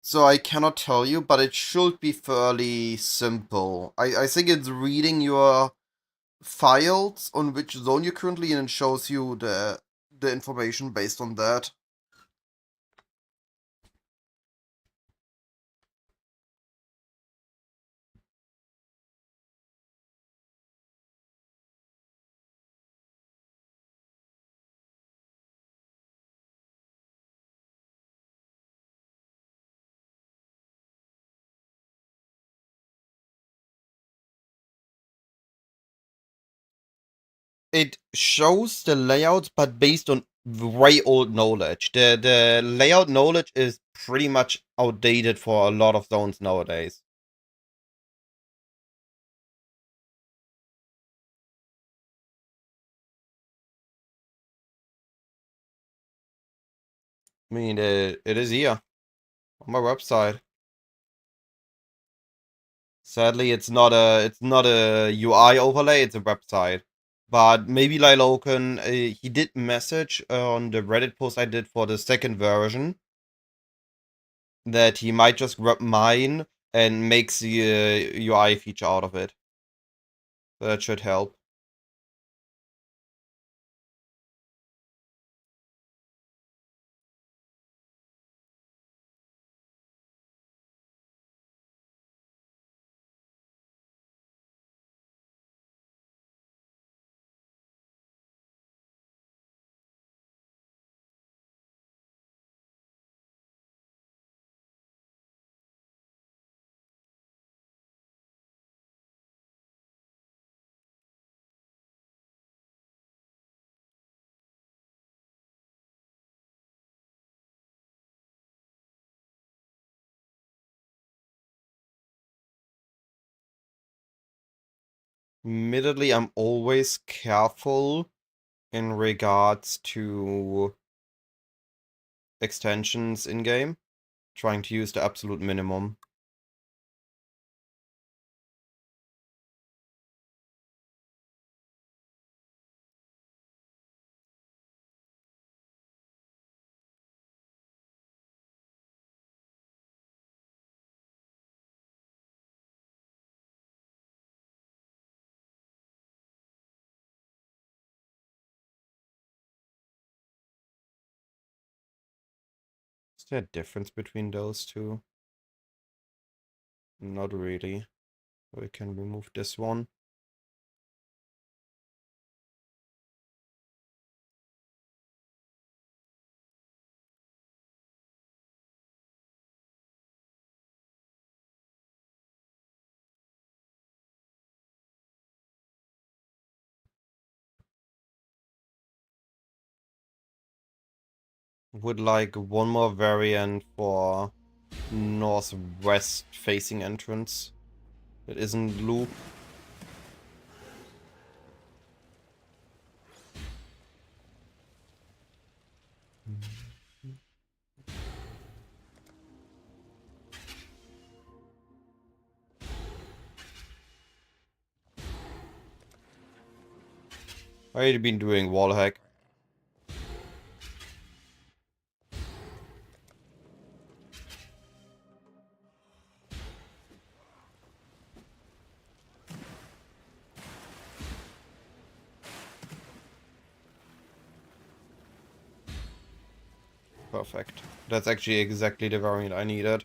so I cannot tell you, but it should be fairly simple. I think it's reading your files on which zone you're currently in and shows you the information based on that. It shows the layout, but based on way old knowledge. The layout knowledge is pretty much outdated for a lot of zones nowadays. I mean, it is here on my website. Sadly, it's not a UI overlay. It's a website. But maybe Liloken, he did message on the Reddit post I did for the second version that he might just grab mine and makes the UI feature out of it. That should help. Admittedly, I'm always careful in regards to extensions in-game, trying to use the absolute minimum. Is there a difference between those two? Not really. We can remove this one. Would like one more variant for northwest facing entrance that isn't loop. I've been doing wall hack. Perfect. That's actually exactly the variant I needed.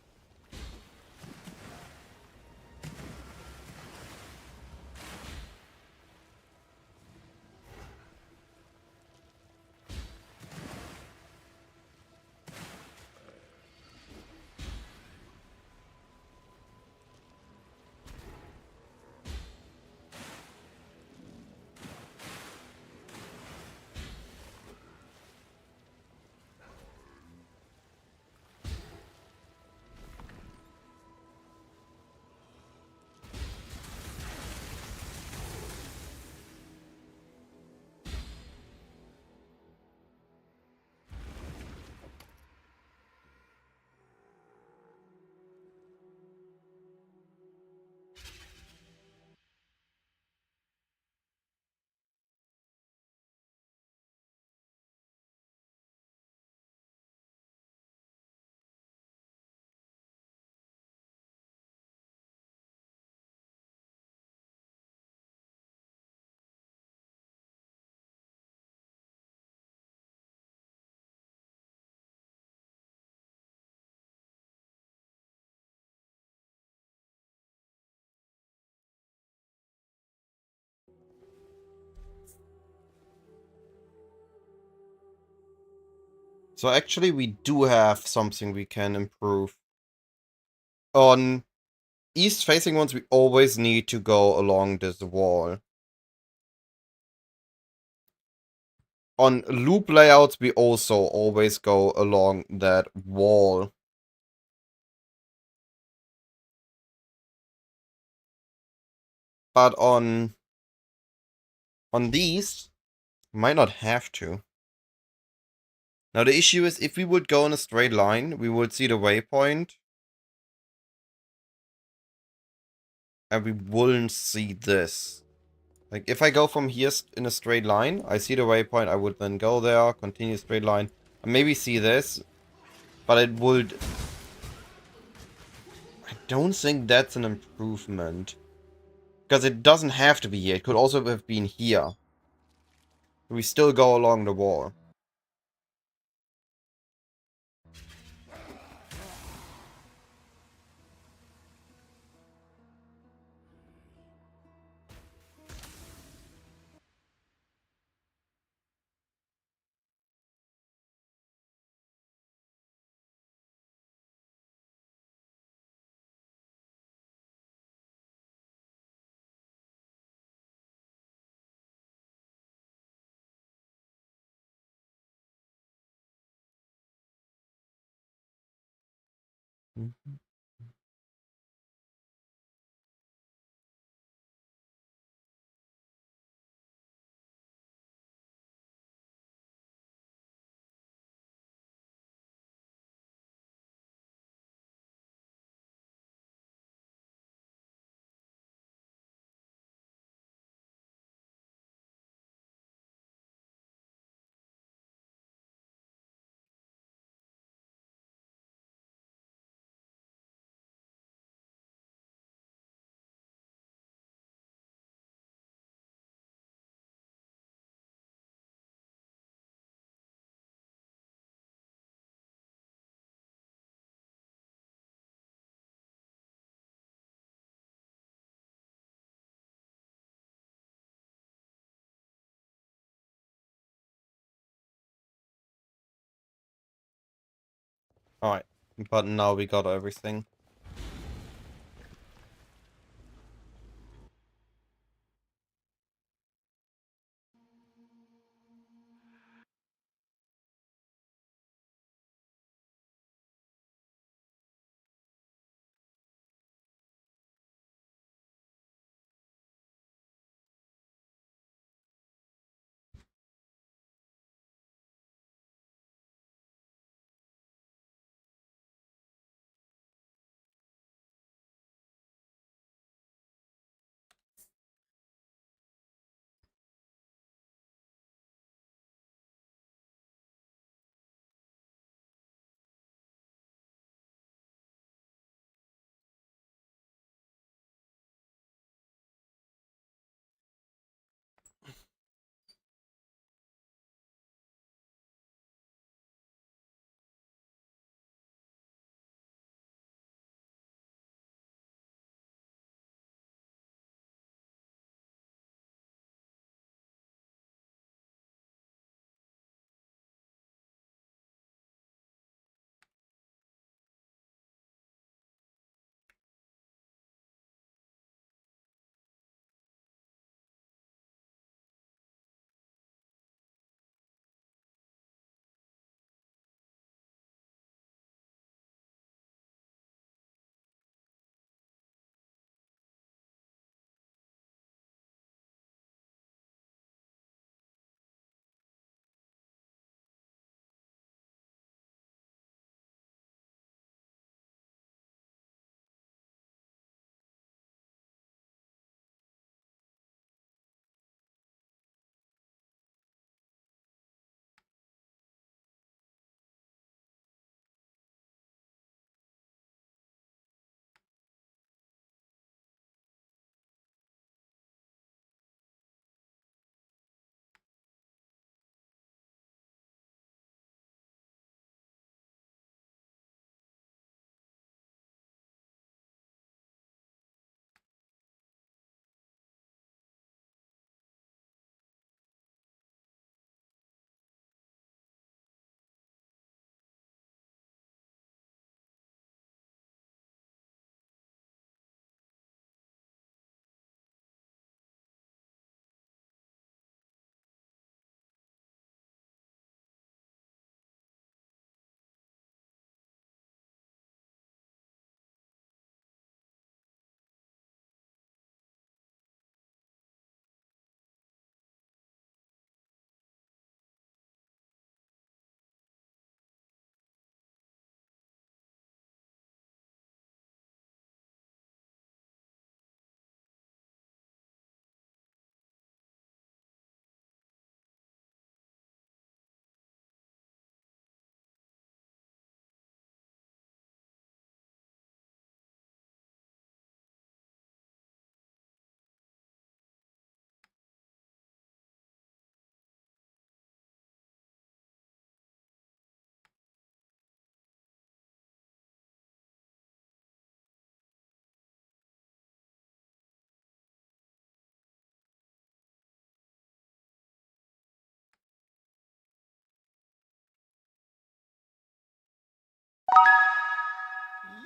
So actually we do have something we can improve. On east facing ones, we always need to go along this wall. On loop layouts, we also always go along that wall. But on these, might not have to. Now the issue is if we would go in a straight line, we would see the waypoint. And we wouldn't see this. Like, if I go from here in a straight line, I see the waypoint, I would then go there, continue straight line, and maybe see this. But it would... I don't think that's an improvement. Because it doesn't have to be here, it could also have been here. We still go along the wall. Mhm. Alright, but now we got everything.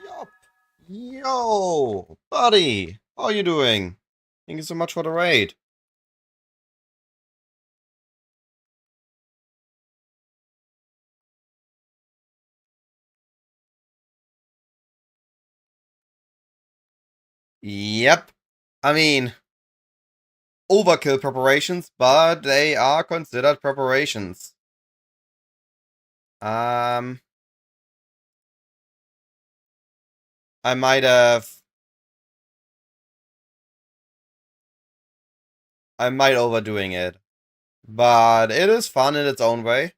Yup. Yo, buddy, how you doing? Thank you so much for the raid. Yep. I mean, overkill preparations, but they are considered preparations. Um, I might have... I might overdoing it. But it is fun in its own way.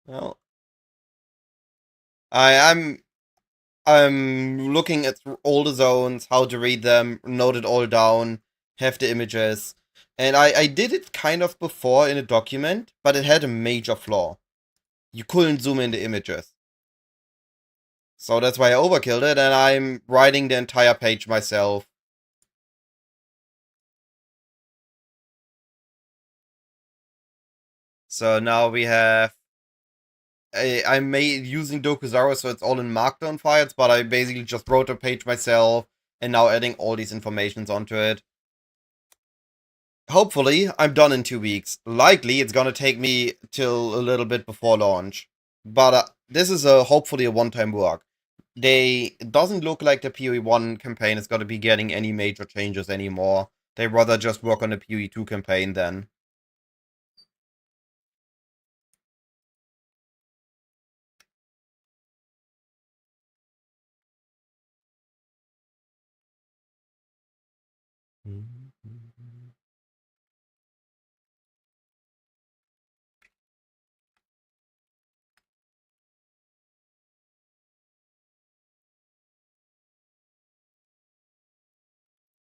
Well, I'm looking at all the zones, how to read them, note it all down, have the images. And I did it kind of before in a document, but it had a major flaw. You couldn't zoom in the images. So that's why I overkilled it, and I'm writing the entire page myself. So now we have... I'm using Dokuzaru, so it's all in Markdown files, but I basically just wrote the page myself, and now adding all these informations onto it. Hopefully, I'm done in 2 weeks. Likely, it's gonna take me till a little bit before launch. But this is hopefully a one-time work. It doesn't look like the PoE 1 campaign is gonna be getting any major changes anymore. They rather just work on the PoE 2 campaign then.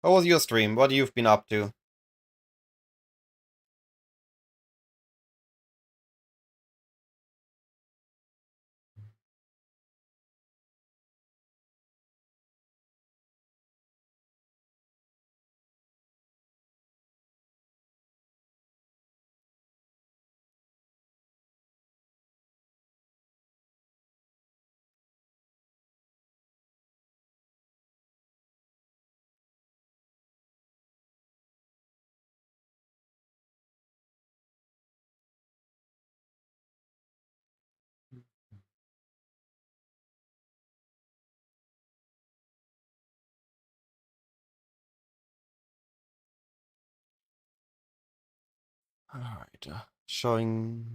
How was your stream? What you've been up to? Alright, showing...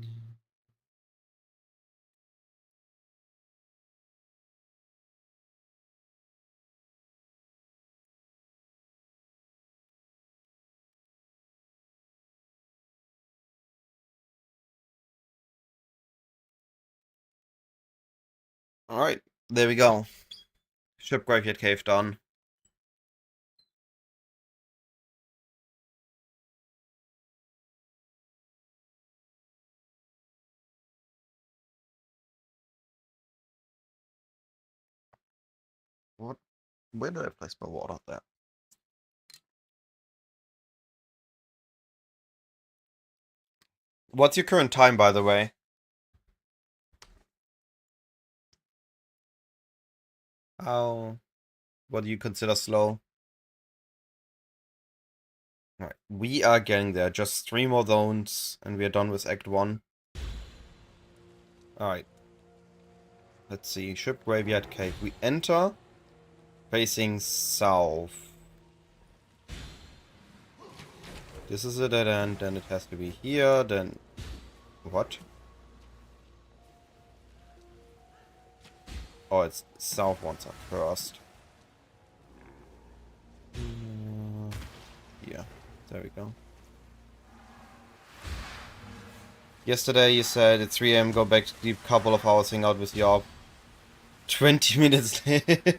Alright, there we go. Ship Graveyard Cave done. What? Where did I place my water there? What's your current time, by the way? How... What do you consider slow? Alright, we are getting there. Just 3 more zones, and we are done with Act 1. Alright. Let's see. Ship Graveyard Cave. We enter facing south. This is a dead end, then it has to be here, then... What? Oh, it's south ones are first. Yeah, there we go. Yesterday you said at 3 AM go back to sleep, couple of hours hang out with your 20 minutes later.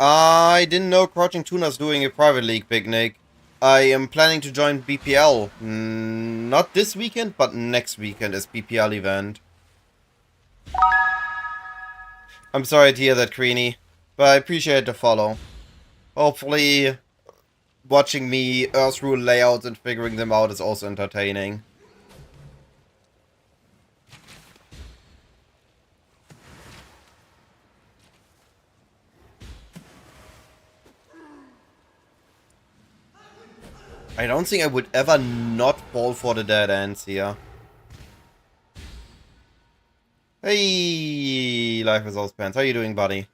I didn't know Crouching Tuna's doing a private league picnic. I am planning to join BPL. Not this weekend, but next weekend as BPL event. I'm sorry to hear that, Creanie, but I appreciate the follow. Hopefully, watching me Earth rule layouts and figuring them out is also entertaining. I don't think I would ever not fall for the dead ends here. Hey, Life Without Pants, how you doing, buddy?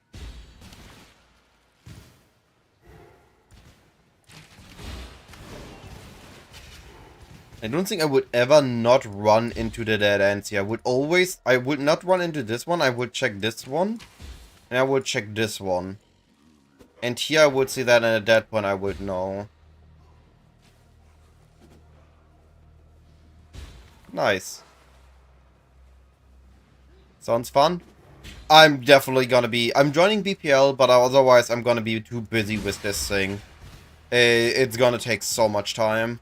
I don't think I would ever not run into the dead ends here. I would not run into this one, I would check this one. And I would check this one. And here I would see that, and at that point I would know. Nice. Sounds fun. I'm definitely gonna be... I'm joining BPL, but otherwise I'm gonna be too busy with this thing. It's gonna take so much time.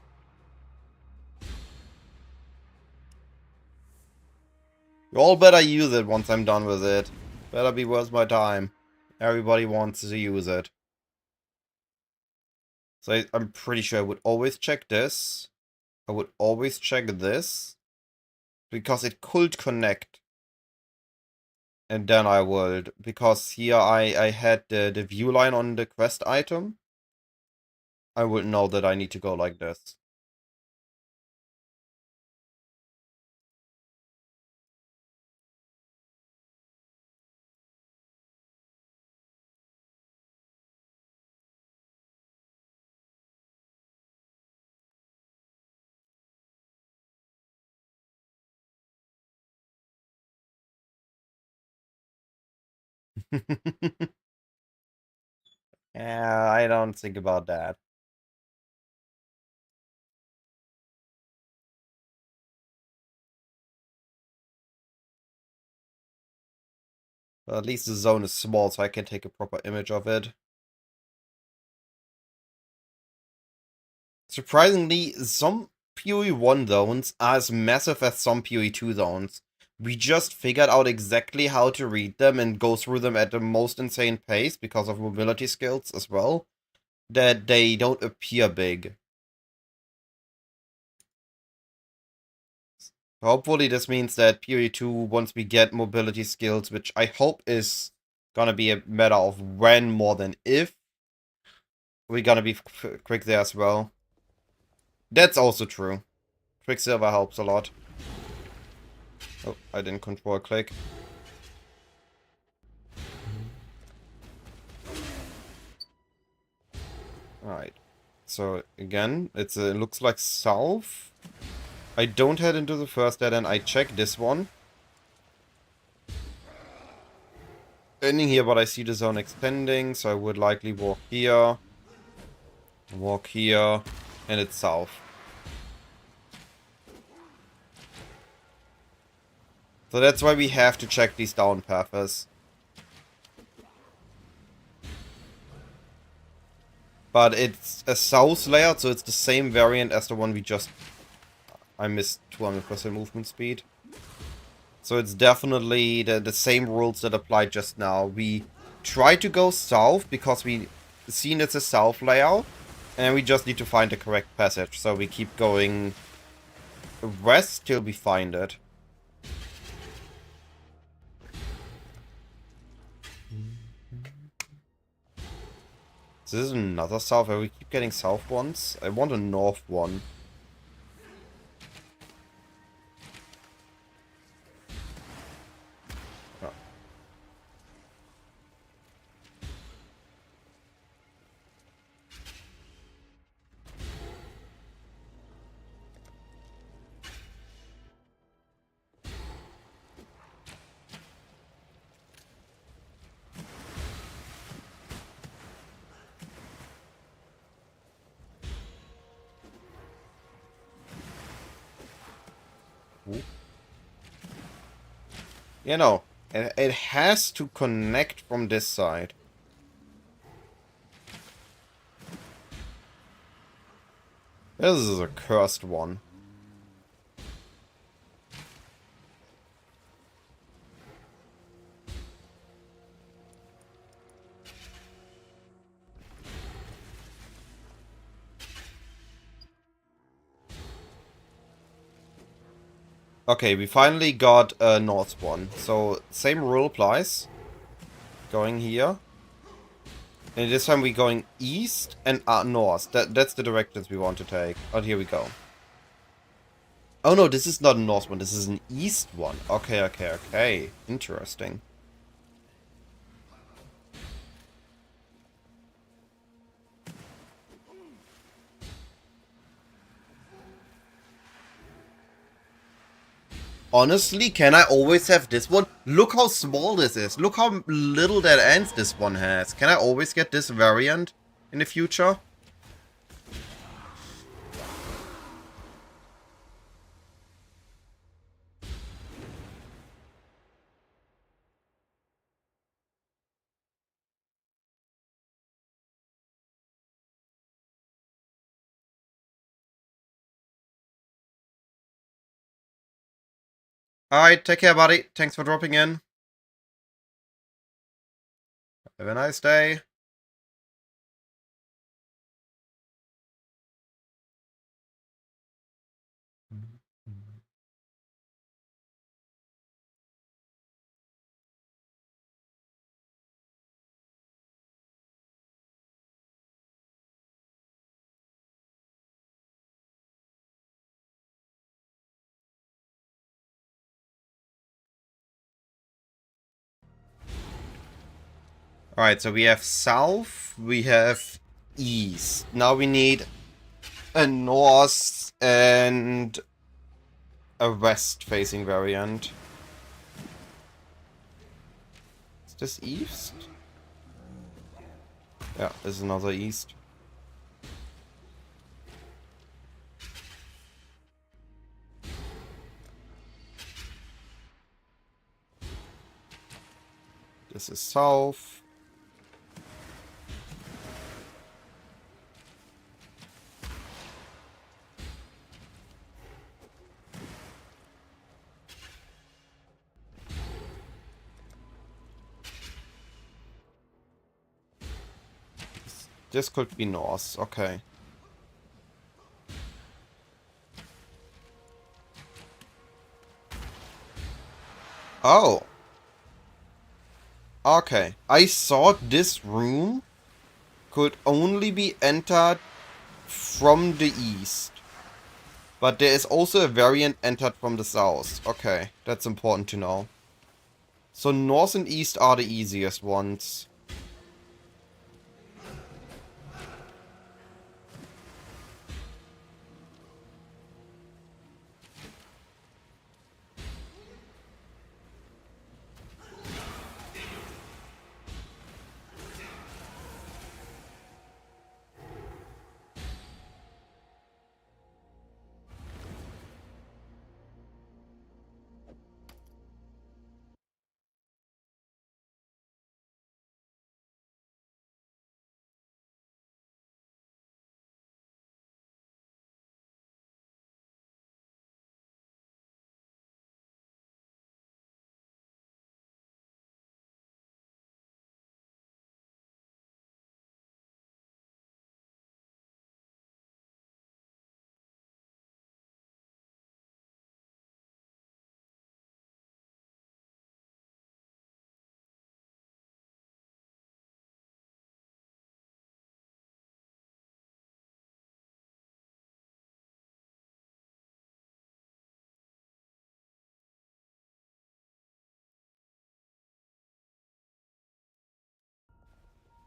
You all better use it once I'm done with it. Better be worth my time. Everybody wants to use it. So I'm pretty sure I would always check this. I would always check this. Because it could connect. And then I would. Because here I had the view line on the quest item. I would know that I need to go like this. Yeah, I don't think about that. But at least the zone is small, so I can take a proper image of it. Surprisingly, some PoE 1 zones are as massive as some PoE 2 zones. We just figured out exactly how to read them and go through them at the most insane pace because of mobility skills as well, that they don't appear big. Hopefully this means that PoE 2, once we get mobility skills, which I hope is gonna be a matter of when more than if, we're gonna be quick there as well. That's also true. Quicksilver helps a lot. Oh, I didn't control click. Alright. So, again, it looks like south. I don't head into the first dead end. I check this one. Ending here, but I see the zone extending, so I would likely walk here, and it's south. So that's why we have to check these down paths. But it's a south layout, so it's the same variant as the one we just... I missed 200% movement speed. So it's definitely the same rules that applied just now. We try to go south because we seen it's a south layout. And we just need to find the correct passage. So we keep going west till we find it. This is another south where we keep getting south ones. I want a north one. Oh. Ooh. You know, it has to connect from this side. This is a cursed one. Okay, we finally got a north one. So, same rule applies. Going here. And this time we're going east and north. That's the directions we want to take. Oh, here we go. Oh no, this is not a north one. This is an east one. Okay. Interesting. Honestly, can I always have this one? Look how small this is. Look how little dead ends this one has. Can I always get this variant in the future? Alright, take care, buddy. Thanks for dropping in. Have a nice day. Alright, so we have south, we have east. Now we need a north and a west facing variant. Is this east? Yeah, this is another east. This is south. This could be north, okay. Oh. Okay. I thought this room could only be entered from the east. But there is also a variant entered from the south. Okay, that's important to know. So north and east are the easiest ones.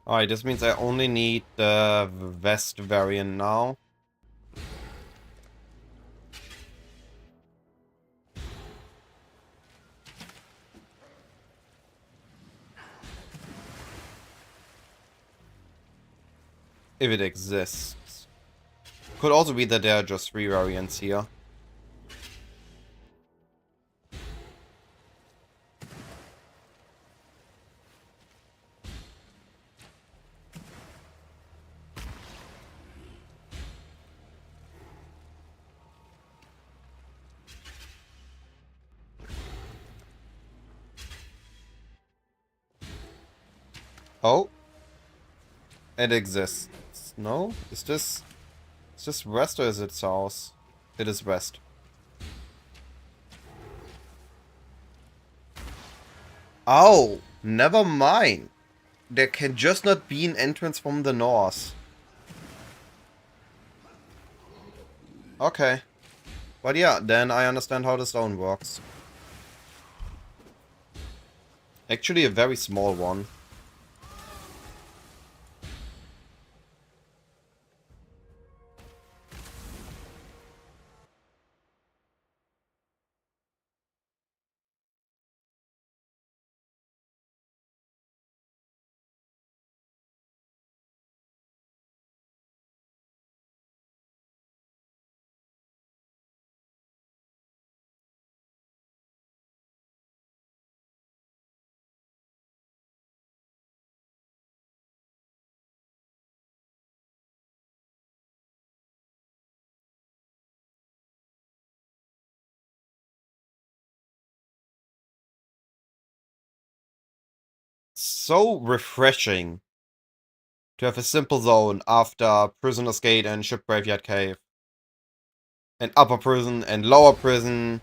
Alright, this means I only need the west variant now. If it exists. Could also be that there are just 3 variants here. Oh. It exists. No? Is this west or is it south? It is west. Oh, never mind. There can just not be an entrance from the north. Okay. But yeah, then I understand how the stone works. Actually a very small one. so refreshing to have a simple zone after Prisoner's Gate and Ship Graveyard Cave. And Upper Prison and Lower Prison.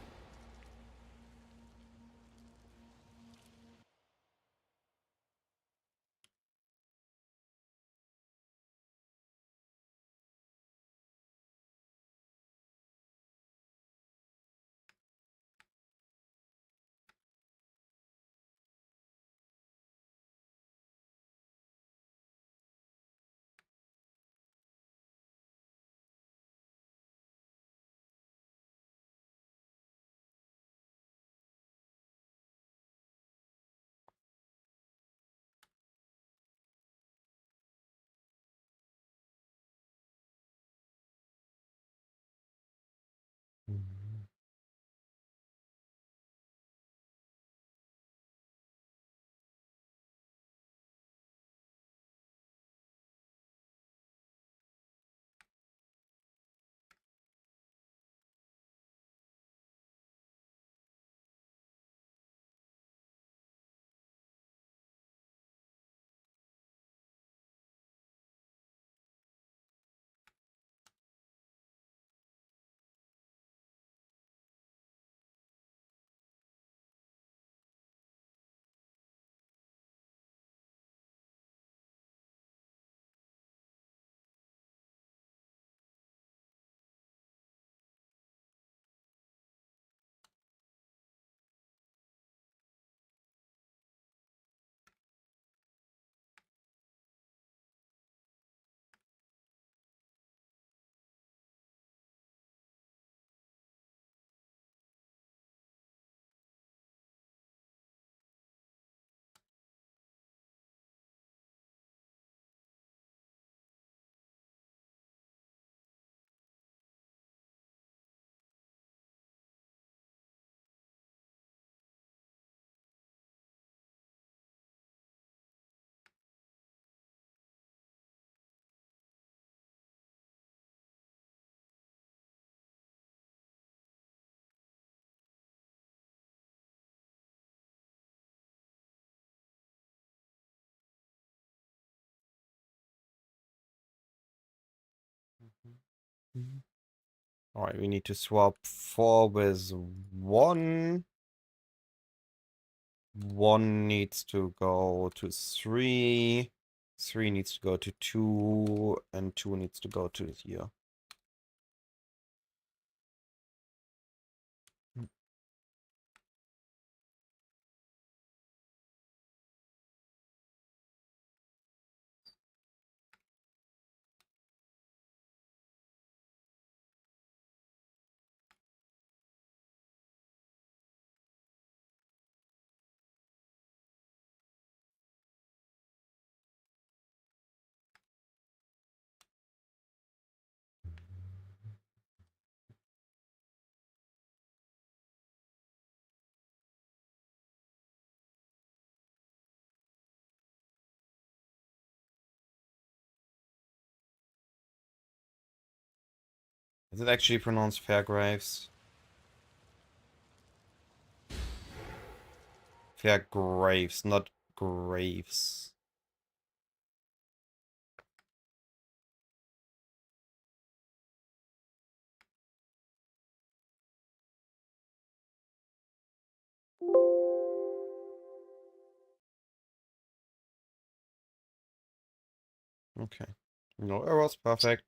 Alright, we need to swap 4 with 1. 1 needs to go to 3. 3 needs to go to 2. And 2 needs to go to here. Is it actually pronounced Fairgraves? Fairgraves, not Graves. Okay. No errors, perfect.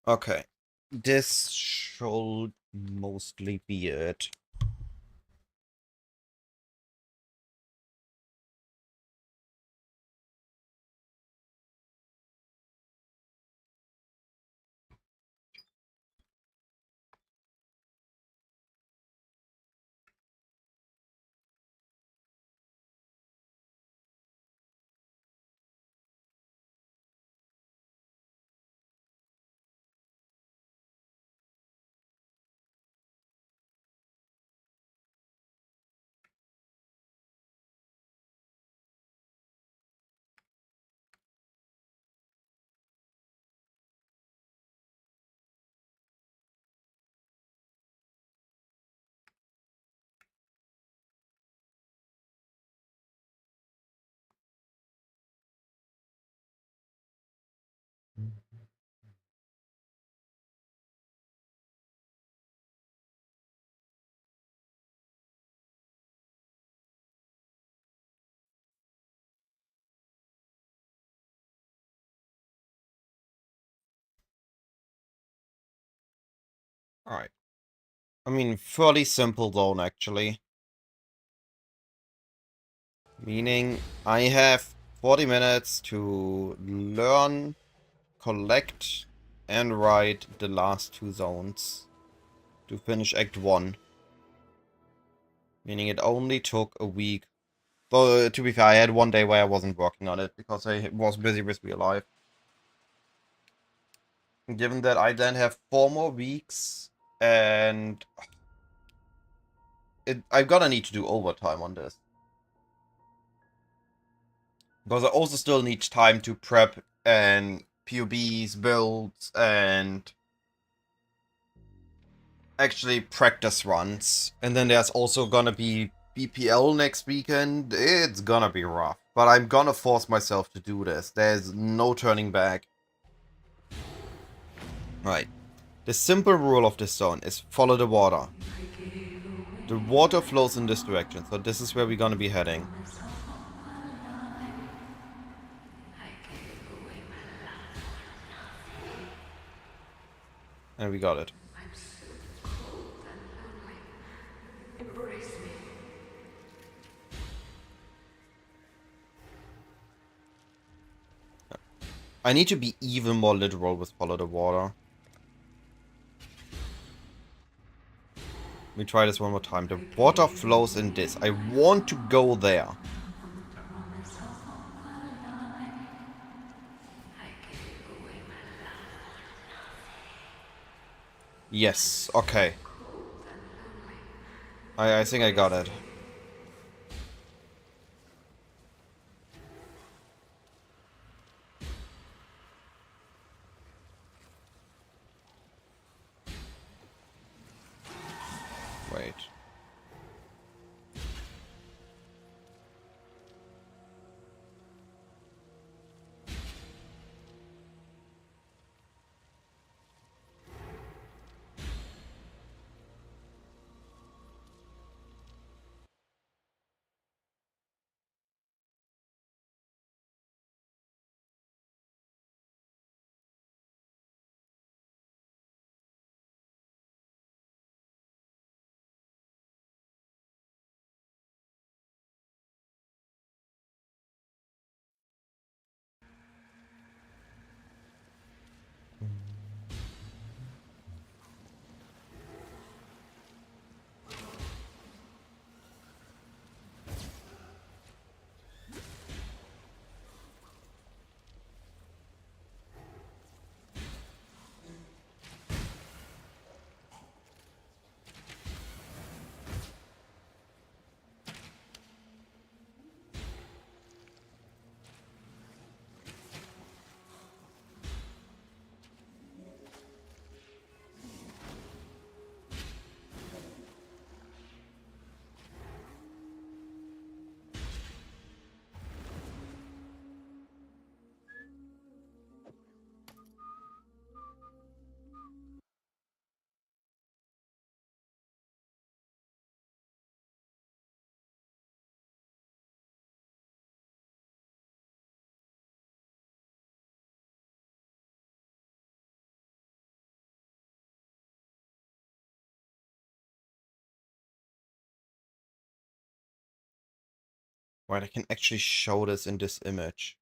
Okay. This should mostly be it. Alright. I mean, fairly simple zone, actually. Meaning, I have 40 minutes to learn, collect, and write the last two zones to finish Act 1. Meaning it only took a week. Though, to be fair, I had one day where I wasn't working on it because I was busy with real life. Given that I then have 4 more weeks, and I'm gonna need to do overtime on this. Because I also still need time to prep and PUBs, builds, and actually practice runs. And then there's also gonna be BPL next weekend. It's gonna be rough. But I'm gonna force myself to do this. There's no turning back. Right. The simple rule of this zone is follow the water. The water flows in this direction, so this is where we're gonna be heading. And we got it. I need to be even more literal with follow the water. Let me try this one more time. The water flows in this. I want to go there. Yes, okay. I think I got it. Wait. Right, I can actually show this in this image.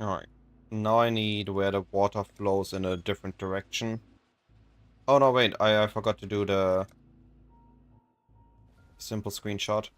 Alright. Now I need where the water flows in a different direction. Oh no, wait, I forgot to do the simple screenshot.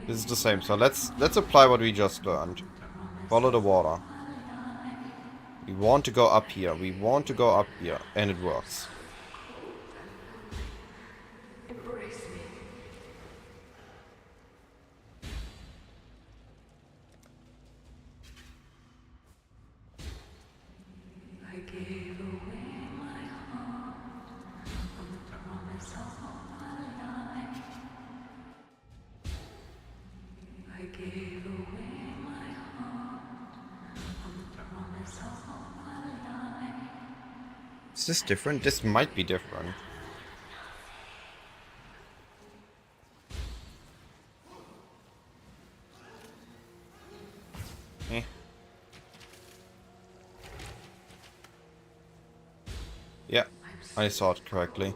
This is the same, so let's apply what we just learned. Follow the water. We want to go up here, we want to go up here, and it works. Is this different? This might be different. Eh. Yeah, I saw it correctly.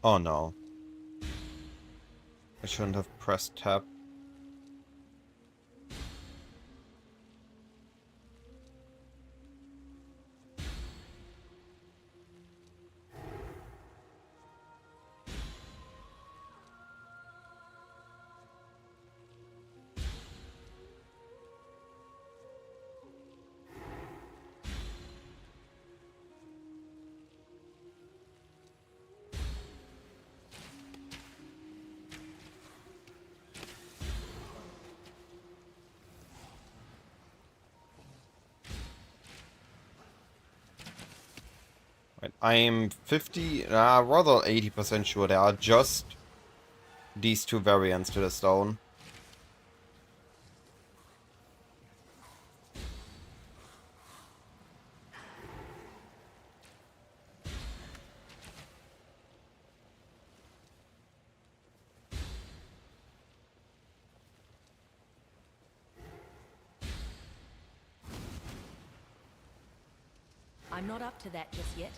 Oh no. I shouldn't have pressed tab. Right, I'm 50, rather 80% sure there are just these two variants to the stone. I'm not up to that just yet.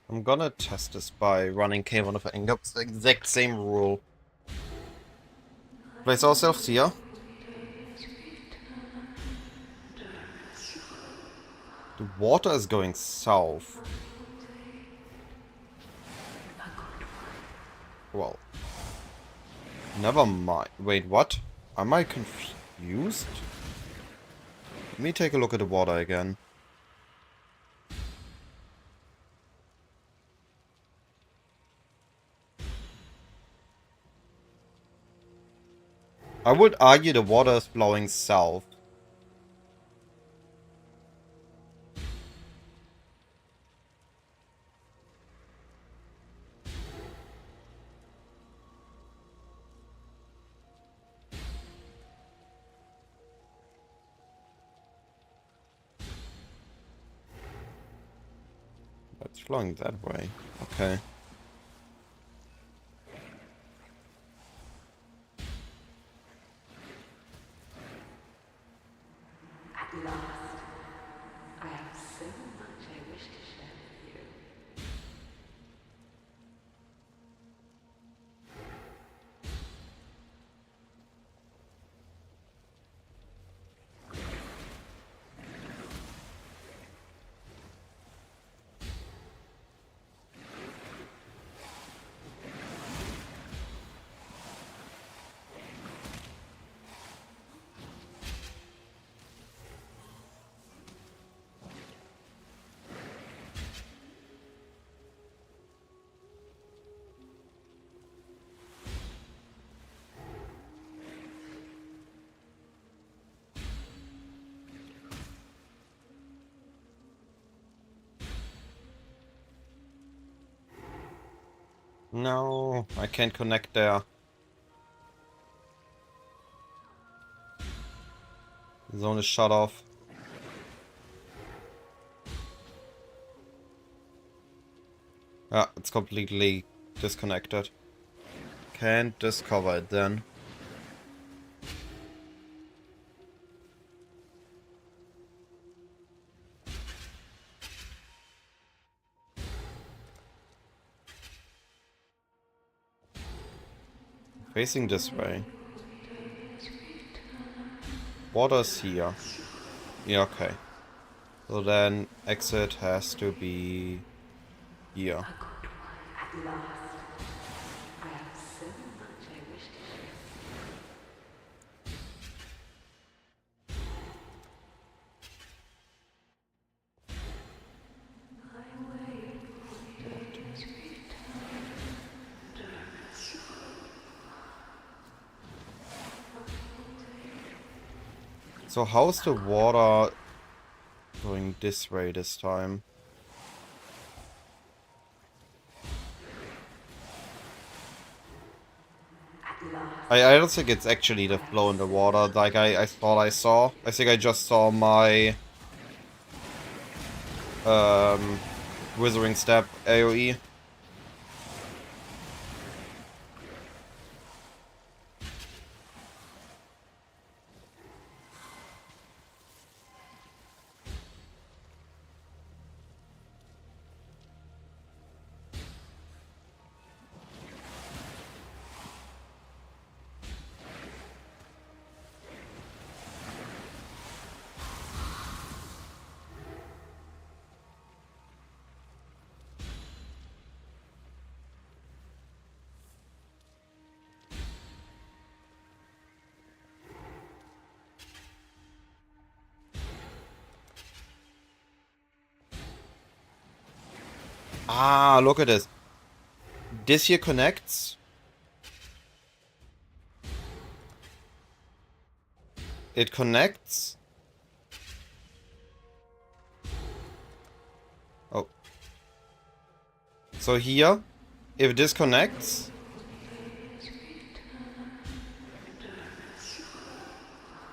I'm gonna test this by running Cave on the Anger. It's the exact same rule. Place ourselves here. The water is going south. Well, never mind. Wait, what? Am I confused? Let me take a look at the water again. I would argue the water is flowing south. It's flowing that way. Okay. At last, I have so much I wish to share with you. No, I can't connect there. The zone is shut off. Ah, it's completely disconnected. Can't discover it then. Facing this way. Water's here. Yeah, okay. So then exit has to be here. At last, I have so much I wish to share. So how's the water going this way this time? I don't think it's actually the flow in the water like I thought I saw. I think I just saw my Withering Step AoE. Ah, look at this. This here connects. It connects. Oh. So here, if this connects.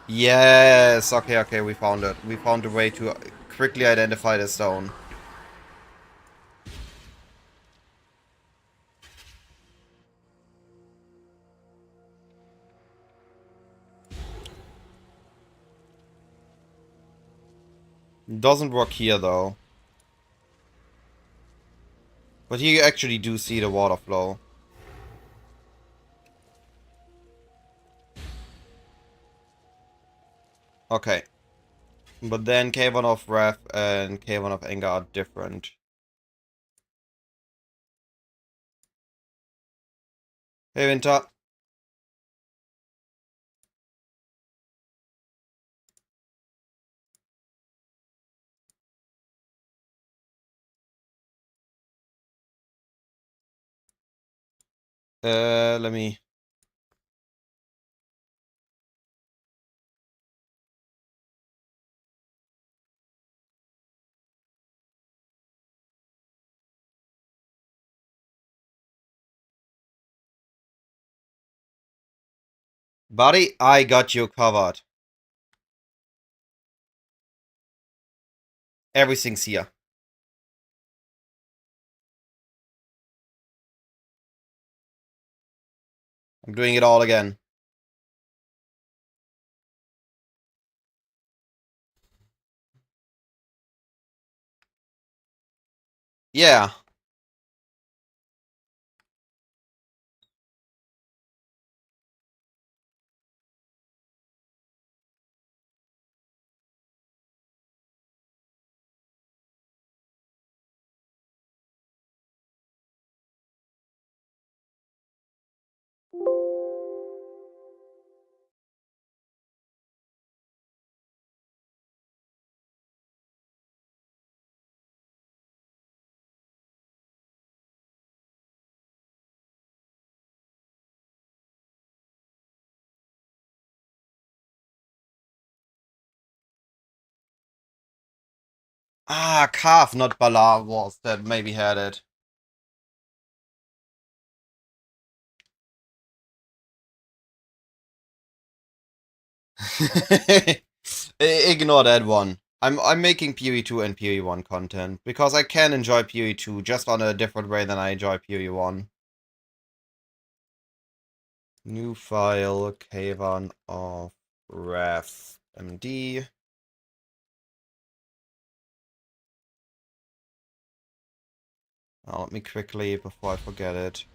Yes, okay, okay, we found it. We found a way to quickly identify the stone. Doesn't work here though. But you actually do see the water flow. Okay. But then Cavern of Wrath and Cavern of Anger are different. Hey, Winter. Let me... Buddy, I got you covered. Everything's here. I'm doing it all again. Yeah. Ah, Calf, not Bala was that maybe had it. Ignore that one. I'm making PoE 2 and PoE 1 content because I can enjoy PoE 2 just on a different way than I enjoy PoE 1. New file, Cavern of Wrath MD. Let me quickly, before I forget it.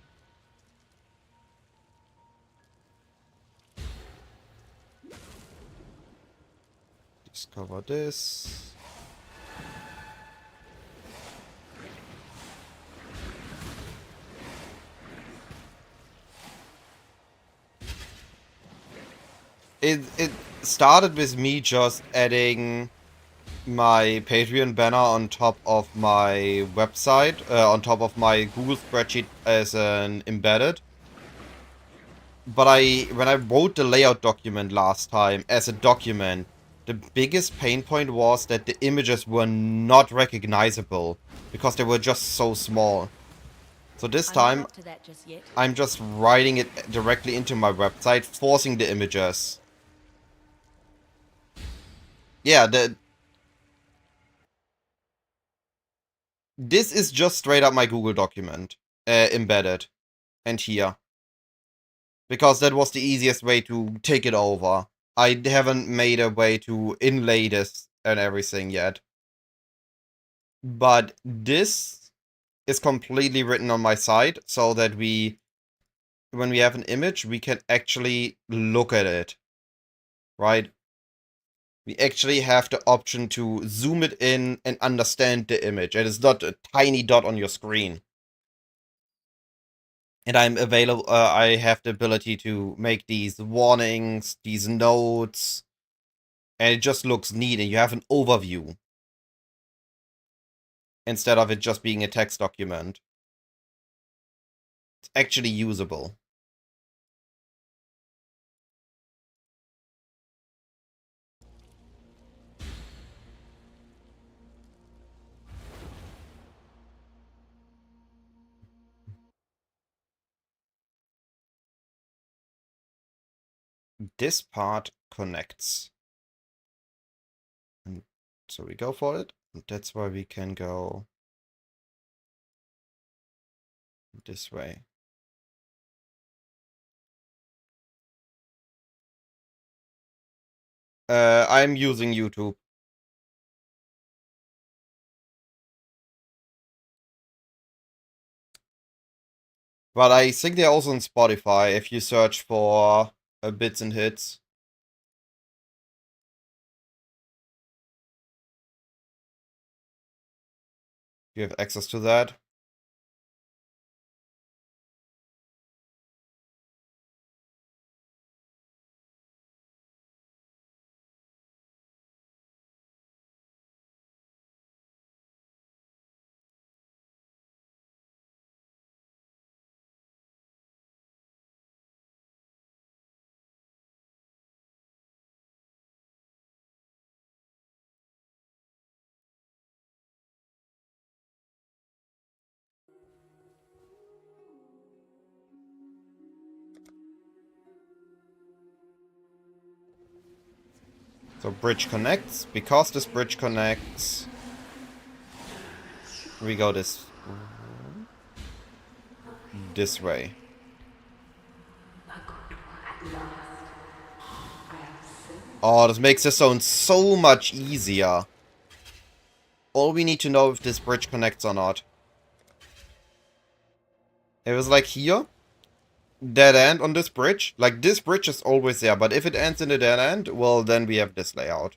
Discover this. It started with me just adding my Patreon banner on top of my website, on top of my Google spreadsheet as an embedded. But when I wrote the layout document last time as a document, the biggest pain point was that the images were not recognizable because they were just so small. So this I'm not time, up to that just yet. I'm just writing it directly into my website, forcing the images. Yeah, this is just straight up my Google document, embedded, and here. Because that was the easiest way to take it over. I haven't made a way to inlay this and everything yet. But this is completely written on my site so that when we have an image, we can actually look at it. Right? We actually have the option to zoom it in and understand the image. It is not a tiny dot on your screen. And I have the ability to make these warnings, these notes, and it just looks neat and you have an overview instead of it just being a text document. It's actually usable. This part connects. And so we go for it. And that's why we can go this way. I'm using YouTube. But I think they're also on Spotify if you search for bits and hits. You have access to that. So bridge connects. Because this bridge connects, we go this way. Oh, this makes this zone so much easier. All we need to know if this bridge connects or not. It was like here, dead end on this bridge. Like this bridge is always there, but if it ends in a dead end, well then we have this layout.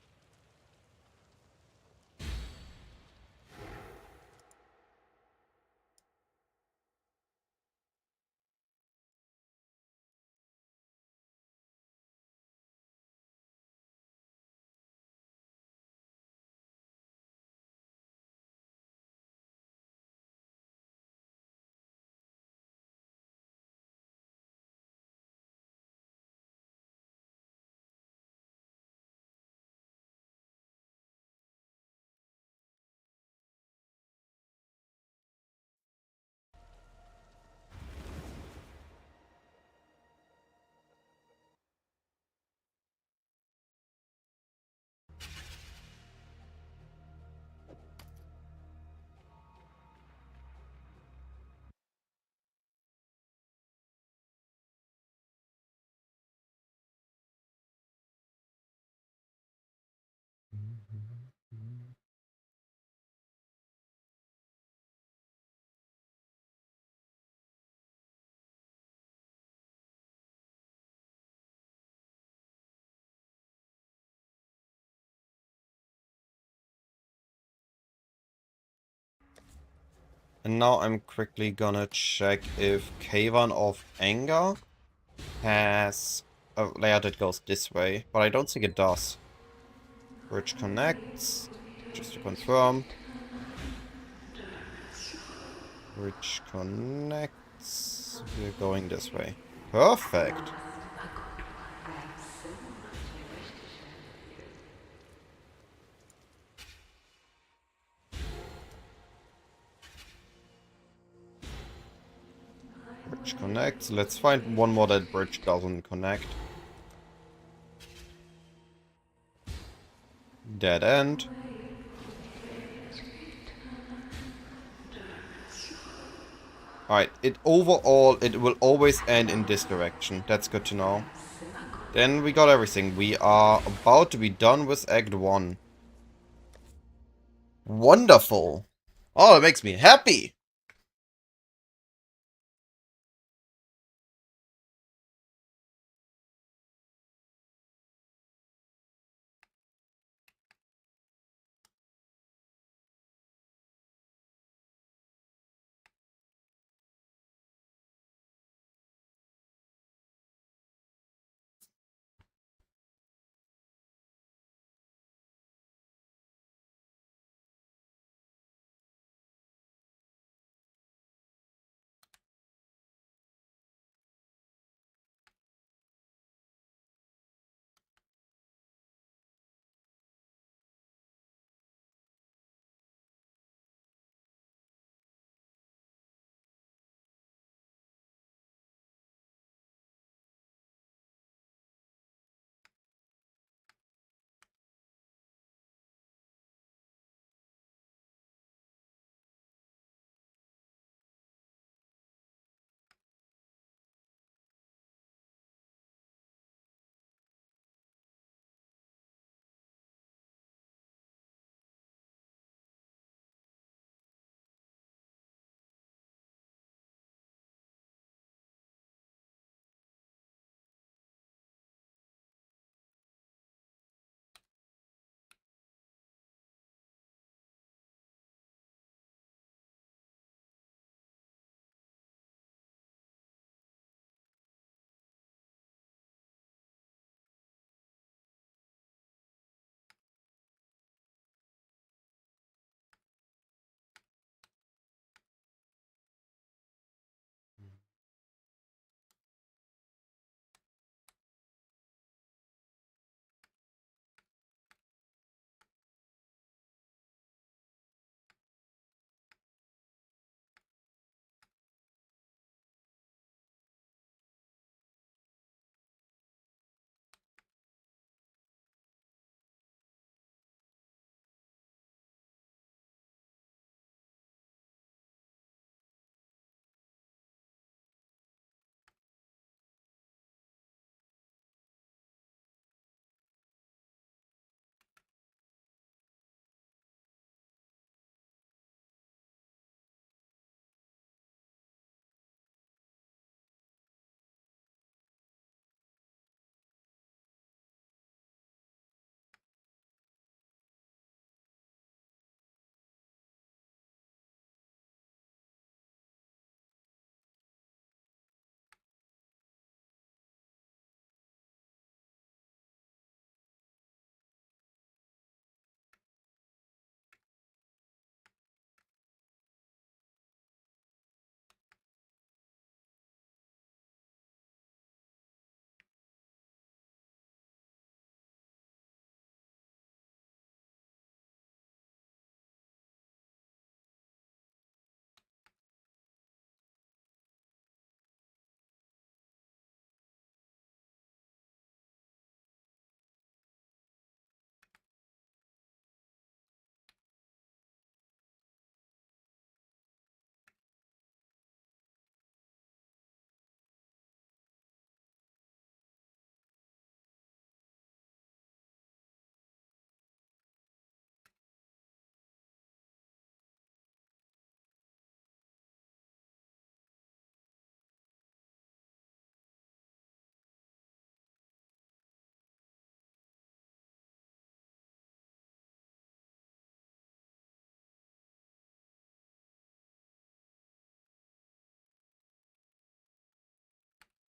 And now I'm quickly gonna check if Kavan of Anger has a layout that goes this way, but I don't think it does. Bridge connects, just to confirm. Bridge connects. We're going this way. Perfect. Bridge connects. Let's find one more that bridge doesn't connect. Dead end. Alright, overall, it will always end in this direction. That's good to know. Then we got everything. We are about to be done with Act 1. Wonderful. Oh, it makes me happy.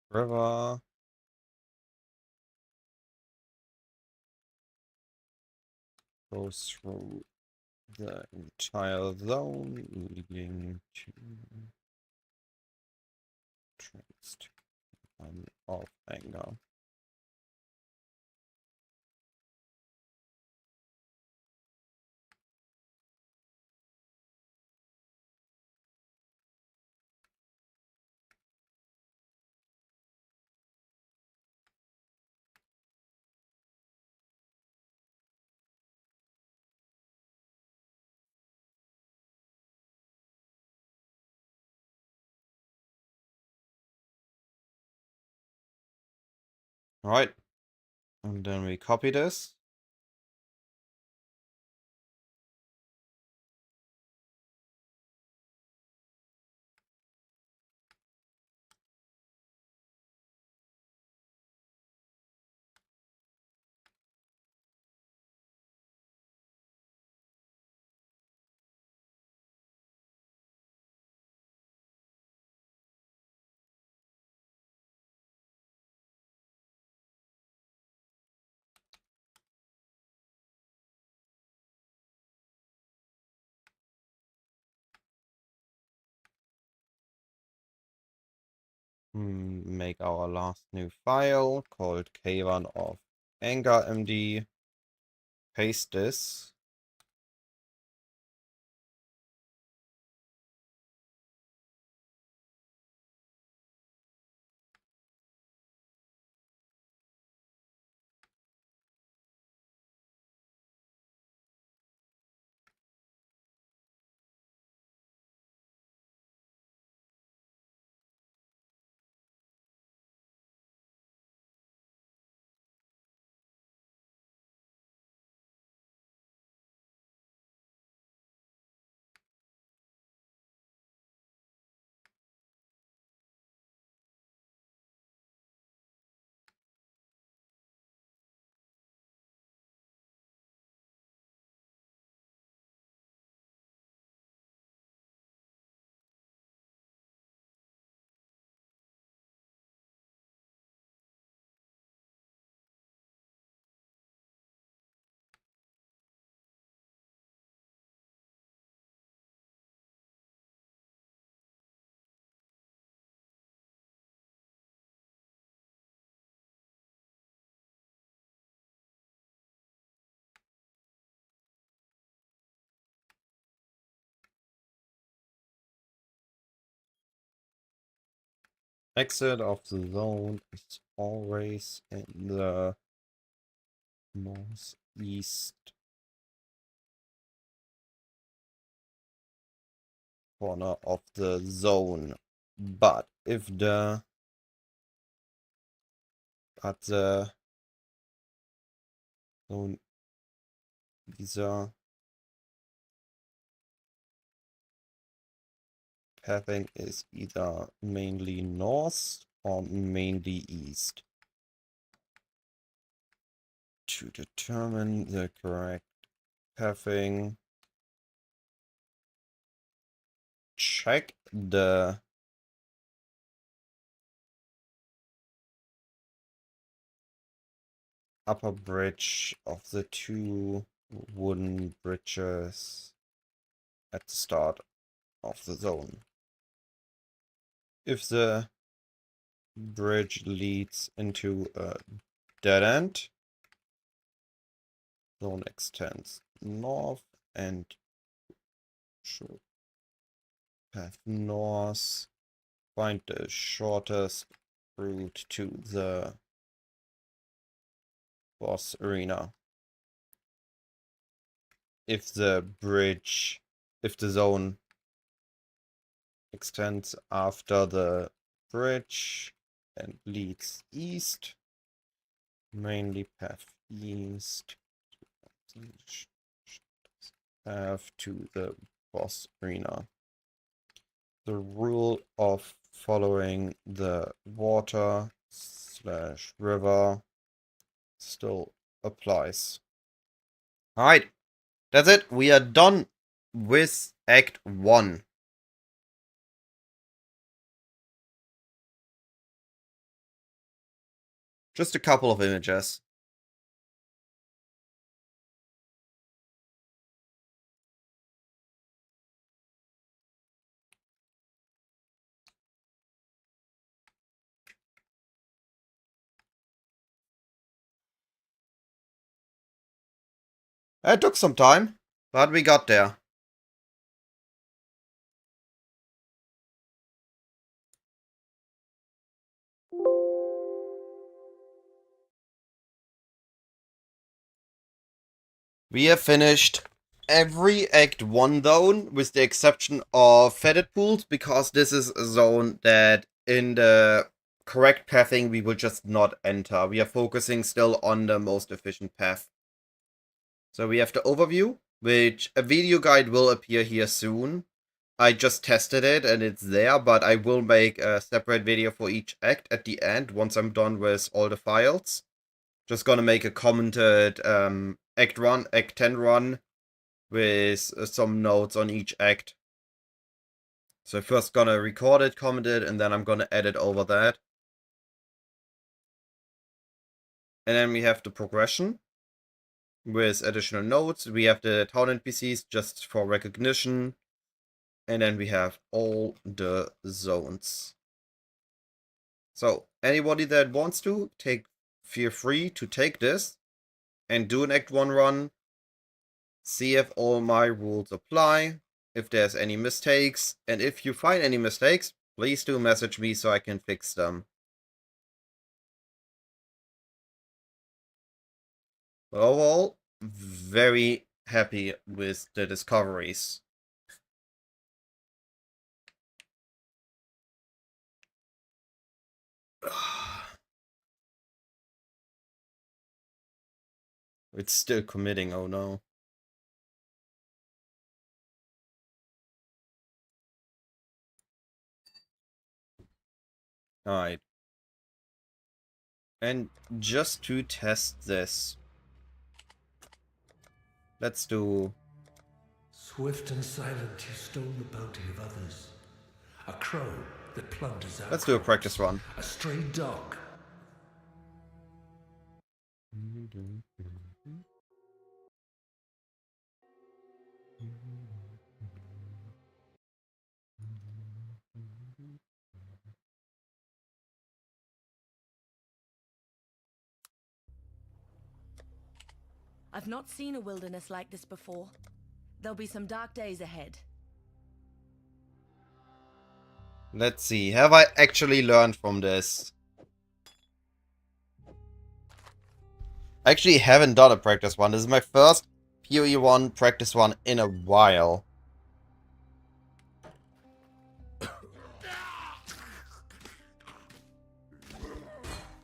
River. Goes through the entire zone, leading to trains of anger. Alright, and then we copy this. Make our last new file called K1 of anger md. Paste this. Exit of the zone is always in the northeast corner of the zone. But if the zone user pathing is either mainly north or mainly east. To determine the correct pathing, check the upper bridge of the two wooden bridges at the start of the zone. If the bridge leads into a dead end, zone extends north and should path north. Find the shortest route to the boss arena. If the zone extends after the bridge and leads east, mainly path east, path to the boss arena. The rule of following the water/river still applies. Alright, that's it. We are done with Act 1. Just a couple of images. It took some time, but we got there. We have finished every Act 1 zone, with the exception of Fetid Pools, because this is a zone that in the correct pathing we will just not enter. We are focusing still on the most efficient path. So we have the overview, which a video guide will appear here soon. I just tested it and it's there, but I will make a separate video for each act at the end once I'm done with all the files. Just gonna make a commented Act 1, Act 10 run with some notes on each act. So first gonna record it, comment it, and then I'm gonna edit over that. And then we have the progression with additional notes. We have the town NPCs just for recognition. And then we have all the zones. So anybody that wants to feel free to take this and do an Act 1 run. See if all my rules apply, if there's any mistakes, and if you find any mistakes, please do message me so I can fix them. But overall, very happy with the discoveries. It's still committing, oh no. Alright. And just to test this, let's do... Swift and silent, you stole the bounty of others. A crow that plunders our Let's do a crops. practice run. A stray dog. I've not seen a wilderness like this before. There'll be some dark days ahead. Let's see, have I actually learned from this? I actually haven't done a practice one. This is my first PoE 1 practice one in a while.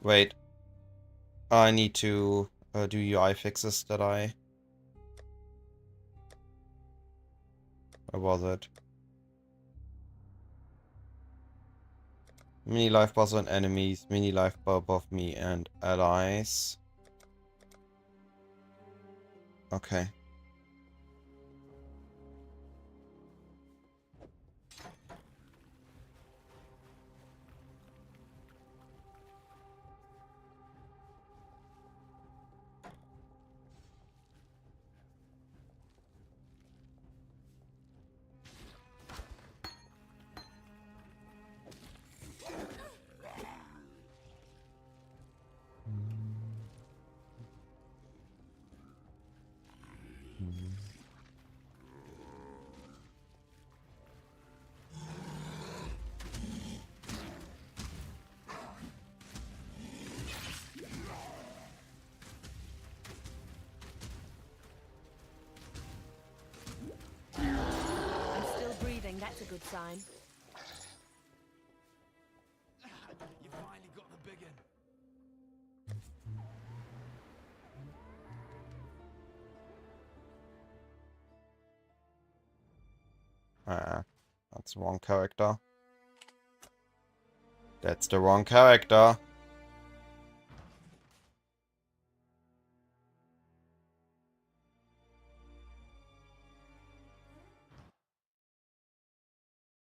Wait. I need to do UI fixes that I... Where was it? Mini life bars on enemies, mini life bar above me and allies. Okay. I'm still breathing, that's a good sign. You finally got the big one. That's the wrong character. That's the wrong character.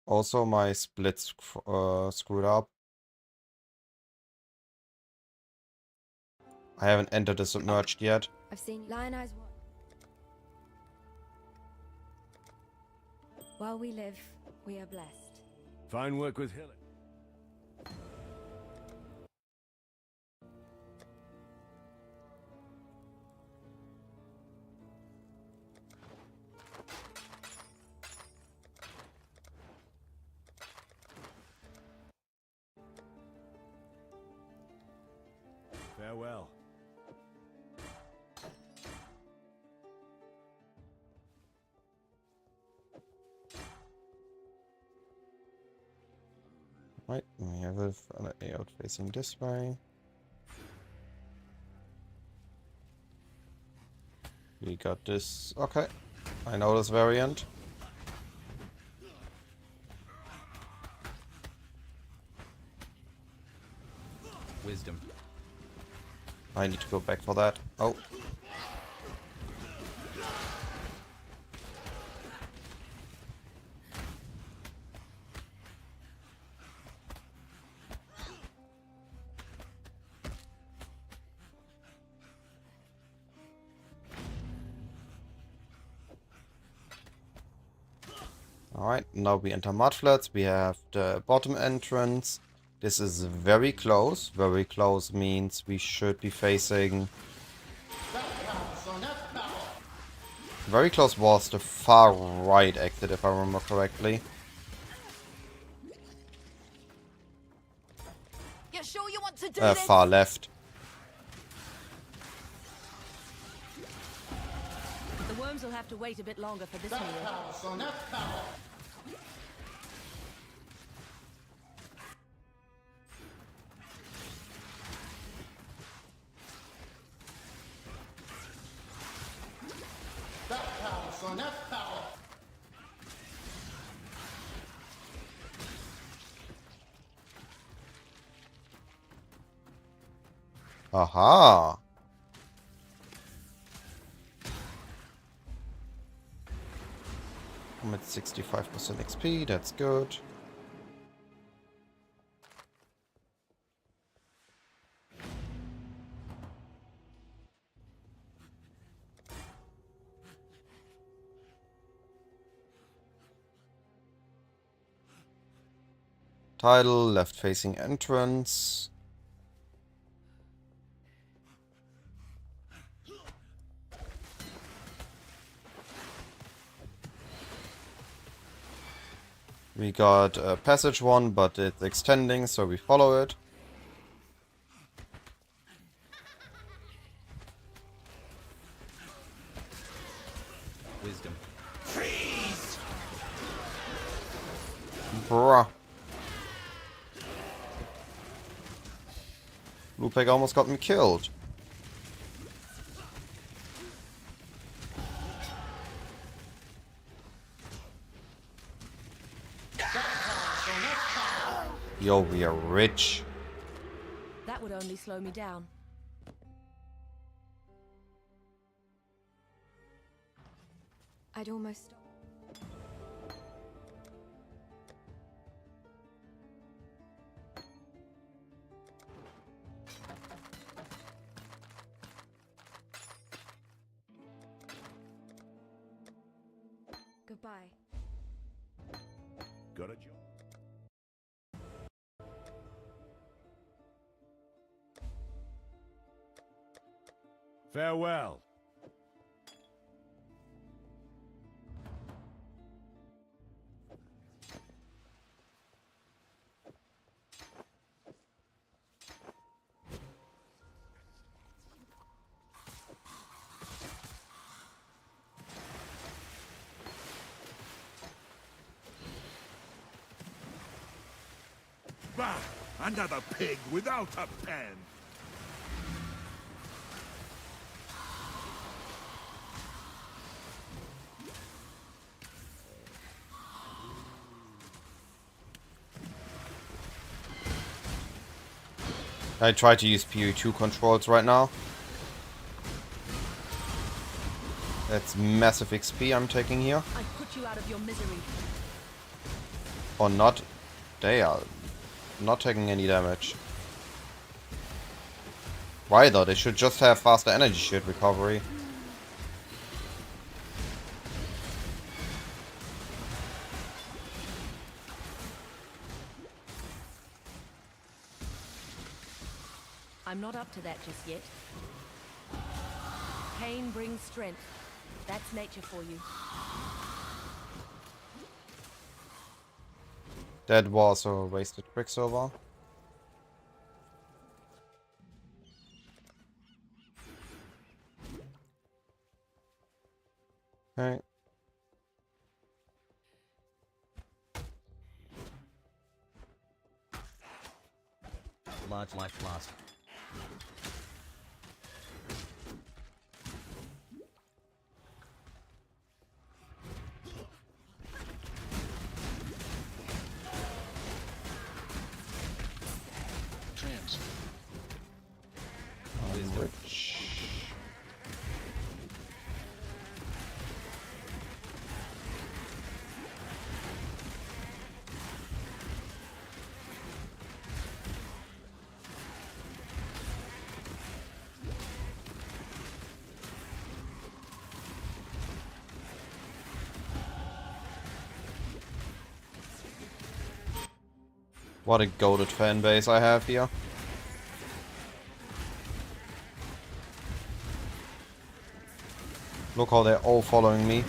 Also, my split screwed up. I haven't entered the submerged yet. I've seen Lion Eyes. While we live, we are blessed. Fine work with Hilly. Farewell. Right, we have a layout facing this way. We got this. Okay, I know this variant. Wisdom. I need to go back for that. Oh. Alright, now we enter mudflats. We have the bottom entrance. This is very close. Very close means we should be facing... Very close was the far right exit, if I remember correctly. You sure you want to do this? Far left. The worms will have to wait a bit longer for this meal. Aha! I'm at 65% XP, that's good. Title, left facing entrance. We got a passage one, but it's extending, so we follow it. Wisdom. Bruh. Lupek almost got me killed. Yo, we are rich. That would only slow me down. I'd almost. Goodbye. Got a job. Farewell. Bah! Another pig without a pen! I try to use PoE 2 controls right now. That's massive XP I'm taking here. I put you out of your misery. Or not. They are not taking any damage. Why though? They should just have faster energy shield recovery. I'm not up to that just yet. Pain brings strength. That's nature for you. That was a wasted Quicksilver. Okay. Large life flask. Trans. Which... What a goated fan base I have here. Look how they're all following me.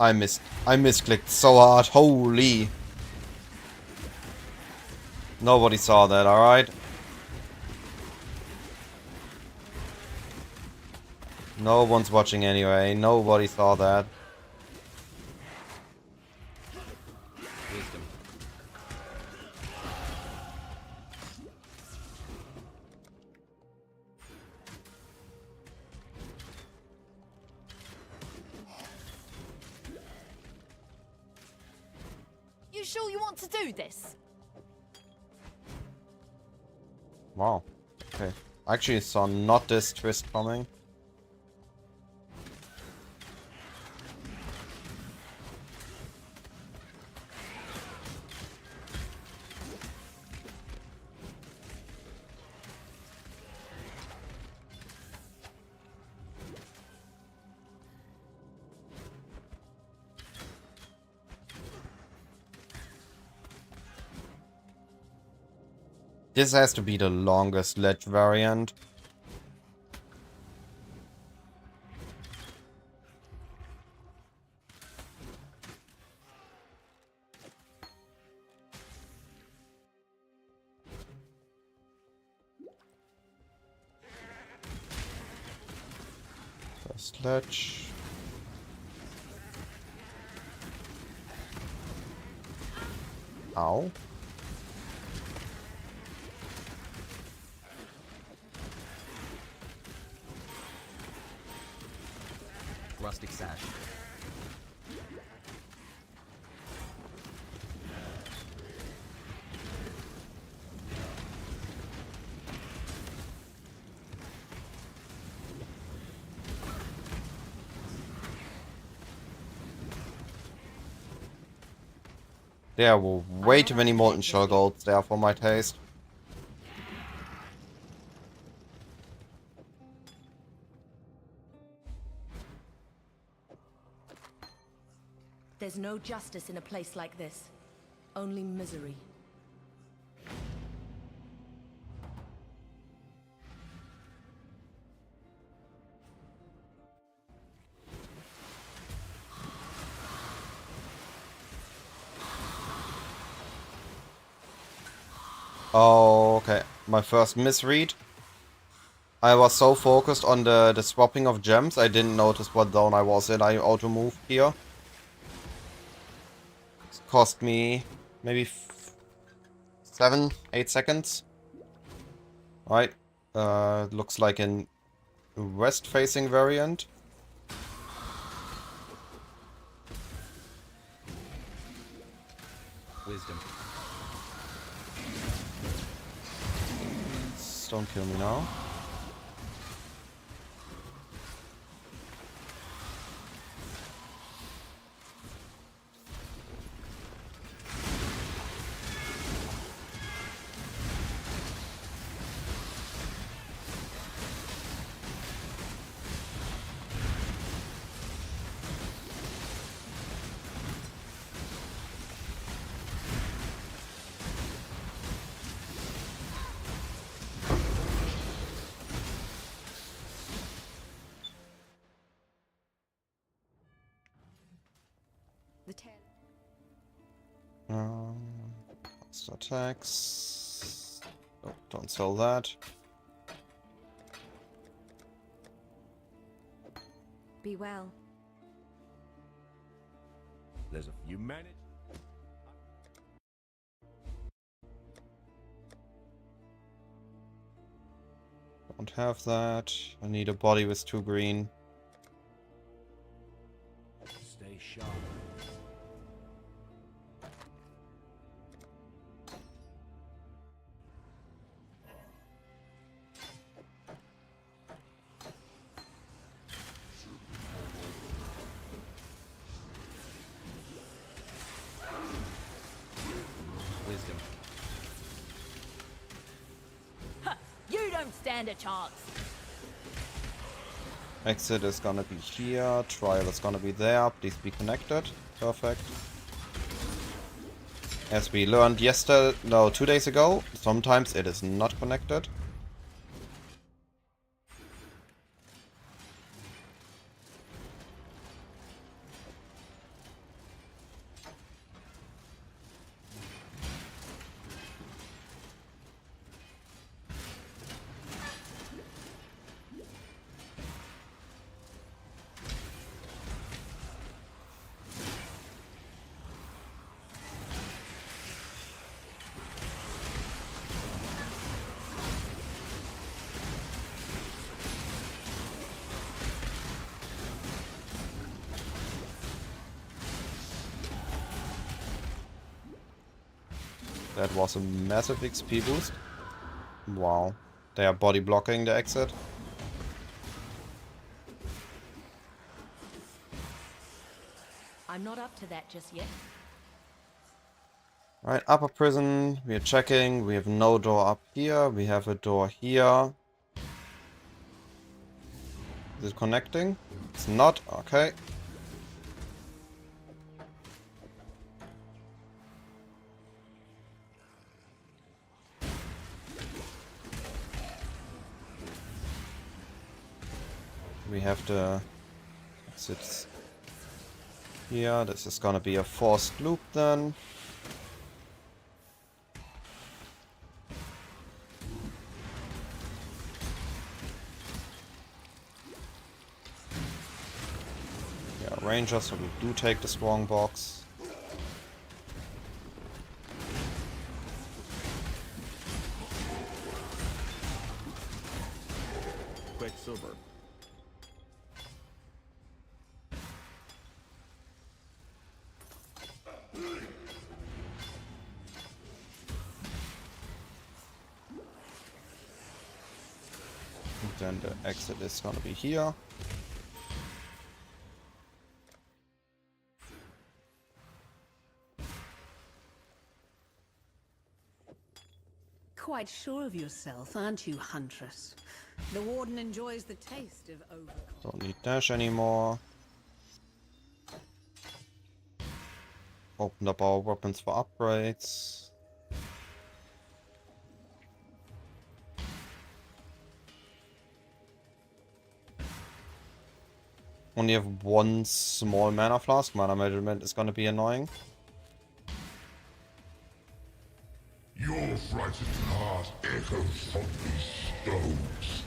I misclicked so hard. Holy. Nobody saw that, alright? No one's watching anyway. Nobody saw that. Wisdom. You sure you want to do this? Wow. Okay. I actually saw not this twist coming. This has to be the longest ledge variant. First ledge. Ow. Rustic sash. There were way too many molten shell golds there for my taste. There's no justice in a place like this. Only misery. Oh, okay. My first misread. I was so focused on the swapping of gems, I didn't notice what zone I was in. I auto-moved here. It cost me maybe 7, 8 seconds. Right. Looks like an west-facing variant. Wisdom. Don't kill me now. Cost attacks. Oh, don't sell that. Be well. There's a few managed. Don't have that. I need a body with 2 green. Stay sharp. Wisdom. You don't stand a chance. Exit is gonna be here. Trial is gonna be there. Please be connected. Perfect. As we learned 2 days ago, sometimes it is not connected. That was a massive XP boost. Wow. They are body blocking the exit. I'm not up to that just yet. Right, upper prison. We are checking. We have no door up here. We have a door here. Is it connecting? It's not. Okay. We have the exits here. This is gonna be a forced loop then. Yeah, Ranger, so we do take the strong box. Quicksilver. And then the exit is gonna be here. Quite sure of yourself, aren't you, Huntress? The Warden enjoys the taste of overconfidence. Don't need dash anymore. Opened up our weapons for upgrades. Only have one small mana flask. Mana measurement is gonna be annoying. Your frightened heart echoes from these stones.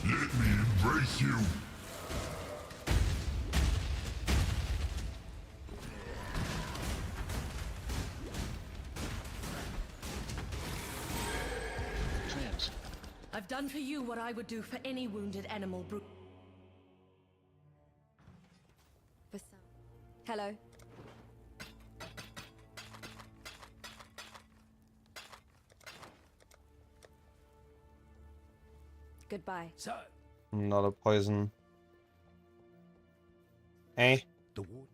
Let me embrace you. I've done for you what I would do for any wounded animal. For some. Hello. Goodbye. So, Not a poison. Eh? the Warden.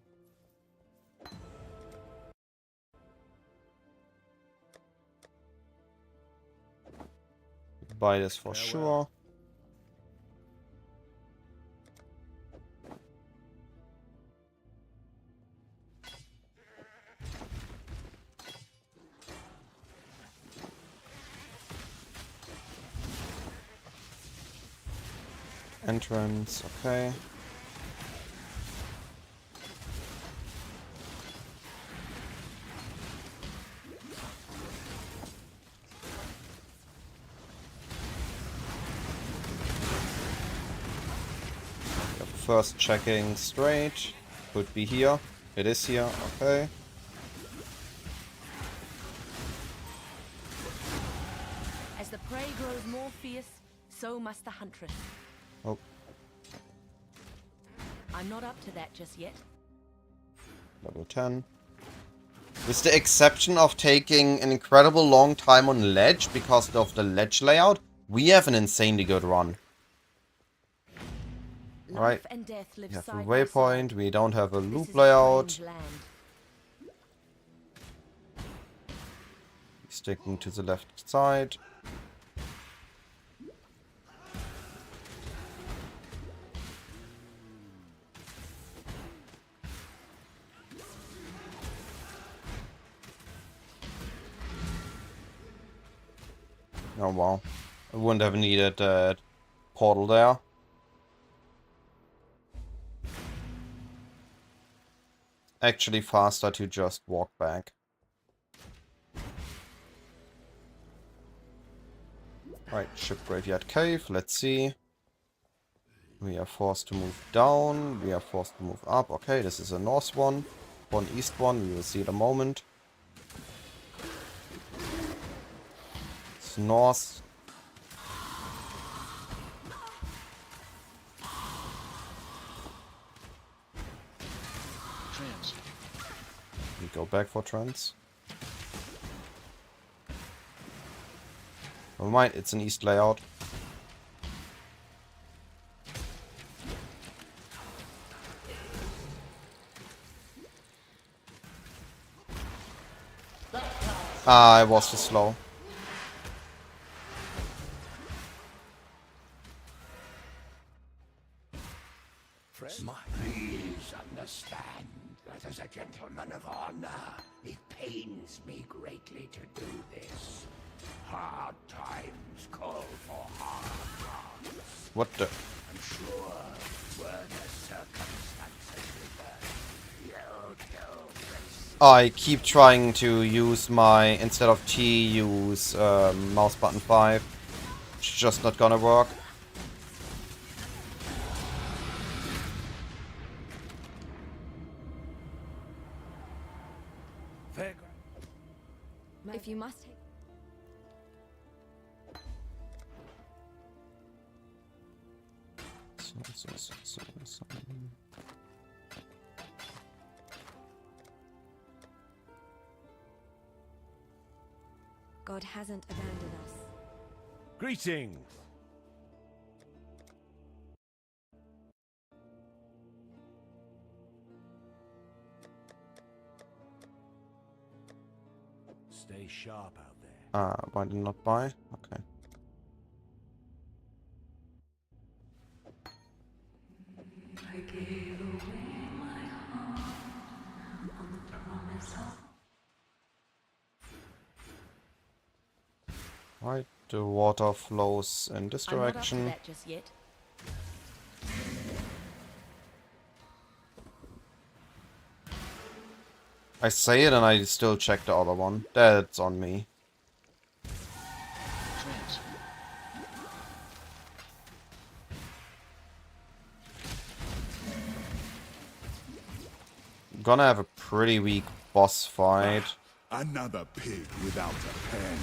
Buy this for Farewell. sure. Entrance, okay. First checking straight. Could be here. It is here, okay. As the prey grows more fierce, so must the huntress. Oh. I'm not up to that just yet. Level 10. With the exception of taking an incredible long time on ledge because of the ledge layout, we have an insanely good run. Right. Life and death live We have a side by waypoint, side. we don't have a This loop is a layout. strange land. Sticking to the left side. Oh wow. I wouldn't have needed that portal there. Actually faster to just walk back. Right, ship graveyard cave, let's see. We are forced to move down, we are forced to move up. Okay, this is a north one east one, we will see in a moment. It's north. We go back for trans. Never mind, it's an east layout. Ah, I was too slow. Please understand that as a gentleman of honor, it pains me greatly to do this. Hard times call for hard times. What the? I'm sure were the circumstances reversed, you'll kill this. I keep trying to use my, instead of T, use mouse button 5. It's just not gonna work. If you must take... God hasn't abandoned us. Greetings. Stay sharp out there. Why did not buy? Okay. I gave away my heart on the promise of... Right, the water flows in this I'm not up to direction. that just yet. I say it and I still check the other one. That's on me. Gonna have a pretty weak boss fight. Another pig without a pen.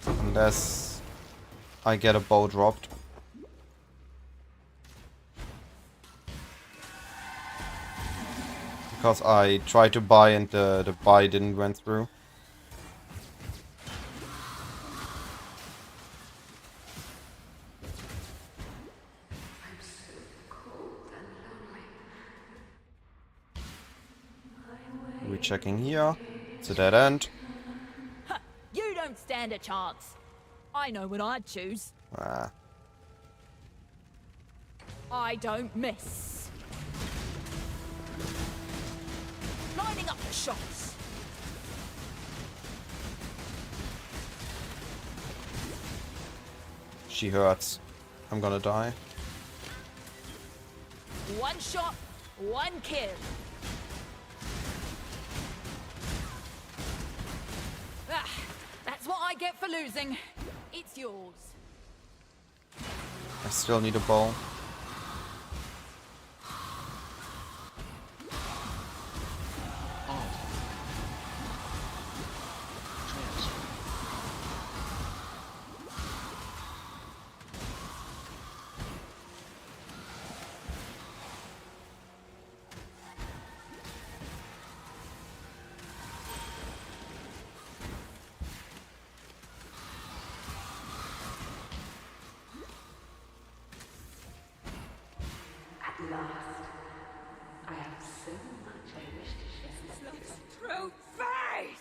Unless I get a bow dropped. Because I tried to buy and the buy didn't went through. I'm so cold and lonely. We're checking here. It's a dead end. You don't stand a chance. I know what I'd choose. Ah. I don't miss. Lining up the shots. She hurts. I'm gonna die. One shot, one kill. Ah, that's what I get for losing. It's yours. I still need a bow. At last, I have so much I wish to share. This looks true face!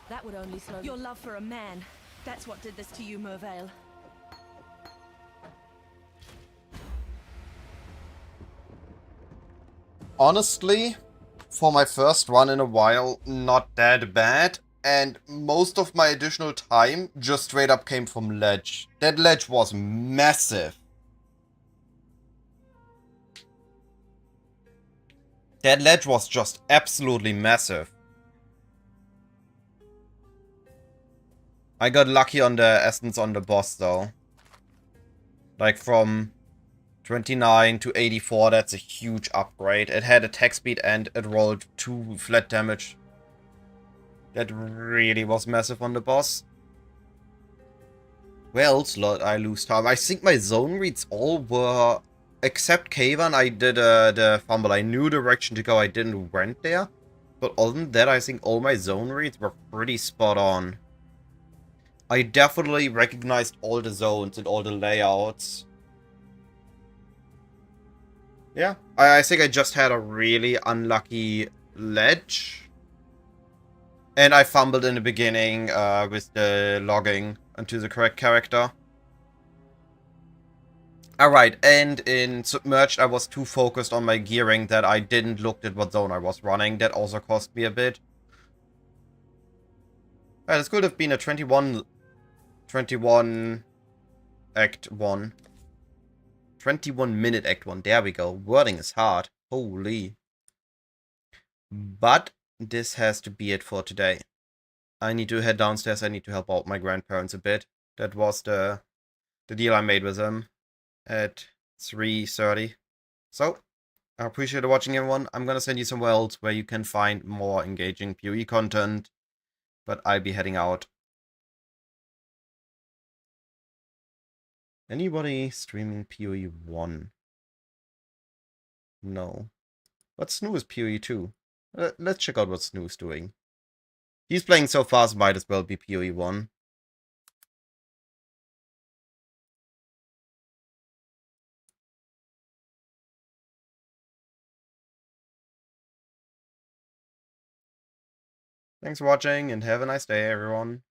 That would only slow your love for a man. That's what did this to you, Mervale. Honestly, for my first run in a while, not that bad. And most of my additional time just straight up came from ledge. That ledge was massive. That ledge was just absolutely massive. I got lucky on the essence on the boss though. Like from 29 to 84, that's a huge upgrade. It had attack speed and it rolled 2 flat damage. That really was massive on the boss. Where else did I lose time? I think my zone reads all were... Except Kavan, I did the fumble. I knew the direction to go, I didn't went there. But other than that, I think all my zone reads were pretty spot on. I definitely recognized all the zones and all the layouts. Yeah, I think I just had a really unlucky ledge. And I fumbled in the beginning with the logging onto the correct character. Alright, and in Submerged I was too focused on my gearing that I didn't look at what zone I was running. That also cost me a bit. Yeah, this could have been a 21 Act 1. 21 minute Act 1. There we go. Wording is hard. Holy. But this has to be it for today. I need to head downstairs. I need to help out my grandparents a bit. That was the deal I made with them at 3:30. So, I appreciate watching, everyone. I'm gonna send you somewhere else where you can find more engaging PoE content. But I'll be heading out. Anybody streaming PoE 1? No. But Snoo is PoE 2. Let's check out what Snoo's doing. He's playing so fast, might as well be PoE 1. Thanks for watching and have a nice day, everyone.